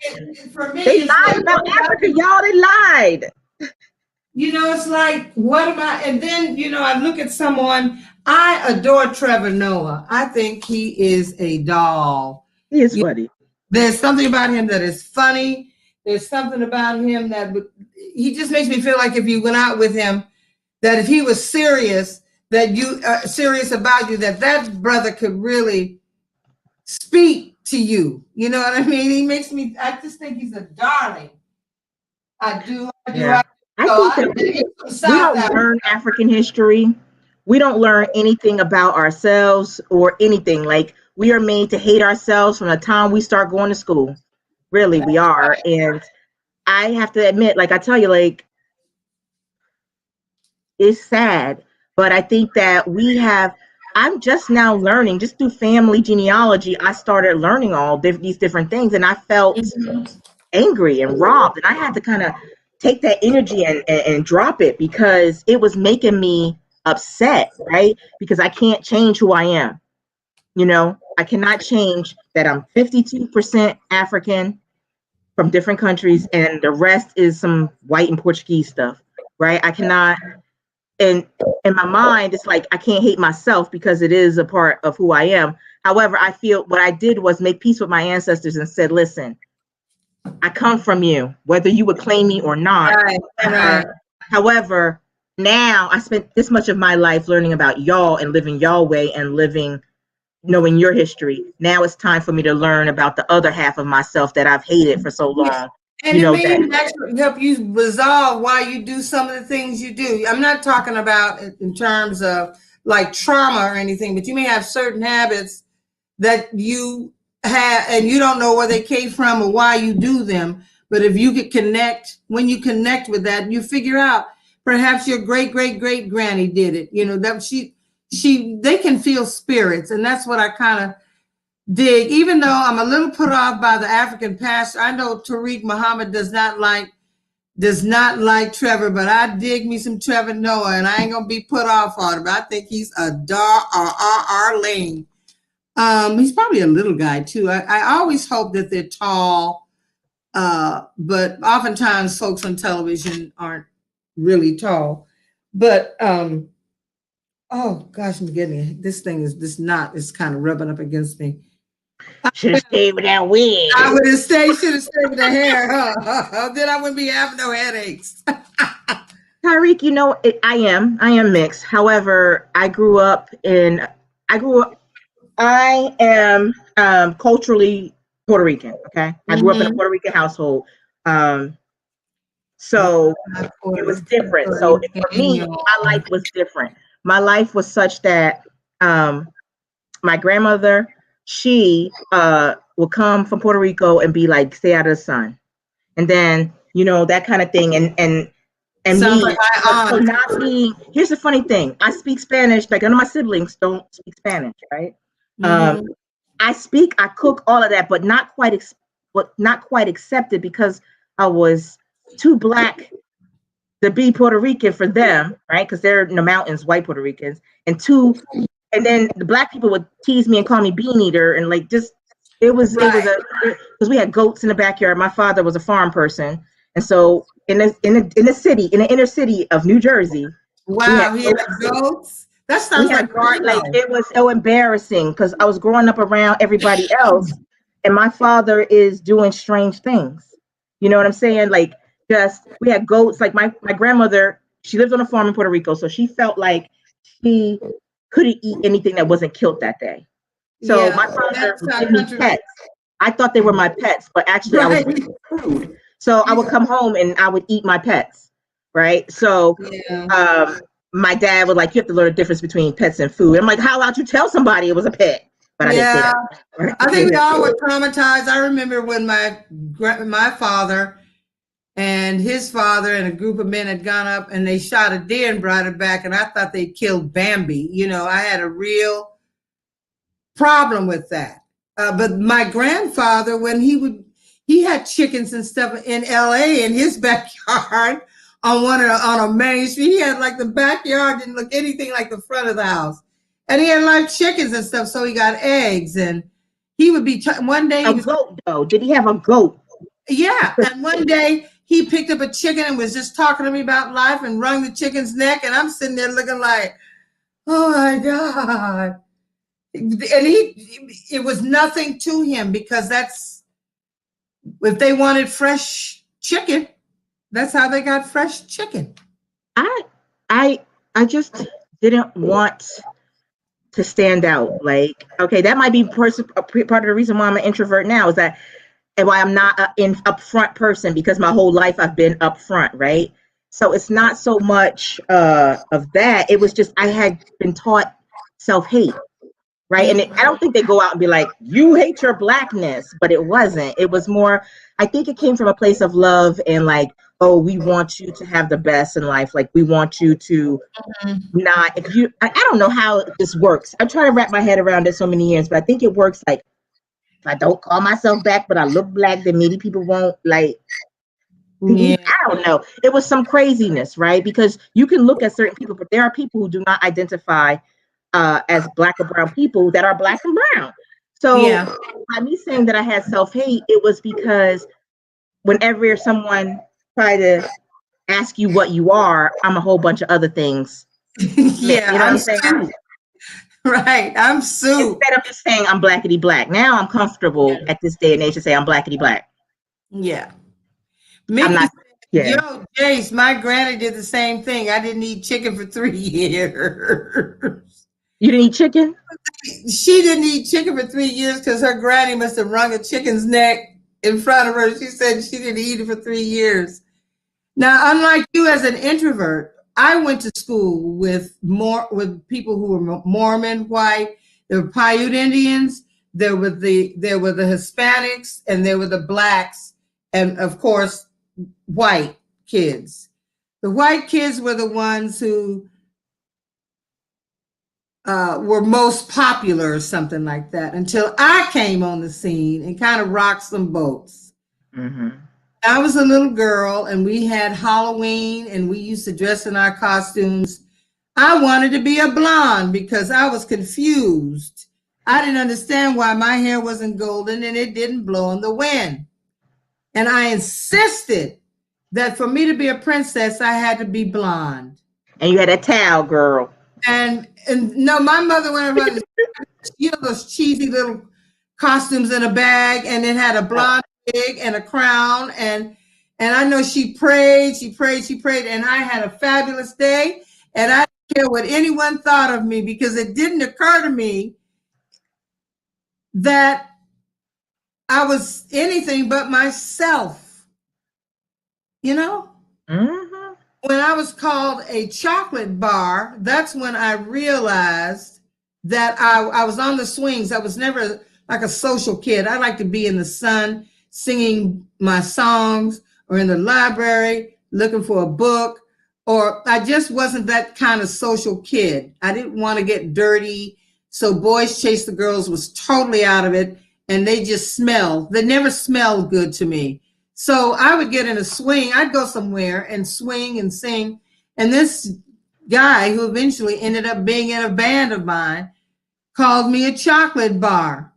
for me, They it's lied like, about Africa, y'all, they lied. it's like, what am I? And then, I look at someone, I adore Trevor Noah. I think he is a doll. He is funny. There's something about him that is funny. There's something about him that he just makes me feel like if you went out with him, that if he was serious, that you are serious about you, that brother could really speak to you. You know what I mean? I just think he's a darling. I do. Yeah. I think that we don't learn African history. We don't learn anything about ourselves or anything. Like we are made to hate ourselves from the time we start going to school. Really, we are. And I have to admit, like I tell you, like it's sad, but I think that I'm just now learning, just through family genealogy, I started learning all these different things, and I felt angry and robbed, and I had to kind of take that energy and drop it because it was making me upset, right? Because I can't change who I am. I cannot change that I'm 52% African from different countries, and the rest is some white and Portuguese stuff, right? I cannot. And in my mind, it's like I can't hate myself because it is a part of who I am. However, I feel what I did was make peace with my ancestors and said, listen, I come from you, whether you would claim me or not. Right. However, now I spent this much of my life learning about y'all and living y'all way and knowing your history. Now it's time for me to learn about the other half of myself that I've hated for so long. And it may actually help you resolve why you do some of the things you do. I'm not talking about in terms of like trauma or anything, but you may have certain habits that you have and you don't know where they came from or why you do them. But if you could when you connect with that, you figure out perhaps your great granny did it. That they can feel spirits, and that's what I kind of dig. Even though I'm a little put off by the African pastor, I know Tariq Muhammad does not like Trevor, but I dig me some Trevor Noah, and I ain't gonna be put off on him. I think he's a darling. He's probably a little guy too. I always hope that they're tall, but oftentimes folks on television aren't really tall. But oh gosh, I'm getting it. This knot is kind of rubbing up against me. Should have stayed with that wig. I would have should have stayed with the hair, huh? Then I wouldn't be having no headaches. Tyreek, I am mixed. However, I am culturally Puerto Rican. Okay. I grew up in a Puerto Rican household. So it was different. So for me, my life was different. My life was such that my grandmother, she will come from Puerto Rico and be like, stay out of the sun. And then, that kind of thing. And me, like not being, here's the funny thing. I speak Spanish, like none of my siblings don't speak Spanish, right? I cook, all of that, but not quite accepted because I was too Black to be Puerto Rican for them, right? Because they're in the mountains, white Puerto Ricans, and then the Black people would tease me and call me bean eater, and like just because we had goats in the backyard. My father was a farm person, and so in the inner city of New Jersey, wow, he had goats. That sounds like it was so embarrassing because I was growing up around everybody else, and my father is doing strange things. You know what I'm saying? Like, we had goats. Like my grandmother, she lived on a farm in Puerto Rico, so she felt like she couldn't eat anything that wasn't killed that day. So my father would give me pets. I thought they were my pets, but actually I was eating food. So I would come home and I would eat my pets, right? So my dad would like, you have to learn the difference between pets and food. I'm like, how about you tell somebody it was a pet? but I didn't say Yeah, that. I think we all were traumatized. I remember when my father and his father and a group of men had gone up and they shot a deer and brought it back, and I thought they killed Bambi. You know, I had a real problem with that. But my grandfather, when he had chickens and stuff in LA in his backyard on a main street. He had like the backyard didn't look anything like the front of the house. And he had like chickens and stuff. So he got eggs, and he would be, one day. A goat though. Did he have a goat? Yeah. And one day he picked up a chicken and was just talking to me about life and wrung the chicken's neck. And I'm sitting there looking like, oh my God. And it was nothing to him, because if they wanted fresh chicken, that's how they got fresh chicken. I just didn't want to stand out. Like, okay, that might be part of the reason why I'm an introvert now, is that, and why I'm not an upfront person, because my whole life I've been upfront, right? So it's not so much of that. It was just I had been taught self-hate, right? And I don't think they go out and be like, you hate your blackness, but it wasn't. It was more, I think it came from a place of love and like, oh, we want you to have the best in life. Like, we want you to not, I don't know how this works. I'm trying to wrap my head around it so many years, but I think it works like, if I don't call myself black, but I look black, then maybe people won't like, I don't know. It was some craziness, right? Because you can look at certain people, but there are people who do not identify as black or brown people that are black and brown. So by me saying that I had self-hate, it was because whenever someone tried to ask you what you are, I'm a whole bunch of other things. Yeah, you know what I'm saying? Right, I'm soup. Instead of just saying I'm blackity black. Now I'm comfortable at this day and age to say I'm blackity black. Yeah. I'm not. Yeah. Yo, Jace, my granny did the same thing. I didn't eat chicken for 3 years. You didn't eat chicken? She didn't eat chicken for 3 years because her granny must have wrung a chicken's neck in front of her. She said she didn't eat it for 3 years. Now, unlike you as an introvert, I went to school with people who were Mormon, white. There were Paiute Indians. There were the Hispanics, and there were the blacks, and of course, white kids. The white kids were the ones who were most popular or something like that, until I came on the scene and kind of rocked some boats. Mm-hmm. I was a little girl, and we had Halloween, and we used to dress in our costumes. I wanted to be a blonde because I was confused. I didn't understand why my hair wasn't golden and it didn't blow in the wind. And I insisted that for me to be a princess, I had to be blonde. And you had a towel, girl. And no, my mother went around, those cheesy little costumes in a bag, and it had a blonde wig and a crown. And I know she prayed, and I had a fabulous day. And I didn't care what anyone thought of me, because it didn't occur to me that I was anything but myself. You know? Mm-hmm. When I was called a chocolate bar, that's when I realized that I was on the swings. I was never like a social kid. I like to be in the sun singing my songs, or in the library looking for a book, or I just wasn't that kind of social kid. I didn't want to get dirty. So Boys Chase the Girls was totally out of it, and they just smelled. They never smelled good to me. So I would get in a swing. I'd go somewhere and swing and sing. And this guy, who eventually ended up being in a band of mine, called me a chocolate bar.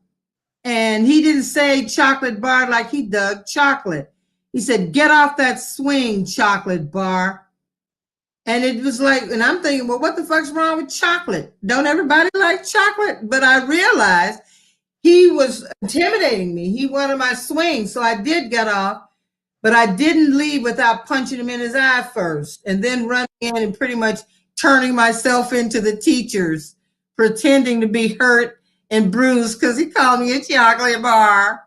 And he didn't say chocolate bar like he dug chocolate. He said, get off that swing, chocolate bar. And it was like, and I'm thinking, well, what the fuck's wrong with chocolate? Don't everybody like chocolate? But I realized he was intimidating me. He wanted my swing. So I did get off, but I didn't leave without punching him in his eye first, and then running in and pretty much turning myself into the teachers, pretending to be hurt and bruised because he called me a chocolate bar.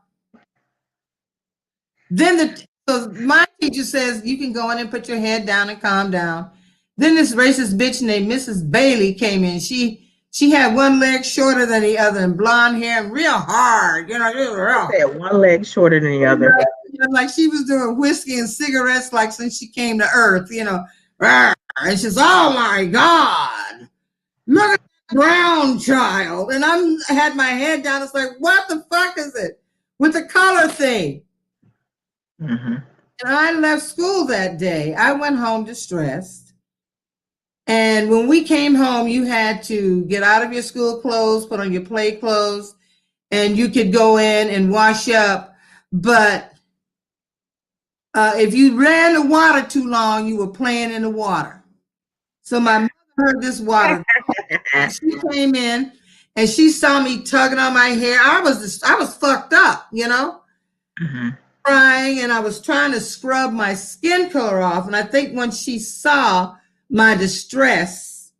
Then so my teacher says, you can go in and put your head down and calm down. Then this racist bitch named Mrs. Bailey came in. She She had one leg shorter than the other and blonde hair and real hard, you know, real. I said one leg shorter than the other. Like she was doing whiskey and cigarettes like since she came to Earth, you know. And she's, oh my God, look at that brown child. And I had my head down. It's like, what the fuck is it with the color thing? Mm-hmm. And I left school that day. I went home distressed. And when we came home, you had to get out of your school clothes, put on your play clothes, and you could go in and wash up. But if you ran the water too long, you were playing in the water. So my mother heard this water. She came in and she saw me tugging on my hair. I was fucked up, you know, Mm-hmm. crying, and I was trying to scrub my skin color off. And I think when she saw my distress,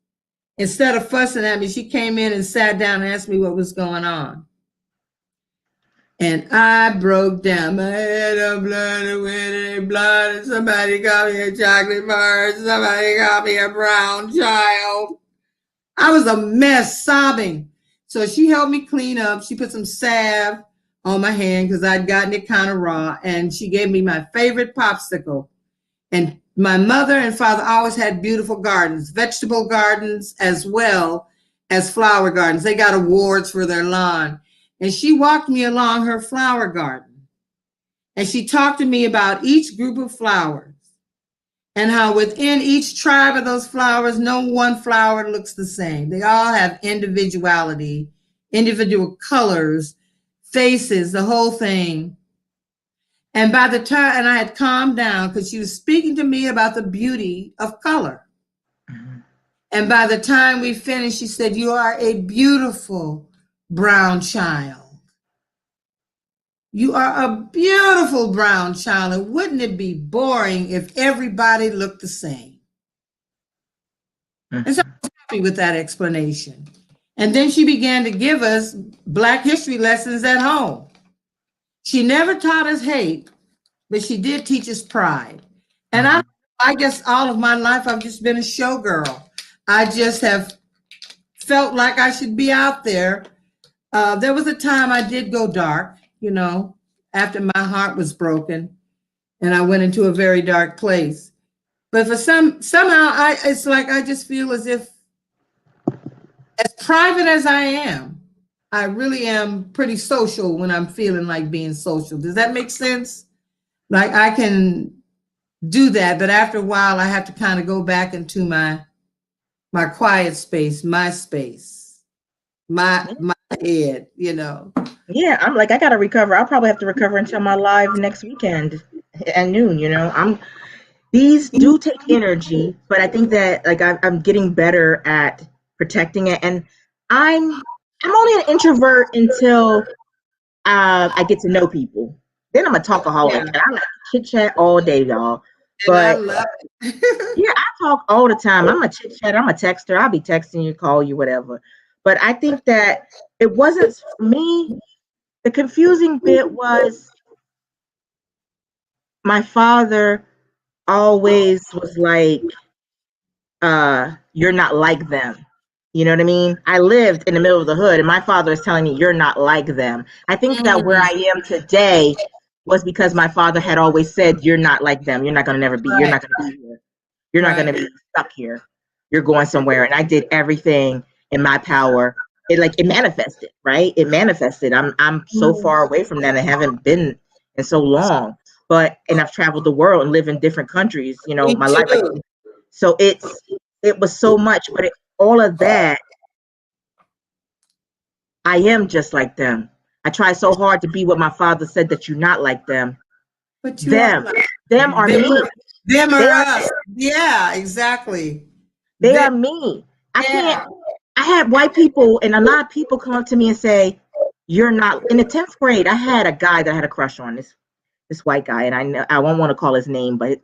instead of fussing at me, she came in and sat down and asked me what was going on. And I broke down. My head up, blood, and somebody got me a chocolate bar. Somebody got me a brown child. I was a mess, sobbing. So she helped me clean up. She put some salve on my hand because I'd gotten it kind of raw. And she gave me my favorite popsicle. And my mother and father always had beautiful gardens, vegetable gardens as well as flower gardens. They got awards for their lawn. And she walked me along her flower garden. And she talked to me about each group of flowers and how within each tribe of those flowers, no one flower looks the same. They all have individuality, individual colors, faces, the whole thing. And by the time, and I had calmed down because she was speaking to me about the beauty of color. Mm-hmm. And by the time we finished, she said, "You are a beautiful brown child. You are a beautiful brown child. And wouldn't it be boring if everybody looked the same?" Mm-hmm. And so I was happy with that explanation. And then she began to give us Black history lessons at home. She never taught us hate, but she did teach us pride. And I guess all of my life, I've just been a showgirl. I just have felt like I should be out there. There was a time I did go dark, you know, after my heart was broken and I went into a very dark place. But for somehow it's like I just feel as if, as private as I am, I really am pretty social when I'm feeling like being social. Does that make sense? Like I can do that, but after a while I have to kind of go back into my quiet space, my space, my head, you know. Yeah, I'm like, I gotta recover. I'll probably have to recover until my live next weekend at noon, you know. These do take energy, but I think that like I'm getting better at protecting it. And I'm only an introvert until I get to know people. Then I'm a talkaholic, and I like to chit chat all day, y'all. But I love it. yeah, I talk all the time. I'm a chit chat. I'm a texter. I'll be texting you, call you, whatever. But I think that it wasn't for me. The confusing bit was my father always was like, "You're not like them." You know what I mean? I lived in the middle of the hood, and my father is telling me, "You're not like them." I think that where I am today was because my father had always said, "You're not like them. You're not going to never be. You're not going to be here. You're not going to be stuck here. You're going somewhere." And I did everything in my power. It manifested, right? It manifested. I'm so far away from that. I haven't been in so long, and I've traveled the world and lived in different countries, you know, my life. So it was so much, but all of that, I am just like them. I try so hard to be what my father said, that you're not like them. But them are me. Them are us. Yeah, exactly. They are me. I can't. I had white people, and a lot of people come up to me and say, "You're not." In the 10th grade, I had a guy that I had a crush on, this white guy, and I won't want to call his name, but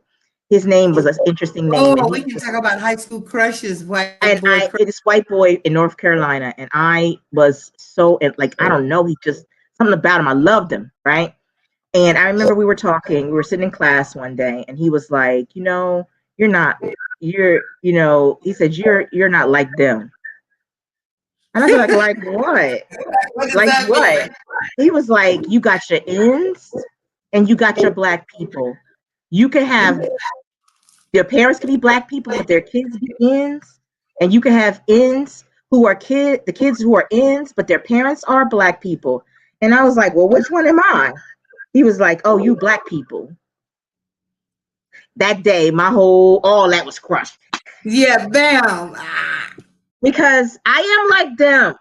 his name was an interesting name. Oh, we can talk about high school crushes. This white boy in North Carolina, and I was so like, I don't know, he just, something about him, I loved him, right? And I remember we were sitting in class one day, and he was like, "You know, he said, you're not like them." And I was like what? What does Like that what? mean? He was like, you got your ends and you got your black people. You can have your parents can be black people, but their kids be ends, and you can have ends who are the kids who are ends, but their parents are black people. And I was like, well, which one am I? He was like, oh, you black people. That day, all that was crushed. Yeah, bam. Ah. Because I am like them,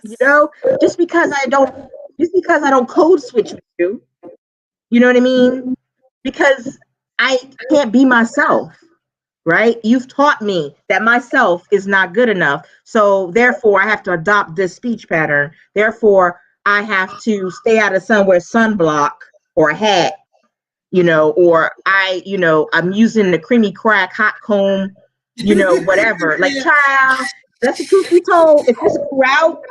you know, just because I don't code switch with you, you know what I mean? Because I can't be myself, right? You've taught me that myself is not good enough. So therefore I have to adopt this speech pattern. Therefore, I have to stay out of sun, wear sunblock or a hat, or I'm using the creamy crack hot comb, whatever. Like, child, that's the truth be told. If this grew out,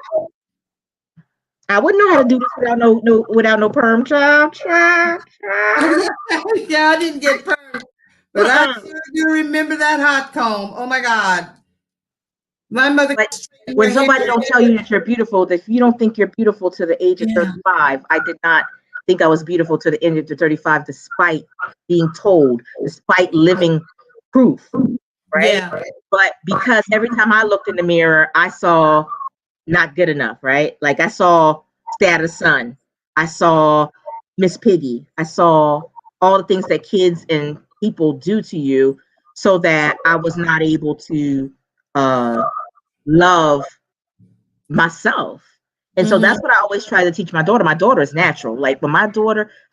I wouldn't know how to do this without no perm, child. Yeah, I didn't get burned, but I sure do remember that hot comb. Oh my God. My mother But straightened when her hair. somebody don't tell you that you're beautiful, that if you don't think you're beautiful to the age of Yeah. 35, I did not think I was beautiful to the age of 35, despite being told, despite living proof, right? Yeah. But because every time I looked in the mirror, I saw not good enough, right? Like I saw Stay Out of the Sun. I saw Miss Piggy. I saw all the things that kids and people do to you, so that I was not able to love myself. And so that's what I always try to teach my daughter. My daughter is natural. Like when I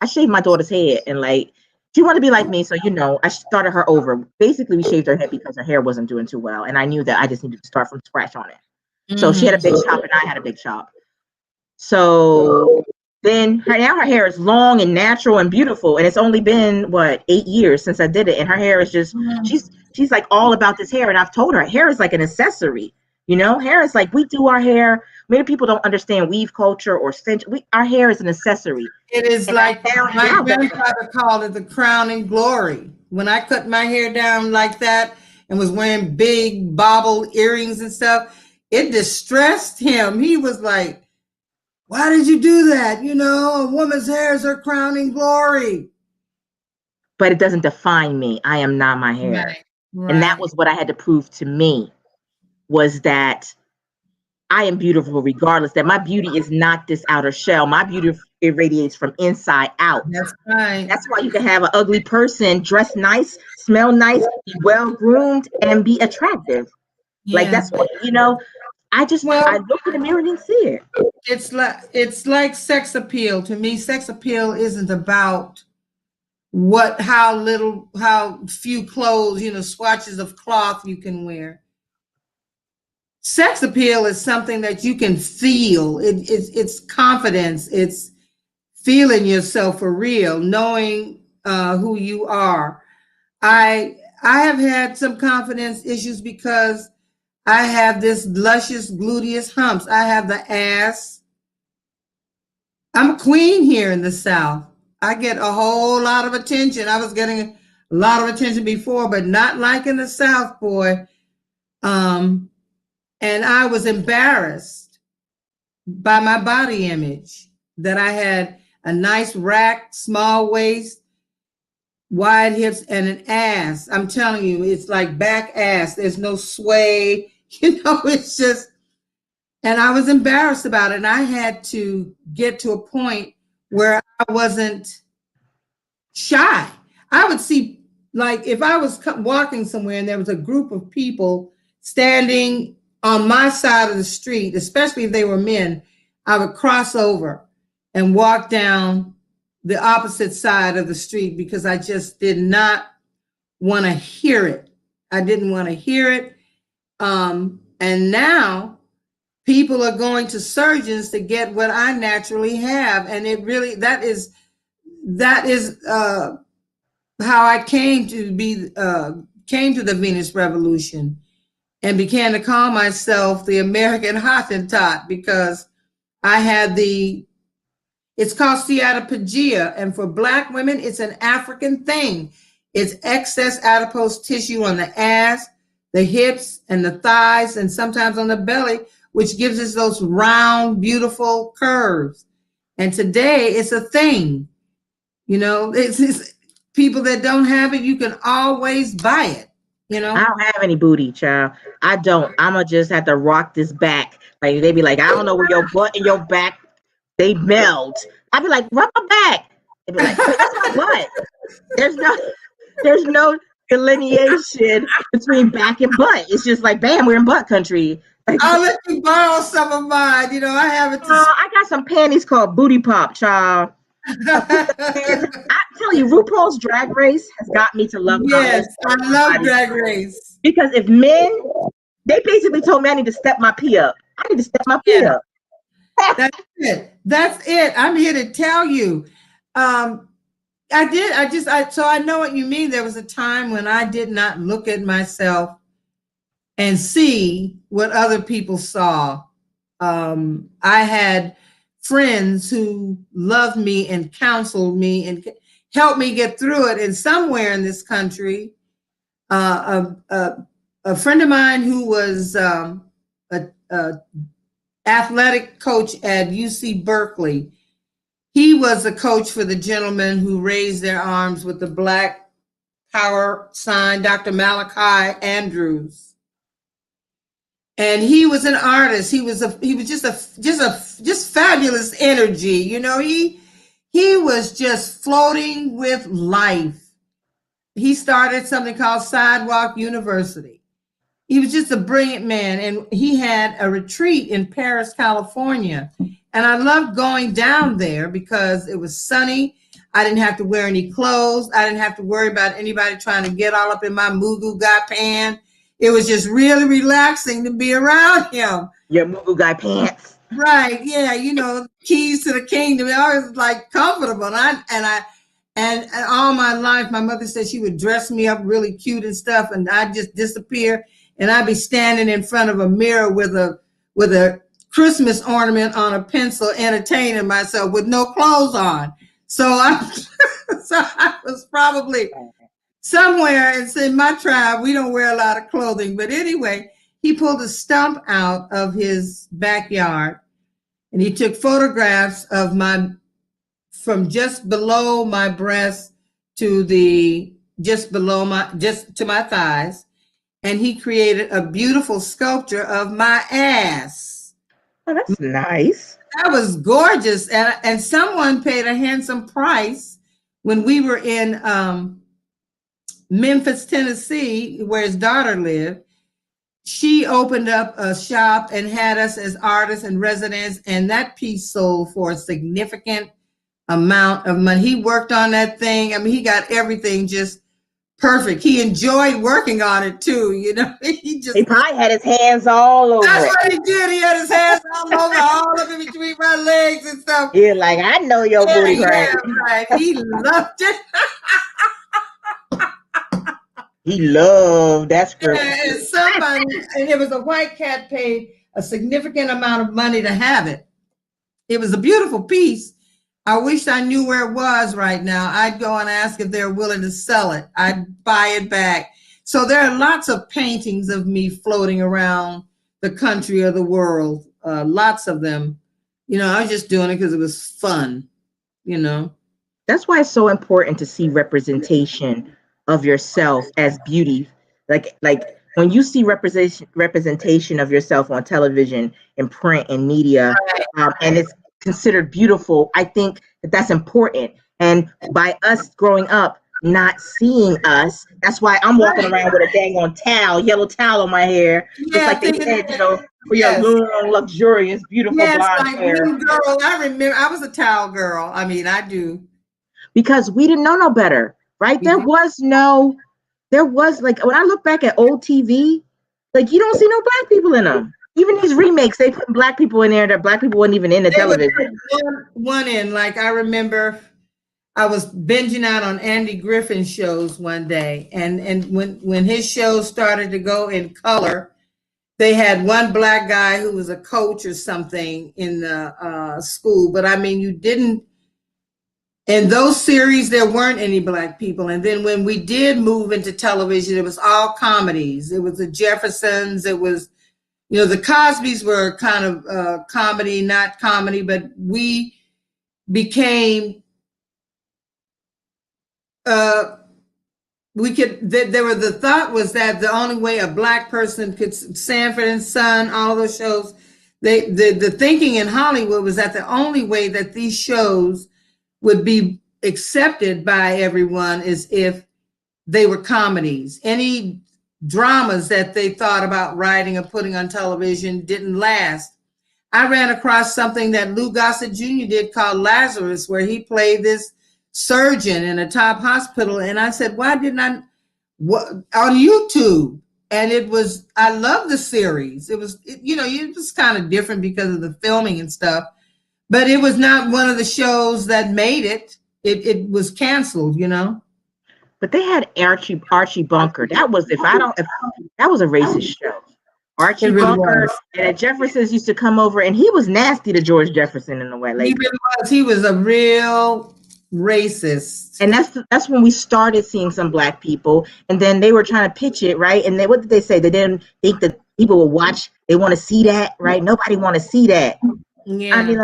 shaved my daughter's head, and like she wanted to be like me. So, I started her over. Basically, we shaved her head because her hair wasn't doing too well. And I knew that I just needed to start from scratch on it. So she had a big chop and I had a big chop. So then now her hair is long and natural and beautiful. And it's only been 8 years since I did it. And her hair is just, she's like all about this hair. And I've told her hair is like an accessory. Hair is like, we do our hair. Many people don't understand weave culture or cinch. Our hair is an accessory. It is like my grandfather called it the crowning glory. When I cut my hair down like that and was wearing big bobble earrings and stuff, it distressed him. He was like, why did you do that? A woman's hair is her crowning glory. But it doesn't define me. I am not my hair. Right. And that was what I had to prove to me, was that I am beautiful regardless, that my beauty is not this outer shell. My beauty irradiates from inside out. That's right. That's why you can have an ugly person dress nice, smell nice, be well groomed, and be attractive. Yeah. Like that's what, I look in the mirror and didn't see it. It's like sex appeal. To me, sex appeal isn't about how few clothes, swatches of cloth you can wear. Sex appeal is something that you can feel. It's confidence. It's feeling yourself for real, knowing who you are. I have had some confidence issues because I have this luscious gluteus humps. I have the ass. I'm a queen here in the South. I get a whole lot of attention. I was getting a lot of attention before, but not like in the South, boy. And I was embarrassed by my body image, that I had a nice rack, small waist, wide hips, and an ass. I'm telling you, it's like back ass. There's no sway. It's just, and I was embarrassed about it. And I had to get to a point where I wasn't shy. I would see, like, if I was walking somewhere and there was a group of people standing on my side of the street, especially if they were men, I would cross over and walk down the opposite side of the street because I just did not want to hear it. I didn't want to hear it. And now people are going to surgeons to get what I naturally have. And it really, that is how I came to the Venus Revolution and began to call myself the American Hottentot, because I had it's called steatopagia. And for Black women, it's an African thing. It's excess adipose tissue on the ass, the hips and the thighs, and sometimes on the belly, which gives us those round, beautiful curves. And today it's a thing. It's people that don't have it, you can always buy it. I don't have any booty, child. I don't. I'ma just have to rock this back. Like they be like, I don't know where your butt and your back they meld. I'd be like, rub my back. They'd be like, wait, that's my butt. There's no delineation between back and butt. It's just like, bam, we're in butt country. Like, I'll let you borrow some of mine. I have it. I got some panties called Booty Pop, child. I tell you, RuPaul's Drag Race has got me to love. Yes, I love Drag Race. Because if men, they basically told me I need to step my pee up. I need to step my pee up. That's it. That's it. I'm here to tell you. So I know what you mean. There was a time when I did not look at myself and see what other people saw. I had friends who loved me and counseled me and helped me get through it. And somewhere in this country, a friend of mine who was a athletic coach at UC Berkeley, he was a coach for the gentlemen who raised their arms with the Black Power sign, Dr. Malachi Andrews. And he was an artist. He was just fabulous energy. He was just floating with life. He started something called Sidewalk University. He was just a brilliant man, and he had a retreat in Paris, California. And I loved going down there because it was sunny. I didn't have to wear any clothes. I didn't have to worry about anybody trying to get all up in my Mugu Guy pants. It was just really relaxing to be around him. Your Mugu Guy pants. Right. Yeah. Keys to the kingdom. I was like comfortable. And all my life, my mother said she would dress me up really cute and stuff. And I'd just disappear. And I'd be standing in front of a mirror with a Christmas ornament on a pencil, entertaining myself with no clothes on. So I was probably somewhere. It's in my tribe. We don't wear a lot of clothing. But anyway, he pulled a stump out of his backyard and he took photographs of from just below my breast to just to my thighs. And he created a beautiful sculpture of my ass. Oh, that's nice. That was gorgeous. And someone paid a handsome price when we were in Memphis, Tennessee, where his daughter lived. She opened up a shop and had us as artists and residents, and that piece sold for a significant amount of money. He worked on that thing. I mean, he got everything just perfect. He enjoyed working on it too. He probably had his hands all over. That's what he did. He had his hands all over, all up in between my legs and stuff. You're like, I know your booty, right? He loved it. He loved that script. And it was a white cat paid a significant amount of money to have it. It was a beautiful piece. I wish I knew where it was right now. I'd go and ask if they're willing to sell it. I'd buy it back. So there are lots of paintings of me floating around the country or the world. Lots of them. I was just doing it because it was fun. That's why it's so important to see representation of yourself as beauty. Like when you see representation of yourself on television and print and media, and it's considered beautiful, I think that's important. And by us growing up not seeing us, that's why I'm walking around with a dang on yellow towel on my hair, just like they said, for your long, luxurious, beautiful blonde hair. Girl, I remember I was a towel girl. I mean, I do. Because we didn't know no better, right? There was like, when I look back at old TV, like you don't see no black people in them. Even these remakes, they put black people in there that black people weren't even in the television. One in, like I remember I was binging out on Andy Griffin's shows one day. And when his shows started to go in color, they had one black guy who was a coach or something in the school. But I mean, you didn't, In those series, there weren't any black people. And then when we did move into television, it was all comedies. It was the Jeffersons. It was, the Cosbys were kind of comedy, not comedy, but we became, the thought was that the only way a black person could, Sanford and Son, all those shows, the thinking in Hollywood was that the only way that these shows would be accepted by everyone is if they were comedies. Any dramas that they thought about writing or putting on television didn't last. I ran across something that Lou Gossett Jr. did called Lazarus, where he played this surgeon in a top hospital. And I said, why didn't I, on YouTube? And I love the series. It was kind of different because of the filming and stuff. But it was not one of the shows that made it. It was canceled, But they had Archie Bunker. That was that was a racist show. Archie really Bunker was. and the Jeffersons used to come over, and he was nasty to George Jefferson in a way. Like, he really was. He was a real racist. And that's when we started seeing some black people, and then they were trying to pitch it, right? And what did they say? They didn't think that people would watch. They want to see that, right? Nobody want to see that. Yeah. I mean,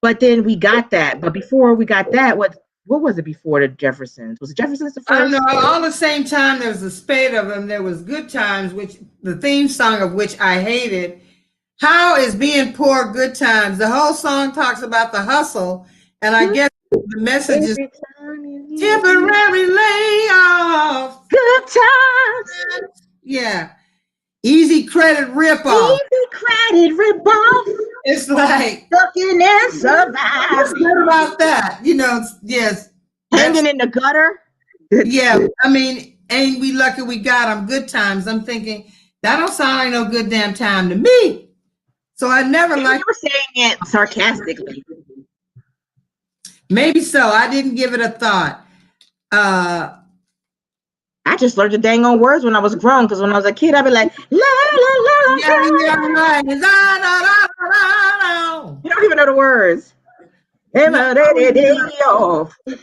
but then we got that. But before we got that, what was it before the Jeffersons? Was the Jeffersons the first? I don't know. All the same time, there was a spate of them. There was Good Times, which the theme song of which I hated. How is being poor good times? The whole song talks about the hustle, and I guess the message is temporary layoff. Good times. Yeah. Easy credit ripoff. Easy credit ripoff. It's like looking and surviving. What about that? Yes. Hanging in the gutter. Yeah. I mean, ain't we lucky we got them? Good times. I'm thinking that don't sound like no good damn time to me. So I never liked. You were saying it sarcastically. Maybe so. I didn't give it a thought. I just learned the dang on words when I was grown, because when I was a kid, I'd be like, la, la, la, yeah, right. You don't even know the words.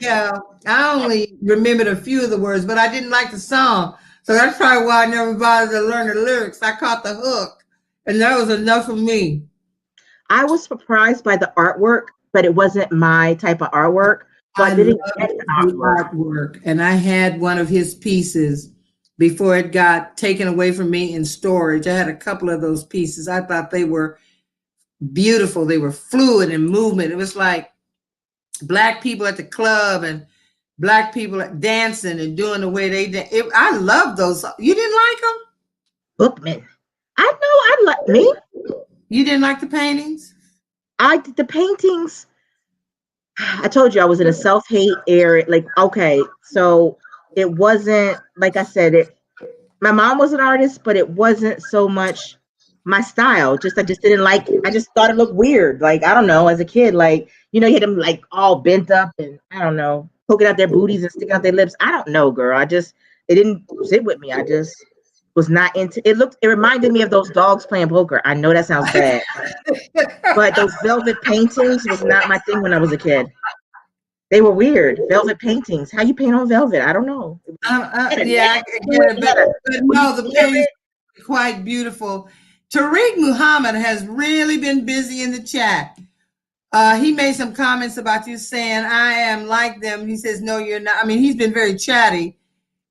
Yeah, I only remembered a few of the words, but I didn't like the song. So that's probably why I never bothered to learn the lyrics. I caught the hook, and that was enough for me. I was surprised by the artwork, but it wasn't my type of artwork. So I didn't get the artwork. And I had one of his pieces before it got taken away from me in storage. I had a couple of those pieces. I thought they were beautiful. They were fluid in movement. It was like black people at the club and black people dancing and doing the way they did. I love those. You didn't like them? Bookman. I know I like me. You didn't like the paintings? I did the paintings. I told you I was in a self-hate area. Like, okay, so it wasn't, like I said, my mom was an artist, but it wasn't so much my style. I just didn't like it. I just thought it looked weird. Like, I don't know, as a kid, like, you had them like all bent up and I don't know, poking out their booties and sticking out their lips. I don't know, girl. It didn't sit with me. I just was not into it. It reminded me of those dogs playing poker. I know that sounds bad, but those velvet paintings was not my thing when I was a kid. They were weird. Velvet paintings. How you paint on velvet? I don't know. Yeah, I get it, but no, the paintings are quite beautiful. Tariq Muhammad has really been busy in the chat. He made some comments about you saying, I am like them. He says, no, you're not. I mean, he's been very chatty.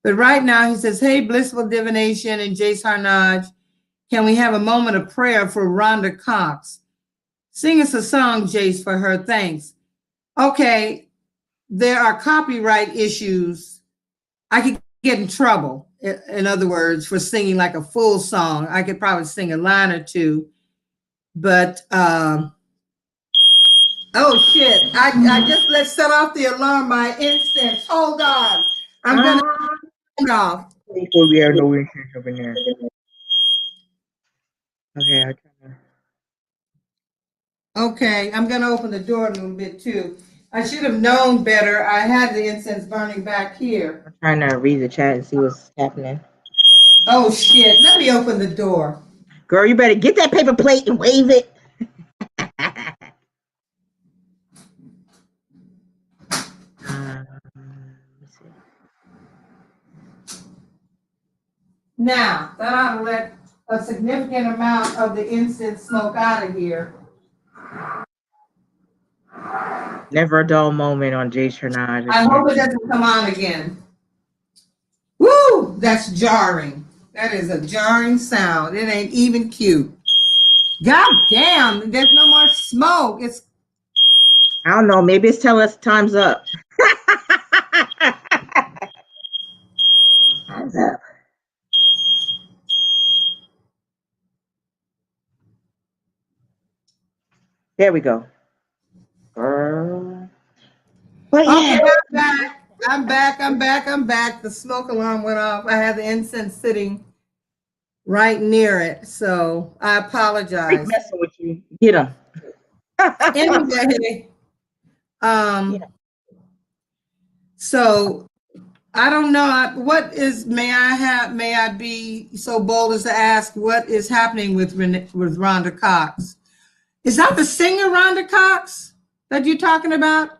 But right now he says, hey, Blissful Divination and Jace Harnage, can we have a moment of prayer for Rhonda Cox? Sing us a song, Jace, for her. Thanks. Okay, there are copyright issues. I could get in trouble, in other words, for singing like a full song. I could probably sing a line or two. But, oh, shit. I just set off the alarm, my incense. Hold on. I'm going to turn it off. We have no incense over there. Okay, Okay, I'm going to open the door a little bit too. I should have known better. I had the incense burning back here. I'm trying to read the chat and see what's happening. Oh, shit. Let me open the door. Girl, you better get that paper plate and wave it. Now, that ought to let a significant amount of the incense smoke out of here. Never a dull moment on Jay Trinage. I hope it doesn't come on again. Woo! That's jarring. That is a jarring sound. It ain't even cute. God damn, there's no more smoke. It's I don't know. Maybe it's telling us time's up. Time's up. There we go. Girl. But okay. yeah. I'm back. The smoke alarm went off. I had the incense sitting right near it, so I apologize. Messing with you. Get him. Anyway, so I don't know. May I be so bold as to ask what is happening with Rhonda Cox? Is that the singer Rhonda Cox that you're talking about?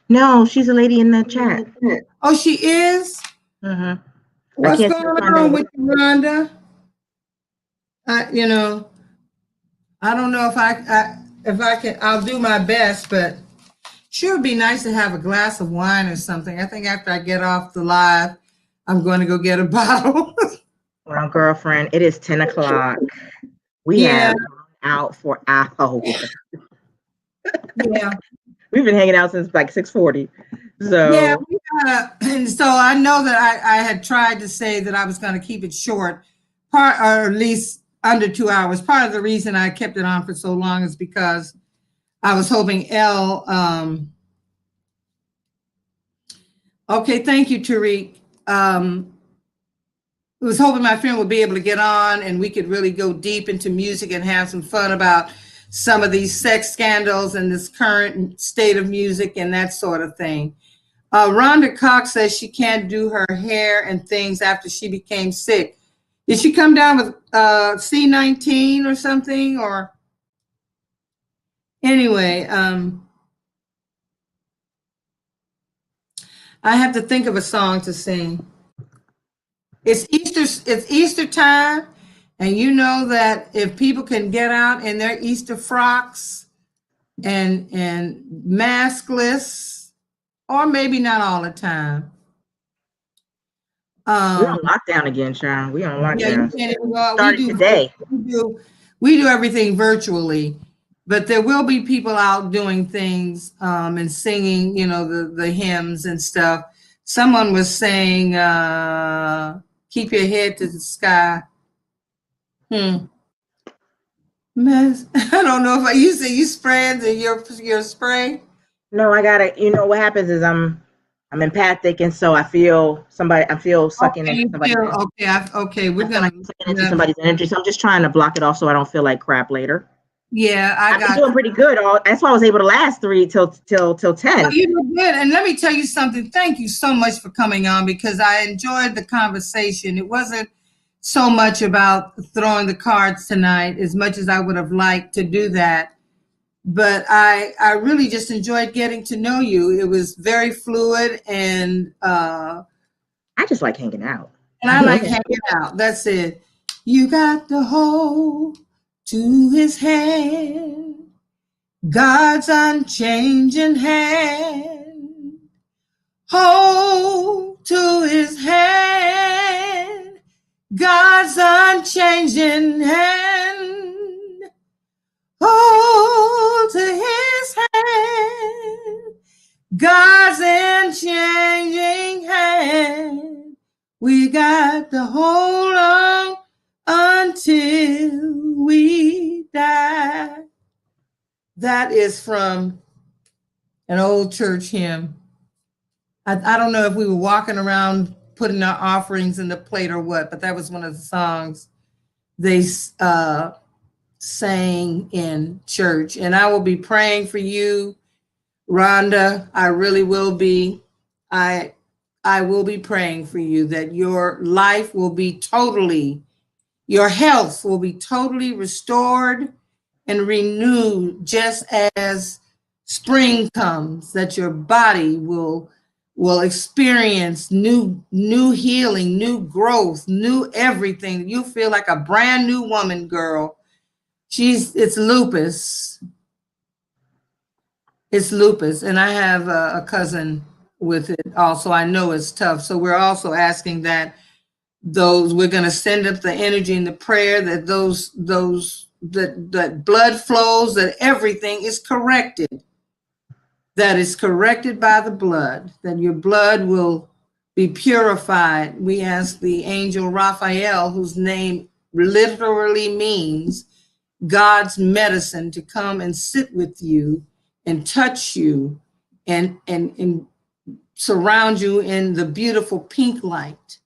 No, she's a lady in that chat. Oh, she is? Mm-hmm. What's going on with you, Rhonda? I don't know if I can. I'll do my best, but sure would be nice to have a glass of wine or something. I think after I get off the live, I'm going to go get a bottle. Well, girlfriend, it is 10 o'clock. We have gone out for hours. Yeah. We've been hanging out since like 6:40. So yeah, and so I know that I had tried to say that I was going to keep it short, or at least under 2 hours. Part of the reason I kept it on for so long is because I was hoping okay, thank you, Tariq. I was hoping my friend would be able to get on and we could really go deep into music and have some fun about some of these sex scandals and this current state of music and that sort of thing. Rhonda Cox says she can't do her hair and things after she became sick. Did she come down with C19 or something? Or anyway, I have to think of a song to sing. It's Easter time, and you know that if people can get out in their Easter frocks and maskless, or maybe not all the time. we're on lockdown again, Sean. We on lockdown. Yeah, you can't even go out. Started today. We do everything virtually, but there will be people out doing things and singing, the hymns and stuff. Someone was saying, keep your head to the sky. Mess. I don't know if you say you spraying your spray. No, I gotta. You know what happens is I'm empathic, and so I feel sucking into somebody. Okay. We're gonna sucking into somebody's energy. So I'm just trying to block it off so I don't feel like crap later. Yeah, I've been doing pretty good. That's why I was able to last 3 till 10. Well, you were good. And let me tell you something. Thank you so much for coming on because I enjoyed the conversation. It wasn't so much about throwing the cards tonight as much as I would have liked to do that. But I really just enjoyed getting to know you. It was very fluid and I just like hanging out. And I like hanging out. That's it. You got the hold to his hand, God's unchanging hand. Hold to his hand, God's unchanging hand. Hold to his hand, God's unchanging hand. We got to hold on until we die. That is from an old church hymn. I don't know if we were walking around putting our offerings in the plate or what, but that was one of the songs they sang in church. And I will be praying for you, Rhonda. I really will be. I will be praying for you that your life will be your health will be totally restored and renewed just as spring comes, that your body will will experience new healing, new growth, new everything. You feel like a brand new woman, girl. It's lupus. It's lupus, and I have a cousin with it also. I know it's tough. So we're also asking that we're going to send up the energy and the prayer that that blood flows, that everything is corrected, that is corrected by the blood, that your blood will be purified. We ask the angel Raphael, whose name literally means God's medicine, to come and sit with you and touch you and surround you in the beautiful pink light.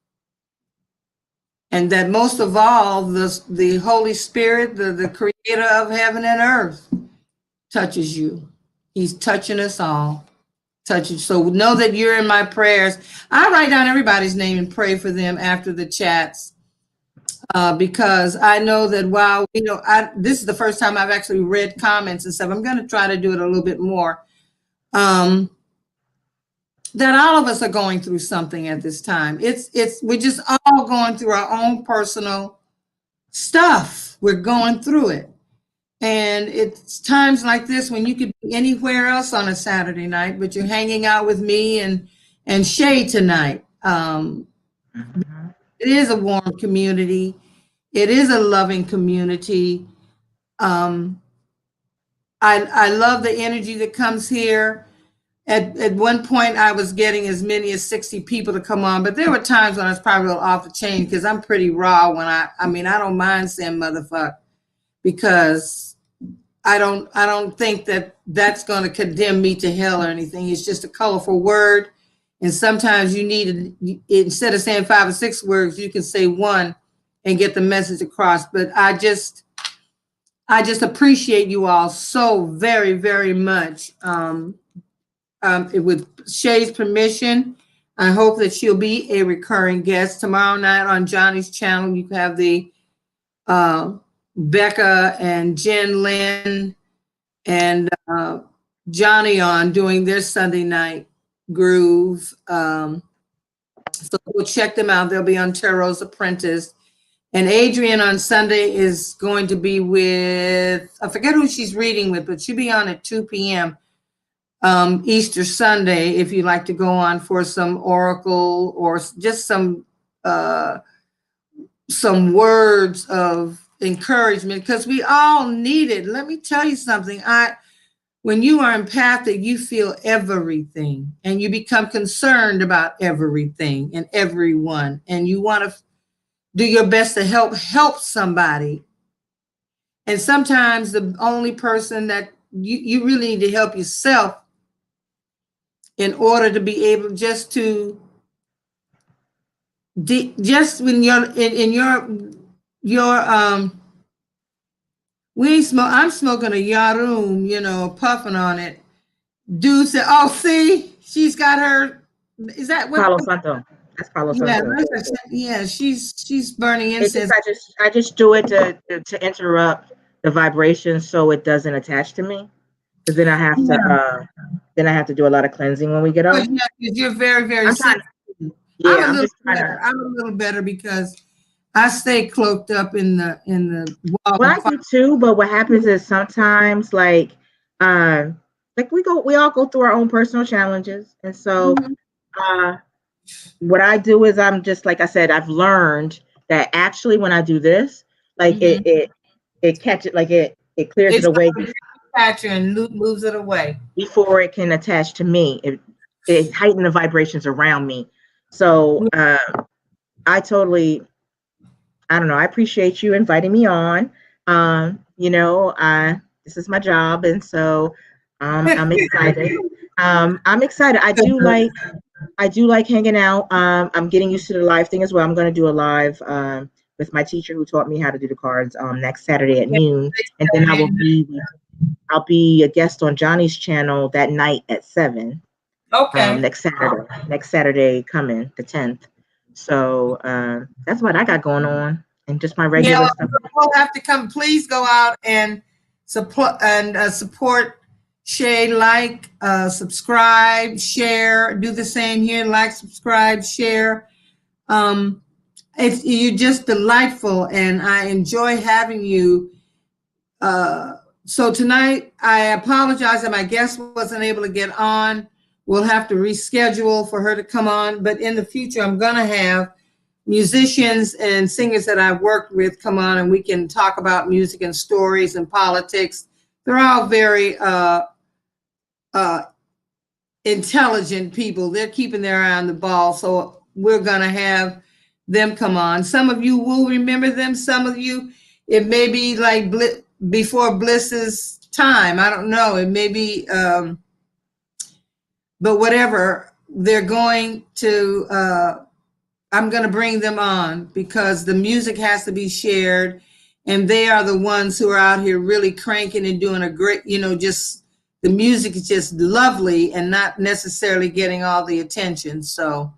And that most of all, the Holy Spirit, the creator of heaven and earth, touches you. He's touching us all. So know that you're in my prayers. I write down everybody's name and pray for them after the chats. Because I know that while, this is the first time I've actually read comments and stuff. I'm going to try to do it a little bit more. That all of us are going through something at this time. We're just all going through our own personal stuff. We're going through it. And it's times like this when you could be anywhere else on a Saturday night, but you're hanging out with me and Shay tonight. It is a warm community. It is a loving community. I love the energy that comes here. At one point, I was getting as many as 60 people to come on, but there were times when I was probably a little off the chain because I'm pretty raw when I don't mind saying motherfucker, because I don't think that that's going to condemn me to hell or anything. It's just a colorful word. And sometimes you need, instead of saying 5 or 6 words, you can say one and get the message across. But I just appreciate you all so very, very much. With Shay's permission, I hope that she'll be a recurring guest tomorrow night on Johnny's channel. You have the Becca and Jen Lynn and Johnny on doing their Sunday night groove. So go check them out. They'll be on Tarot's Apprentice. And Adrienne on Sunday is going to be with, I forget who she's reading with, but she'll be on at 2 p.m. Easter Sunday, if you'd like to go on for some oracle or just some words of encouragement, because we all need it. Let me tell you something. When you are empathic, you feel everything and you become concerned about everything and everyone, and you want to do your best to help somebody. And sometimes the only person that you really need to help yourself in order to be able just when you're in your I'm smoking a Yaroom, puffing on it. Dude said, "Oh, see, she's got her." Is that what? Palo Santo. That's Palo Santo. Yeah, she's burning incense. I just do it to interrupt the vibration so it doesn't attach to me. Because then I have to do a lot of cleansing when we get up. Yeah, you're very, very sensitive. I'm a little better because I stay cloaked up in the wall. Well, I do too, but what happens is sometimes we all go through our own personal challenges. And so what I do is I'm just, like I said, I've learned that actually when I do this, it catches, it clears it away. And moves it away before it can attach to me. It heightens the vibrations around me. So I appreciate you inviting me on. This is my job, and so I'm excited. I'm excited. I do like hanging out. I'm getting used to the live thing as well. I'm going to do a live with my teacher who taught me how to do the cards next Saturday at noon, and then I'll be a guest on Johnny's channel that night at 7. Okay. Next Saturday coming, the 10th. So that's what I got going on, and just my regular stuff. We'll have to come. Please go out and support Shay, like, subscribe, share, do the same here. Like, subscribe, share. You're just delightful, and I enjoy having you. So tonight, I apologize that my guest wasn't able to get on. We'll have to reschedule for her to come on, but in the future, I'm going to have musicians and singers that I've worked with come on, and we can talk about music and stories and politics. They're all very intelligent people. They're keeping their eye on the ball, so we're going to have them come on. Some of you will remember them. Some of you, it may be like before Bliss's time. I don't know. It may be, but whatever. They're going to, I'm going to bring them on because the music has to be shared, and they are the ones who are out here really cranking and doing a great, just the music is just lovely and not necessarily getting all the attention. So,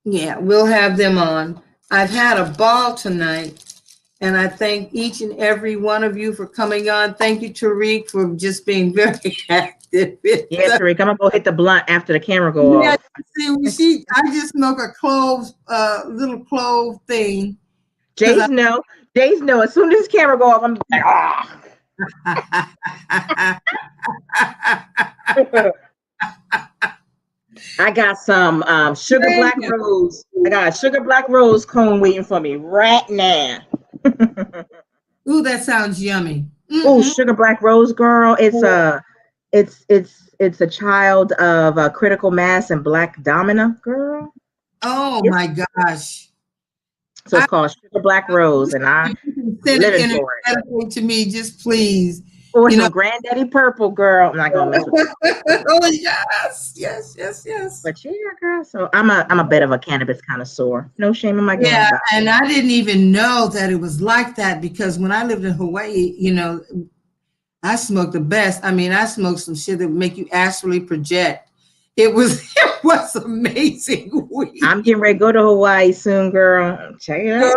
yeah, we'll have them on. I've had a ball tonight, and I thank each and every one of you for coming on. Thank you, Tariq, for just being very active. Yeah, Tariq, I'm gonna go hit the blunt after the camera go off. See, I just smoke a little clove thing. Jay's no. As soon as this camera go off, I'm like, ah. I got some sugar black rose. I got a sugar black rose cone waiting for me right now. Ooh, that sounds yummy. Ooh, sugar black rose, girl. It's a child of a critical mass and black domina, girl. Oh my gosh. So it's called sugar black rose, and I'm living for it. To me, just please. Or some granddaddy purple, girl. I'm not gonna mess with it. Oh yes. But yeah, girl. So I'm a bit of a cannabis connoisseur. No shame in my game. Yeah, and I didn't even know that it was like that because when I lived in Hawaii, I smoked the best. I mean, I smoked some shit that would make you astrally project. It was amazing. I'm getting ready to go to Hawaii soon, girl. Check it out.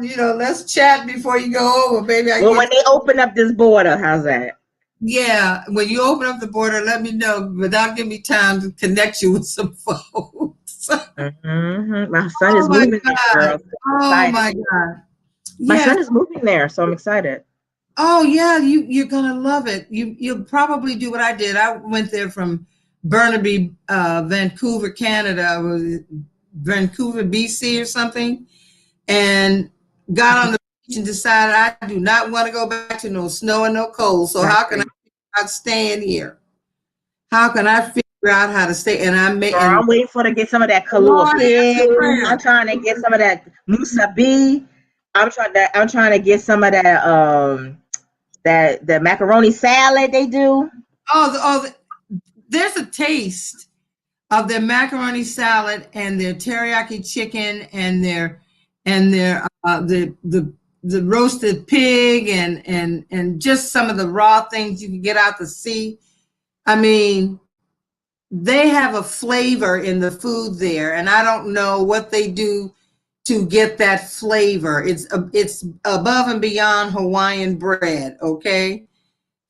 Girl, let's chat before you go over, baby. When they open up this border, how's that? Yeah, when you open up the border, let me know, but that'll give me time to connect you with some folks. Mm-hmm. My son is moving there, girl. Oh my God. My son is moving there, so I'm excited. Oh yeah, you're gonna love it. You'll probably do what I did. I went there from Burnaby, Vancouver, Canada, was Vancouver, BC or something, and got on the beach and decided I do not want to go back to no snow and no cold. So how can I figure out staying here? How can I figure out how to stay? And I'm waiting for to get some of that Kahlua pig. I'm trying to get some of that Musa B. I'm trying to get some of that the macaroni salad they do. There's a taste of their macaroni salad and their teriyaki chicken and their the roasted pig and just some of the raw things you can get out the sea. I mean, they have a flavor in the food there, and I don't know what they do to get that flavor. It's above and beyond Hawaiian bread, okay?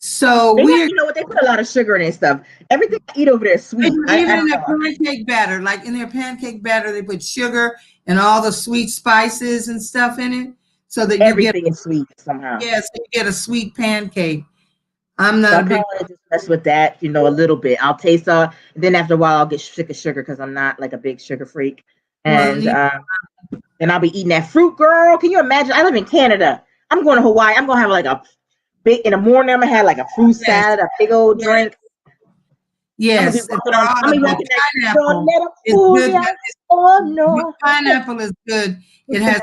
So they put a lot of sugar in and stuff. Everything I eat over there is sweet. Even in their pancake batter, like in their pancake batter, they put sugar and all the sweet spices and stuff in it, so that everything is sweet somehow. Yeah, so you get a sweet pancake. I'm not big. Just mess with that, a little bit. I'll taste and then after a while I'll get sick of sugar because I'm not like a big sugar freak. And then I'll be eating that fruit, girl. Can you imagine? I live in Canada. I'm going to Hawaii. I'm gonna have like a big in the morning. I'm gonna have like a fruit salad, a big old drink. Yes, pineapple is good. It has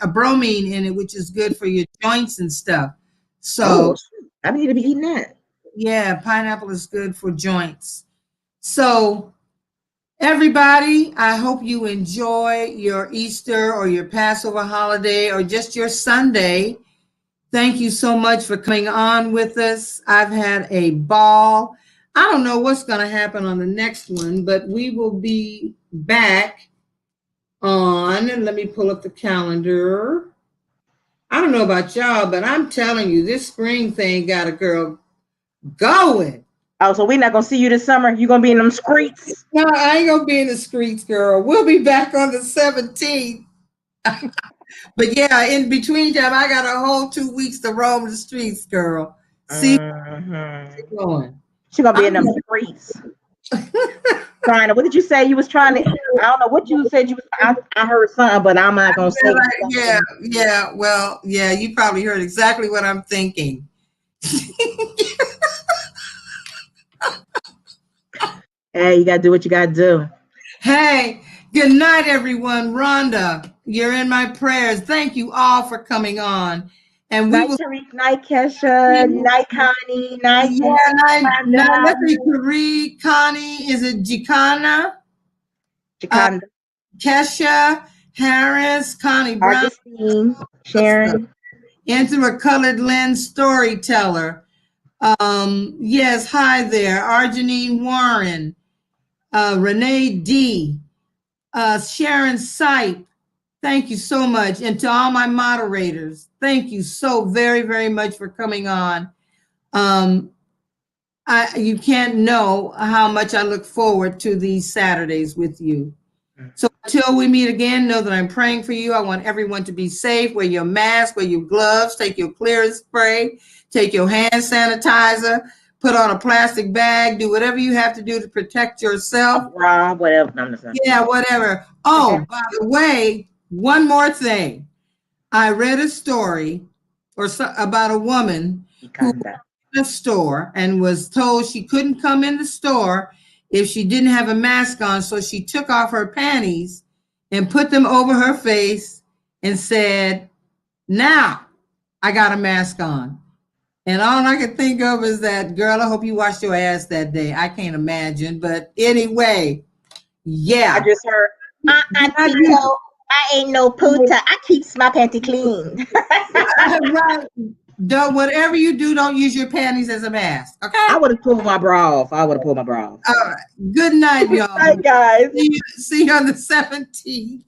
a bromine in it, which is good for your joints and stuff. So I need to be eating that. Yeah, pineapple is good for joints. So everybody, I hope you enjoy your Easter or your Passover holiday or just your Sunday. Thank you so much for coming on with us. I've had a ball. I don't know what's going to happen on the next one, but we will be back on, and let me pull up the calendar. I don't know about y'all, but I'm telling you, this spring thing got a girl going. Oh, so we're not gonna see you this summer? You gonna be in them streets? No, I ain't gonna be in the streets, girl. We'll be back on the 17th. But yeah, in between time, I got a whole 2 weeks to roam the streets, girl. See Mm-hmm. going. She gonna be in them streets. Trying to, what did you say? You was trying to, I don't know what you said. You was, I heard something, but I'm not gonna say. Yeah. Well, yeah, you probably heard exactly what I'm thinking. Hey, you gotta do what you gotta do. Hey, good night, everyone. Rhonda, you're in my prayers. Thank you all for coming on. And we Night, will. Tariq. Night, Kesha. Night, Connie. Night. Yeah, let's see, Tariq, Connie, is it Jikana? Jaconda. Kesha, Harris, Connie Brown. Augustine. Sharon. Into colored lens storyteller. Yes, hi there. Arginine Warren, Renee D, Sharon Sipe. Thank you so much. And to all my moderators, thank you so very, very much for coming on. You can't know how much I look forward to these Saturdays with you. So until we meet again, know that I'm praying for you. I want everyone to be safe. Wear your mask, wear your gloves, take your clearance spray, take your hand sanitizer, put on a plastic bag, do whatever you have to do to protect yourself. Whatever. Yeah, whatever. Oh, by the way, one more thing. I read a story about a woman who was in a store and was told she couldn't come in the store if she didn't have a mask on. So she took off her panties and put them over her face and said, "Now I got a mask on." And all I could think of is that, girl, I hope you washed your ass that day. I can't imagine. But anyway, yeah. I just heard, I ain't no puta. I keeps my panty clean. Right. Whatever you do, don't use your panties as a mask. Okay. I would have pulled my bra off. All right. Good night, y'all. Good night, guys. See you on the 17th.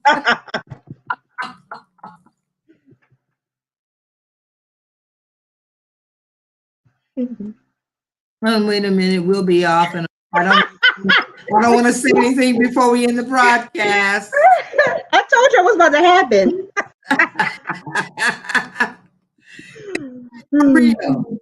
Wait a minute. We'll be off, and I don't want to say anything before we end the broadcast. I told you it was about to happen. Freedom.